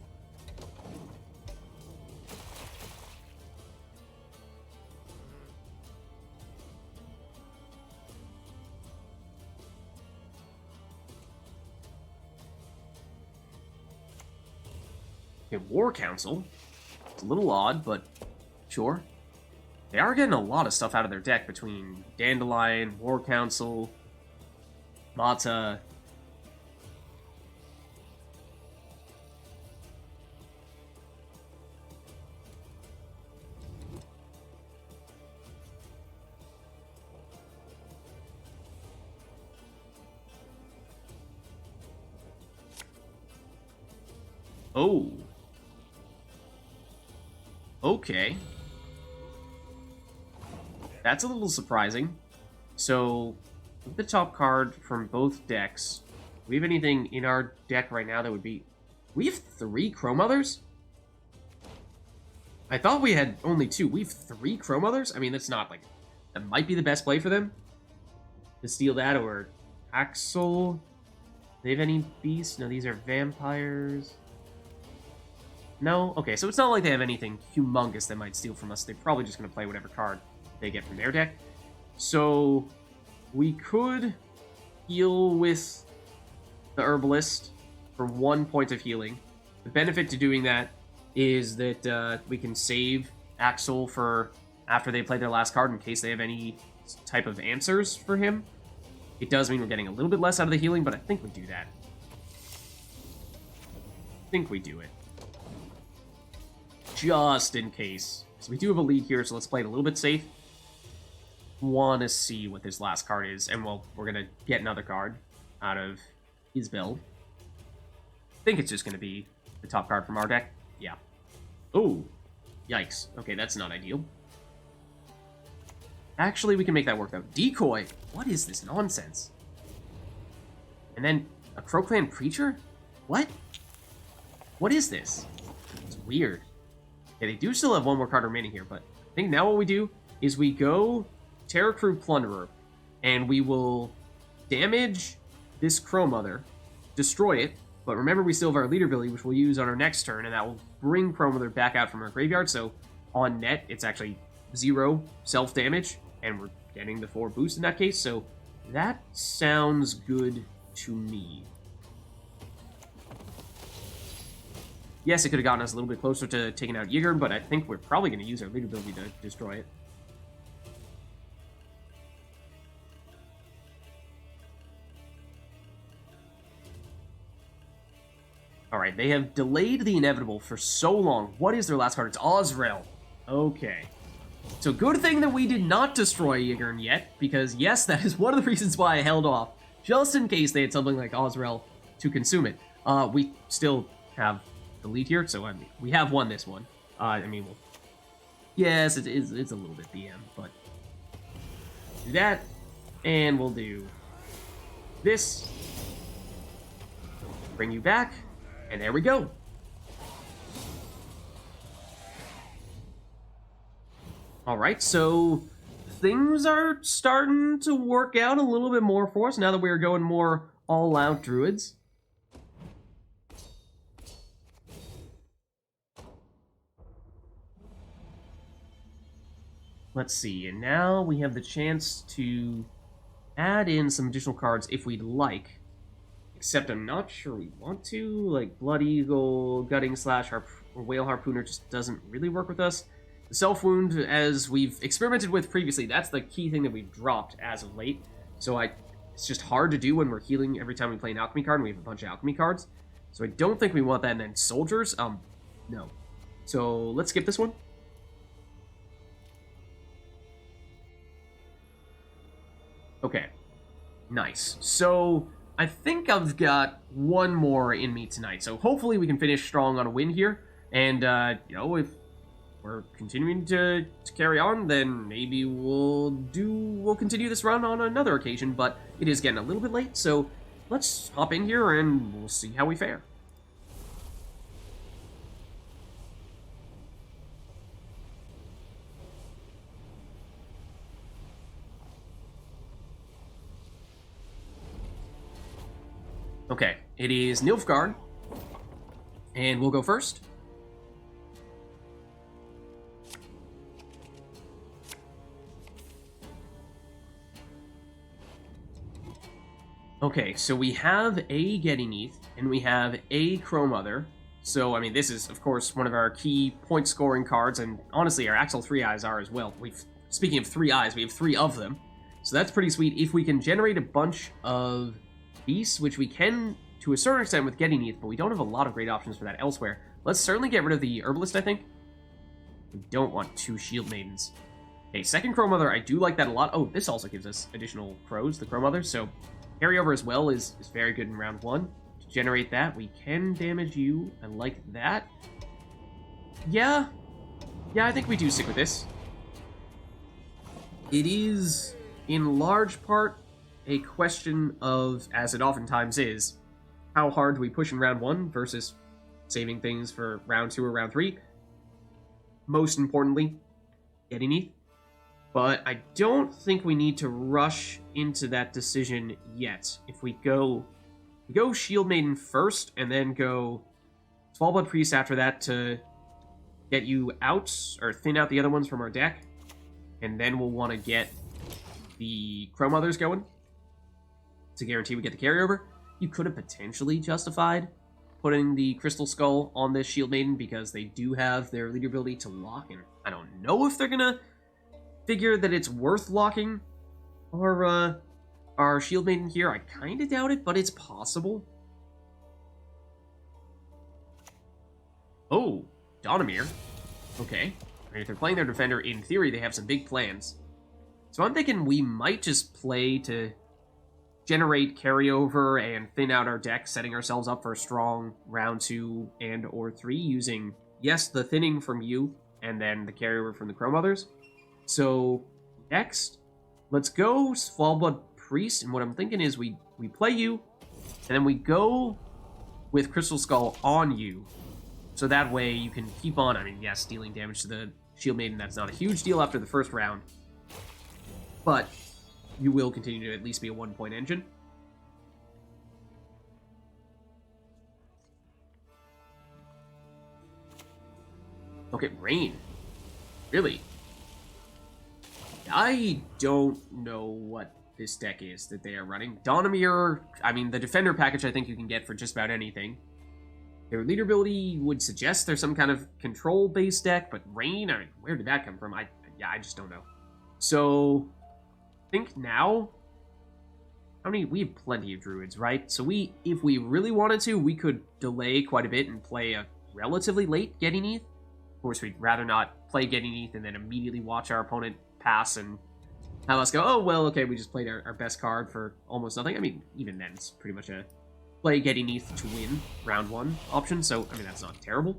War Council. It's a little odd, but sure. They are getting a lot of stuff out of their deck between Dandelion, War Council, Mata. Oh. Okay. That's a little surprising. So, with the top card from both decks, do we have anything in our deck right now that would be... We have 3 Crow Mothers? I thought we had only 2. We have 3 Crow Mothers? I mean, that's not, like... That might be the best play for them. To steal that, or Axel. Do they have any beasts? No, these are vampires. No? Okay, so it's not like they have anything humongous that might steal from us. They're probably just going to play whatever card they get from their deck. So, we could heal with the Herbalist for 1 point of healing. The benefit to doing that is that we can save Axel for after they play their last card in case they have any type of answers for him. It does mean we're getting a little bit less out of the healing, but I think we do that. I think we do it. Just in case. So we do have a lead here, so let's play it a little bit safe. Want to see what this last card is, and well, we're going to get another card out of his build. I think it's just going to be the top card from our deck. Yeah. Oh, yikes. Okay, that's not ideal. Actually, we can make that work, though. Decoy! What is this nonsense? And then a Crow Clan Preacher? What? What is this? It's weird. Yeah, they do still have 1 more card remaining here, but I think now what we do is we go Terror Crew Plunderer, and we will damage this Crow Mother, destroy it, but remember we still have our leader ability, which we'll use on our next turn, and that will bring Crow Mother back out from our graveyard, so on net, it's actually 0 self-damage, and we're getting the 4 boost in that case, so that sounds good to me. Yes, it could have gotten us a little bit closer to taking out Yigger, but I think we're probably going to use our lead ability to destroy it. Alright, they have delayed the inevitable for so long. What is their last card? It's Ozrel. Okay. So good thing that we did not destroy Yigern yet, because yes, that is one of the reasons why I held off, just in case they had something like Ozrel to consume it. We still have the lead here, so I mean, we have won this one. I mean, we'll... Yes, it's a little bit BM, but... Do that, and we'll do this. Bring you back, and there we go. All right, so things are starting to work out a little bit more for us now that we're going more all-out druids. Let's see, and now we have the chance to add in some additional cards if we'd like. Except I'm not sure we want to. Like, Blood Eagle, Gutting Slash, or Whale Harpooner just doesn't really work with us. The Self Wound, as we've experimented with previously, that's the key thing that we've dropped as of late. So it's just hard to do when we're healing every time we play an Alchemy card, and we have a bunch of Alchemy cards. So I don't think we want that. And then Soldiers, no. So let's skip this one. Okay, nice. So I think I've got one more in me tonight, so hopefully we can finish strong on a win here. And, you know, if we're continuing to carry on, then maybe we'll continue this run on another occasion, but it is getting a little bit late, so let's hop in here and we'll see how we fare. Okay, it is Nilfgaard, and we'll go first. Okay, so we have a Gettyneath, and we have a Crowmother. So, I mean, this is, of course, one of our key point-scoring cards, and honestly, our Axel 3 Eyes are as well. Speaking of 3 Eyes, we have 3 of them. So that's pretty sweet. If we can generate a bunch of beasts, which we can to a certain extent with Gettyneath, but we don't have a lot of great options for that elsewhere. Let's certainly get rid of the Herbalist, I think. We don't want 2 Shield Maidens. Okay, second Crowmother, I do like that a lot. Oh, this also gives us additional crows, the Crowmother, so carryover as well is very good in round 1. To generate that, we can damage you. I like that. Yeah, I think we do stick with this. It is, in large part, a question of, as it oftentimes is, how hard do we push in round 1 versus saving things for round 2 or round 3. Most importantly, Gettyneath. But I don't think we need to rush into that decision yet. If we go Shield Maiden first, and then go Smallblood Priest after that to get you out, or thin out the other ones from our deck, and then we'll want to get the Crowmothers going to guarantee we get the carryover. You could have potentially justified putting the Crystal Skull on this Shield Maiden because they do have their leader ability to lock, and I don't know if they're gonna figure that it's worth locking our Shield Maiden here. I kind of doubt it, but it's possible. Oh, Donamir. Okay. I mean, if they're playing their defender, in theory, they have some big plans. So I'm thinking we might just play to generate carryover and thin out our deck, setting ourselves up for a strong round 2 and or 3 using, yes, the thinning from you, and then the carryover from the Crowmothers. So next, let's go Smallblood Priest, and what I'm thinking is we play you, and then we go with Crystal Skull on you, so that way you can keep on, I mean, yes, dealing damage to the Shield Maiden, that's not a huge deal after the first round, but you will continue to at least be a 1-point engine. Okay, Rain. Really? I don't know what this deck is that they are running. Donamir, I mean, the Defender package I think you can get for just about anything. Their leader ability would suggest there's some kind of control-based deck, but Rain, I mean, where did that come from? I just don't know. So, I think now, we have plenty of druids, right? So if we really wanted to, we could delay quite a bit and play a relatively late Gettyneath. Of course, we'd rather not play Gettyneath and then immediately watch our opponent pass and have us go, oh, well, okay, we just played our best card for almost nothing. I mean, even then, it's pretty much a play Gettyneath to win round 1 option, so, I mean, that's not terrible.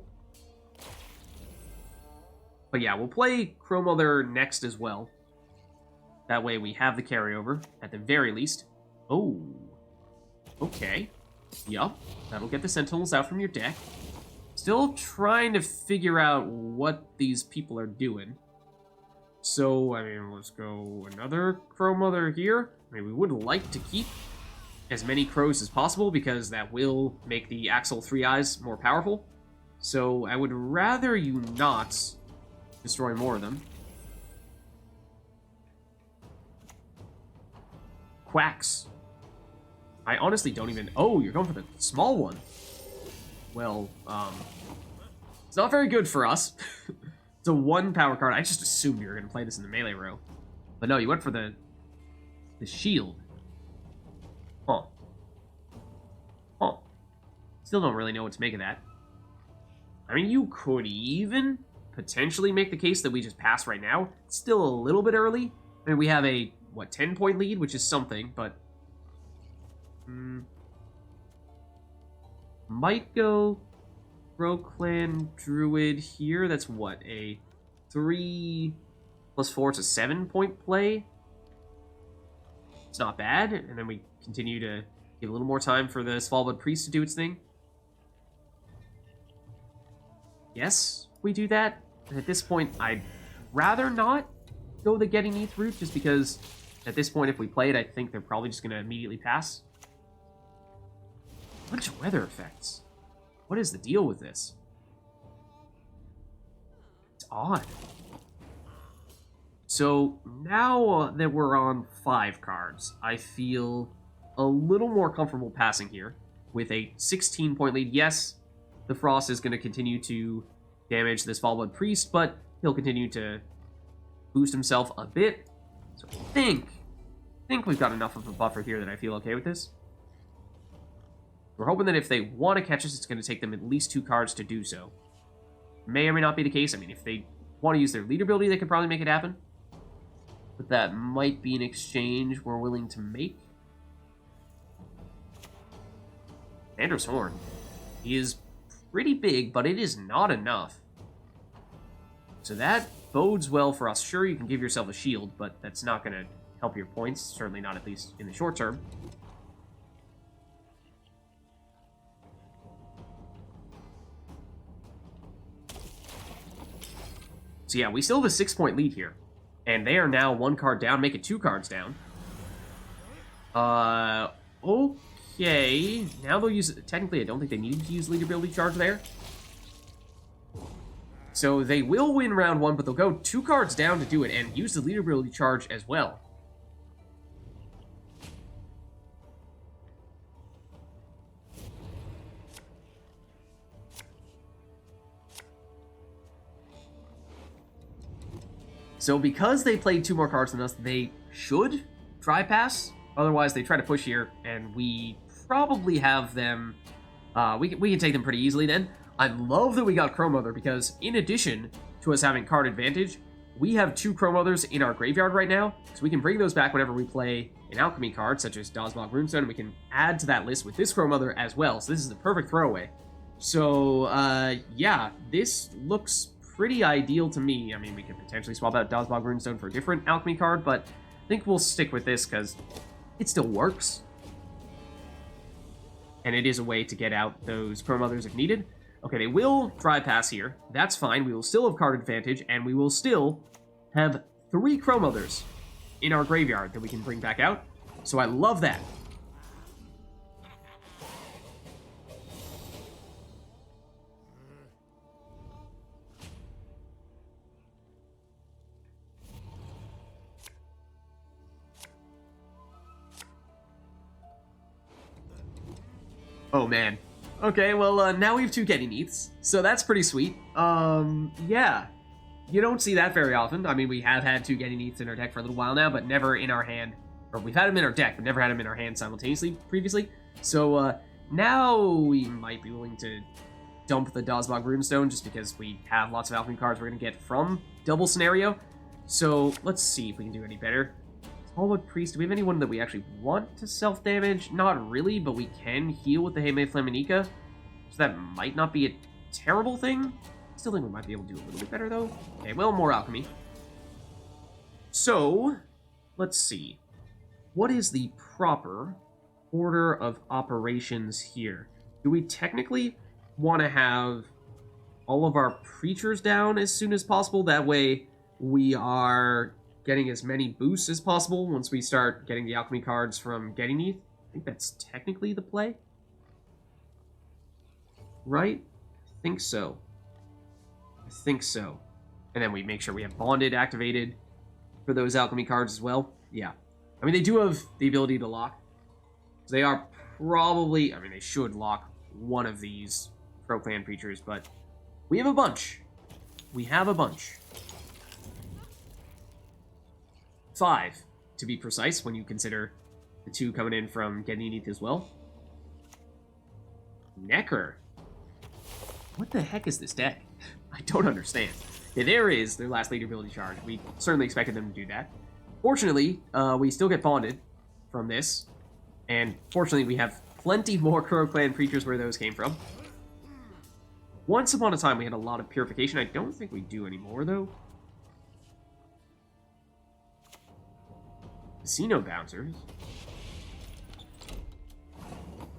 But yeah, we'll play Crowmother next as well. That way we have the carryover, at the very least. Oh. Okay. Yup. That'll get the Sentinels out from your deck. Still trying to figure out what these people are doing. So, I mean, let's go another Crow Mother here. I mean, we would like to keep as many crows as possible because that will make the Axel 3 Eyes more powerful. So, I would rather you not destroy more of them. Quacks. I honestly don't even... Oh, you're going for the small one. Well, it's not very good for us. It's a 1 power card. I just assumed you were going to play this in the melee row. But no, you went for the shield. Huh. Huh. Still don't really know what to make of that. I mean, you could even potentially make the case that we just pass right now. It's still a little bit early. I mean, we have a, what, 10-point lead, which is something, but... might go Crow Clan Druid here. That's what, a 3 plus 4, it's a 7-point play. It's not bad. And then we continue to give a little more time for the Svalbard Priest to do its thing. Yes, we do that. And at this point, I'd rather not go the Getting ETH route, just because at this point, if we play it, I think they're probably just going to immediately pass. A bunch of weather effects. What is the deal with this? It's odd. So now that we're on 5 cards, I feel a little more comfortable passing here with a 16-point lead. Yes, the Frost is going to continue to damage this Fallblood Priest, but he'll continue to boost himself a bit. So I think we've got enough of a buffer here that I feel okay with this. We're hoping that if they want to catch us, it's going to take them at least 2 cards to do so. May or may not be the case. I mean, if they want to use their lead ability, they could probably make it happen. But that might be an exchange we're willing to make. Vander's Horn. He is pretty big, but it is not enough. So that bodes well for us. Sure, you can give yourself a shield, but that's not going to help your points. Certainly not, at least in the short term. So yeah, we still have a 6-point lead here. And they are now 1 card down, make it 2 cards down. Okay. Now they'll use... Technically, I don't think they need to use lead ability charge there. So they will win round 1, but they'll go 2 cards down to do it and use the lead ability charge as well. So because they played 2 more cards than us, they should try pass. Otherwise, they try to push here, and we probably have them... we can take them pretty easily then. I love that we got Crow Mother, because in addition to us having card advantage, we have 2 Crow Mothers in our graveyard right now, so we can bring those back whenever we play an alchemy card, such as Dazbog Runestone, and we can add to that list with this Crow Mother as well. So this is the perfect throwaway. So, yeah, this looks pretty ideal to me. I mean, we could potentially swap out Dazbog Runestone for a different alchemy card, but I think we'll stick with this because it still works. And it is a way to get out those Crow Mothers if needed. Okay, they will try pass here. That's fine. We will still have card advantage, and we will still have 3 Crow Mothers in our graveyard that we can bring back out. So I love that. Oh, man. Okay, well, now we have 2 Getting ETHs, so that's pretty sweet. Yeah. You don't see that very often. I mean, we have had 2 Getting ETHs in our deck for a little while now, but never in our hand. Or we've had them in our deck, but never had them in our hand simultaneously previously. So, now we might be willing to dump the Dazbog Runestone, just because we have lots of alchemy cards we're going to get from Double Scenario. So, let's see if we can do any better. Svalbard Priest, do we have anyone that we actually want to self-damage? Not really, but we can heal with the Heme Flaminica. So that might not be a terrible thing. Still think we might be able to do a little bit better, though. Okay, well, more alchemy. So, let's see. What is the proper order of operations here? Do we technically want to have all of our preachers down as soon as possible? That way we are getting as many boosts as possible once we start getting the alchemy cards from getting these. I think that's technically the play. Right? I think so. I think so. And then we make sure we have Bonded activated for those alchemy cards as well. Yeah. I mean, they do have the ability to lock. They are probably... I mean, they should lock one of these Crow Clan creatures, but we have a bunch. We have a bunch. 5, to be precise, when you consider the 2 coming in from Ganynith as well. Necker. What the heck is this deck? I don't understand. Yeah, there is their last leader ability charge. We certainly expected them to do that. Fortunately, we still get bonded from this. And fortunately, we have plenty more Crow Clan creatures where those came from. Once upon a time, we had a lot of purification. I don't think we do anymore, though. Casino bouncers.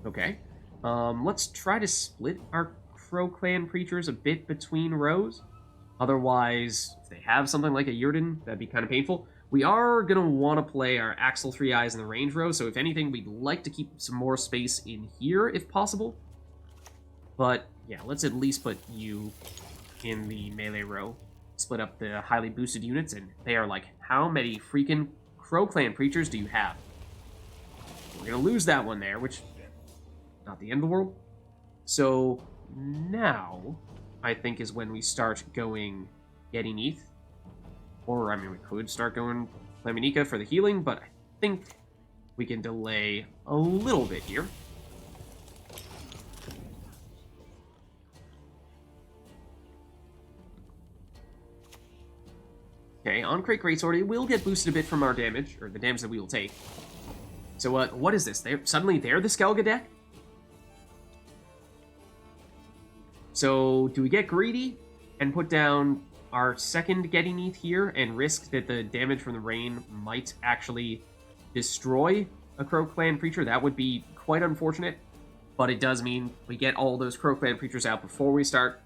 Okay. Let's try to split our Crow Clan creatures a bit between rows. Otherwise, if they have something like a Yurden, that'd be kind of painful. We are going to want to play our Axel 3 Eyes in the range row, so if anything, we'd like to keep some more space in here if possible. But, yeah, let's at least put you in the melee row. Split up the highly boosted units, and they are like, how many freaking Crow Clan creatures do you have? We're going to lose that one there, which, not the end of the world. So, now, I think is when we start going Ganynith. Or, I mean, we could start going Flaminica for the healing, but I think we can delay a little bit here. Okay, on Crate Greatsword, it will get boosted a bit from our damage, or the damage that we will take. So, what is this? Suddenly they're the Skelga deck? So, do we get greedy and put down our second Ganynith here and risk that the damage from the rain might actually destroy a Crow Clan creature? That would be quite unfortunate, but it does mean we get all those Crow Clan creatures out before we start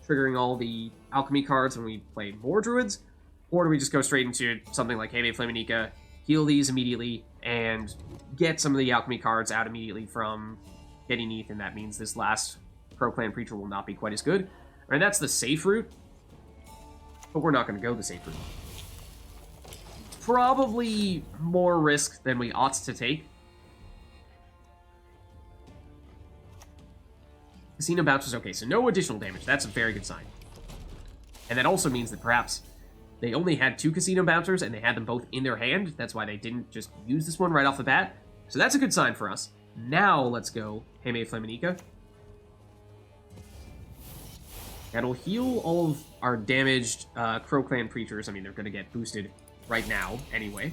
triggering all the alchemy cards when we play more druids. Or do we just go straight into something like Hebe Flaminica, heal these immediately, and get some of the alchemy cards out immediately from Ganynith, and that means this last Crow Clan creature will not be quite as good. And that's the safe route, but we're not going to go the safe route. It's probably more risk than we ought to take. Casino Bouncers, okay, so no additional damage. That's a very good sign. And that also means that perhaps they only had 2 Casino Bouncers and they had them both in their hand. That's why they didn't just use this one right off the bat. So that's a good sign for us. Now let's go Heme Flaminica. That'll heal all of our damaged Crow Clan creatures. I mean, they're going to get boosted right now anyway.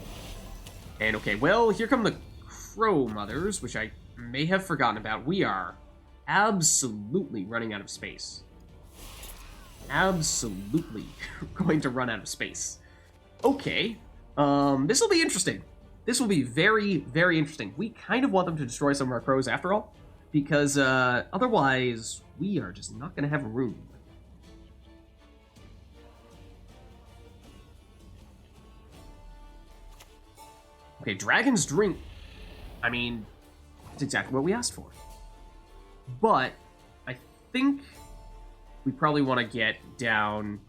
And okay, well, here come the Crow Mothers, which I may have forgotten about. We are absolutely running out of space. Absolutely going to run out of space. Okay, this will be interesting. This will be very, very interesting. We kind of want them to destroy some of our crows after all, because otherwise we are just not going to have room. Okay, Dragon's Drink. I mean, it's exactly what we asked for. But I think we probably want to get down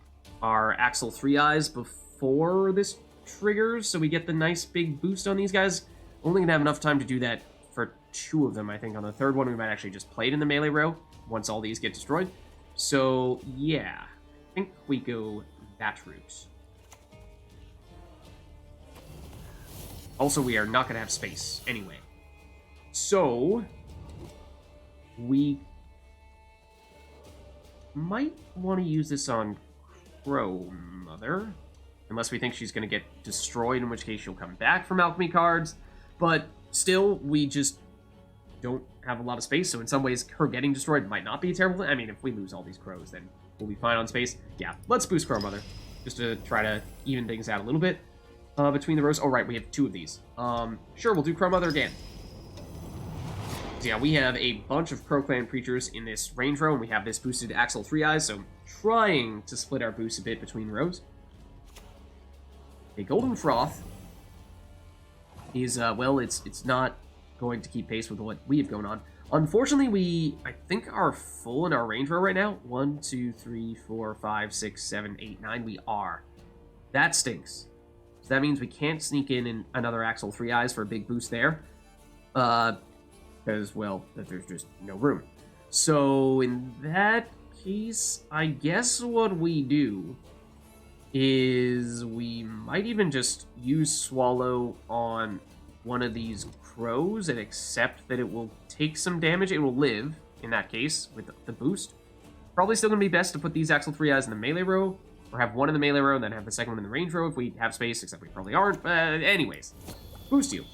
our Axel 3 Eyes before this triggers, so we get the nice big boost on these guys. Only going to have enough time to do that for 2 of them, I think. On the third one, we might actually just play it in the melee row once all these get destroyed. So, yeah, I think we go that route. Also, we are not going to have space anyway. So, we might want to use this on Crow Mother. Unless we think she's going to get destroyed, in which case she'll come back from alchemy cards. But still, we just don't have a lot of space. So in some ways, her getting destroyed might not be a terrible thing. I mean, if we lose all these crows, then we'll be fine on space. Yeah, let's boost Crow Mother. Just to try to even things out a little bit. Between the rows. Oh, right, we have 2 of these. Sure, we'll do Crow Mother again. So yeah, we have a bunch of Crow Clan creatures in this range row, and we have this boosted Axel 3 Eyes, so I'm trying to split our boost a bit between rows. A Golden Froth is, well, it's not going to keep pace with what we have going on. Unfortunately, I think, are full in our range row right now. 1, 2, 3, 4, 5, 6, 7, 8, 9. We are. That stinks. So that means we can't sneak in another Axel 3 Eyes for a big boost there. Because, well, there's just no room. So, in that case, I guess what we do is we might even just use Swallow on one of these crows and accept that it will take some damage. It will live, in that case, with the boost. Probably still going to be best to put these Axel 3 Eyes in the melee row, or have one in the melee row and then have the second one in the range row if we have space, except we probably aren't. But anyways, boost you.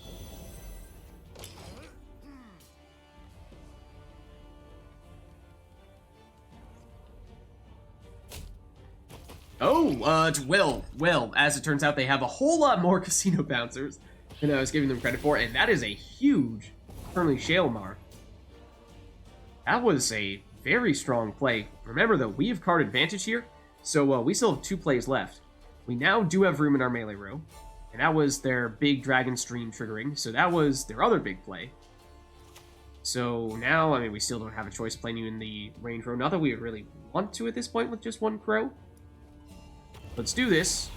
Oh, well, as it turns out, they have a whole lot more casino bouncers than I was giving them credit for, and that is a huge Fernley Shalemar. That was a very strong play. Remember, though, we have card advantage here, so we still have 2 plays left. We now do have room in our melee row, and that was their big Dragon Stream triggering, so that was their other big play. So now, I mean, we still don't have a choice playing you in the range row. Not that we would really want to at this point with just 1 crow. Let's do this.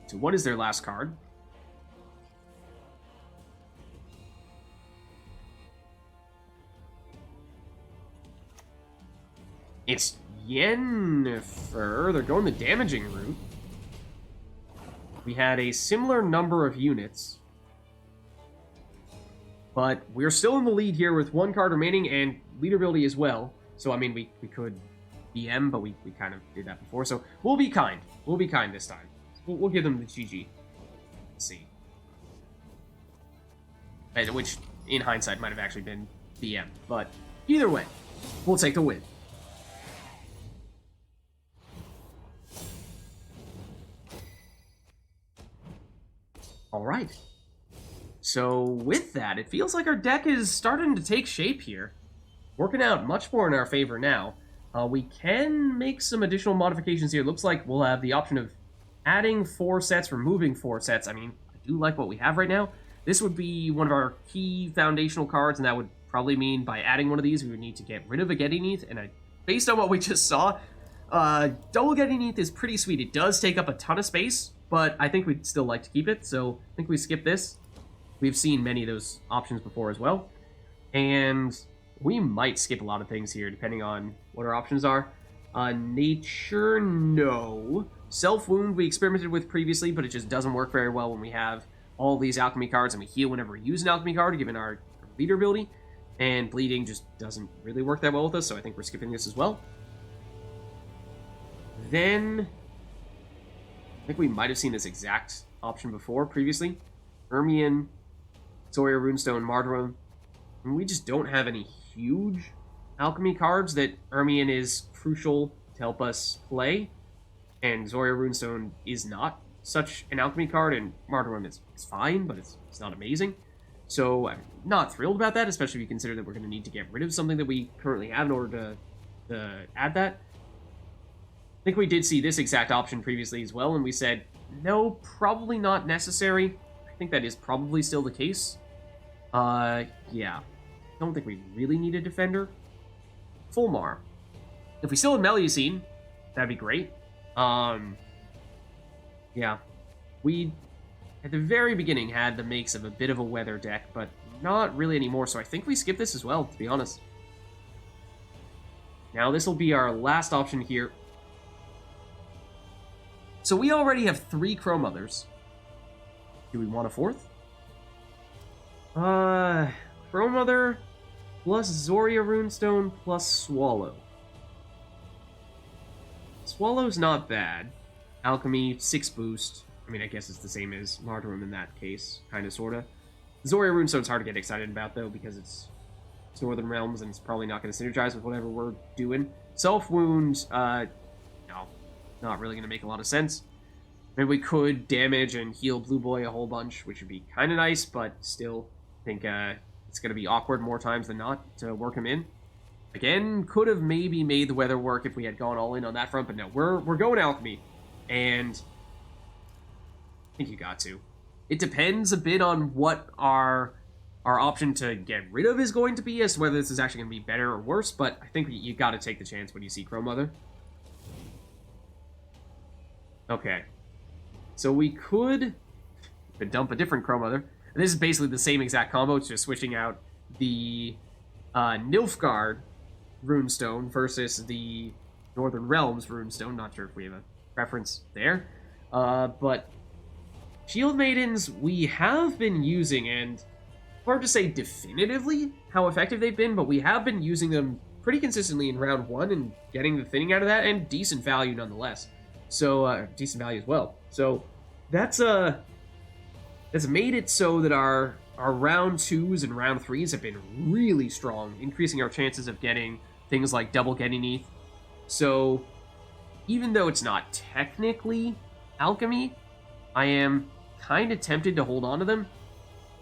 So what is their last card? It's Yennefer. They're going the damaging route. We had a similar number of units. But we're still in the lead here with 1 card remaining and leader ability as well. So, I mean, we could BM, but we kind of did that before. So, we'll be kind. We'll be kind this time. We'll give them the GG. Let's see. Which, in hindsight, might have actually been BM. But, either way, we'll take the win. Alright. So, with that, it feels like our deck is starting to take shape here. Working out much more in our favor now. We can make some additional modifications here. Looks like we'll have the option of adding 4 sets, removing 4 sets. I mean, I do like what we have right now. This would be one of our key foundational cards, and that would probably mean by adding one of these, we would need to get rid of a Gettyneath. And based on what we just saw, double Gettyneath is pretty sweet. It does take up a ton of space, but I think we'd still like to keep it, so I think we skip this. We've seen many of those options before as well. And we might skip a lot of things here, depending on what our options are. Nature, no. Self-Wound we experimented with previously, but it just doesn't work very well when we have all these alchemy cards and we heal whenever we use an alchemy card, given our leader ability. And Bleeding just doesn't really work that well with us, so I think we're skipping this as well. Then, I think we might have seen this exact option before previously. Ermion, Zoria Runestone, Martyrum. And we just don't have any huge alchemy cards that Ermion is crucial to help us play. And Zoria Runestone is not such an alchemy card, and Martyrum is fine, but it's not amazing. So I'm not thrilled about that, especially if you consider that we're going to need to get rid of something that we currently have in order to add that. I think we did see this exact option previously as well, and we said, no, probably not necessary. I think that is probably still the case. Yeah. I don't think we really need a defender. Fulmar. If we still had Melusine, that'd be great. Yeah. We, at the very beginning, had the makes of a bit of a weather deck, but not really anymore, so I think we skip this as well, to be honest. Now, this will be our last option here. So we already have 3 Crow Mothers. Do we want a 4th? Crow Mother plus Zoria Runestone plus Swallow. Swallow's not bad. Alchemy, 6 boost. I mean, I guess it's the same as Martyrum in that case, kind of, sort of. Zoria Runestone's hard to get excited about, though, because it's Northern Realms, and it's probably not going to synergize with whatever we're doing. Self-Wound, no, not really going to make a lot of sense. Maybe we could damage and heal Blue Boy a whole bunch, which would be kind of nice, but still, I think it's going to be awkward more times than not to work him in. Again, could have maybe made the weather work if we had gone all in on that front, but no, we're going alchemy, and I think you got to. It depends a bit on what our option to get rid of is going to be, as to whether this is actually going to be better or worse, but I think you got to take the chance when you see Crow Mother. Okay. So we could dump a different Crow Mother. And this is basically the same exact combo, it's just switching out the Nilfgaard runestone versus the Northern Realms runestone. Not sure if we have a preference there. But Shield Maidens we have been using, and hard to say definitively how effective they've been, but we have been using them pretty consistently in round 1 and getting the thinning out of that, and decent value nonetheless. So, decent value as well. So, that's made it so that our round 2s and round 3s have been really strong, increasing our chances of getting things like double getting ETH. So, even though it's not technically alchemy, I am kind of tempted to hold on to them.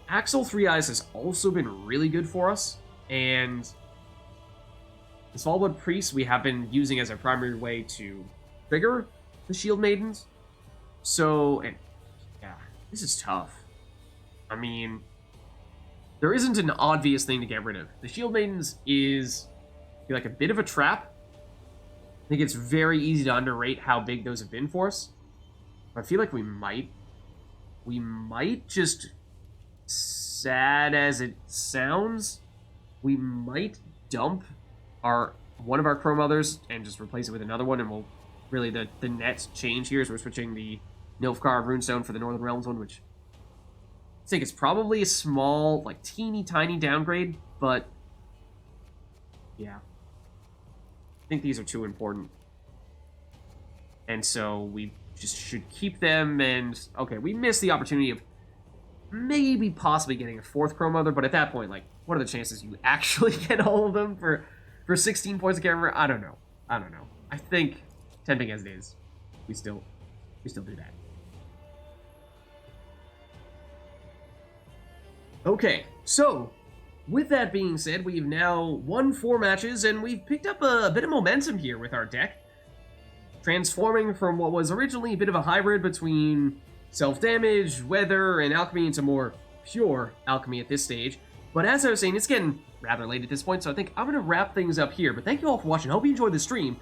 Axel 3 Eyes has also been really good for us, and the Svalbard Priest we have been using as a primary way to trigger the Shield Maidens. So, and yeah, this is tough. I mean, there isn't an obvious thing to get rid of. The Shield Maidens is like a bit of a trap. I think it's very easy to underrate how big those have been for us. I feel like we might just, sad as it sounds, we might dump one of our Crow Mothers and just replace it with another one, and we'll really the net change here is we're switching the Nilfgaard runestone for the Northern Realms one, which I think it's probably a small, like teeny tiny downgrade, but yeah, I think these are too important, and so we just should keep them. And okay, we missed the opportunity of maybe possibly getting a 4th Crow Mother, but at that point, like, what are the chances you actually get all of them for 16 points of camera? I don't know. I think, tempting as it is, we still do that. Okay, so with that being said, we've now won 4 matches, and we've picked up a bit of momentum here with our deck, transforming from what was originally a bit of a hybrid between self-damage, weather, and alchemy into more pure alchemy at this stage. But as I was saying, it's getting rather late at this point, so I think I'm going to wrap things up here. But thank you all for watching. I hope you enjoyed the stream.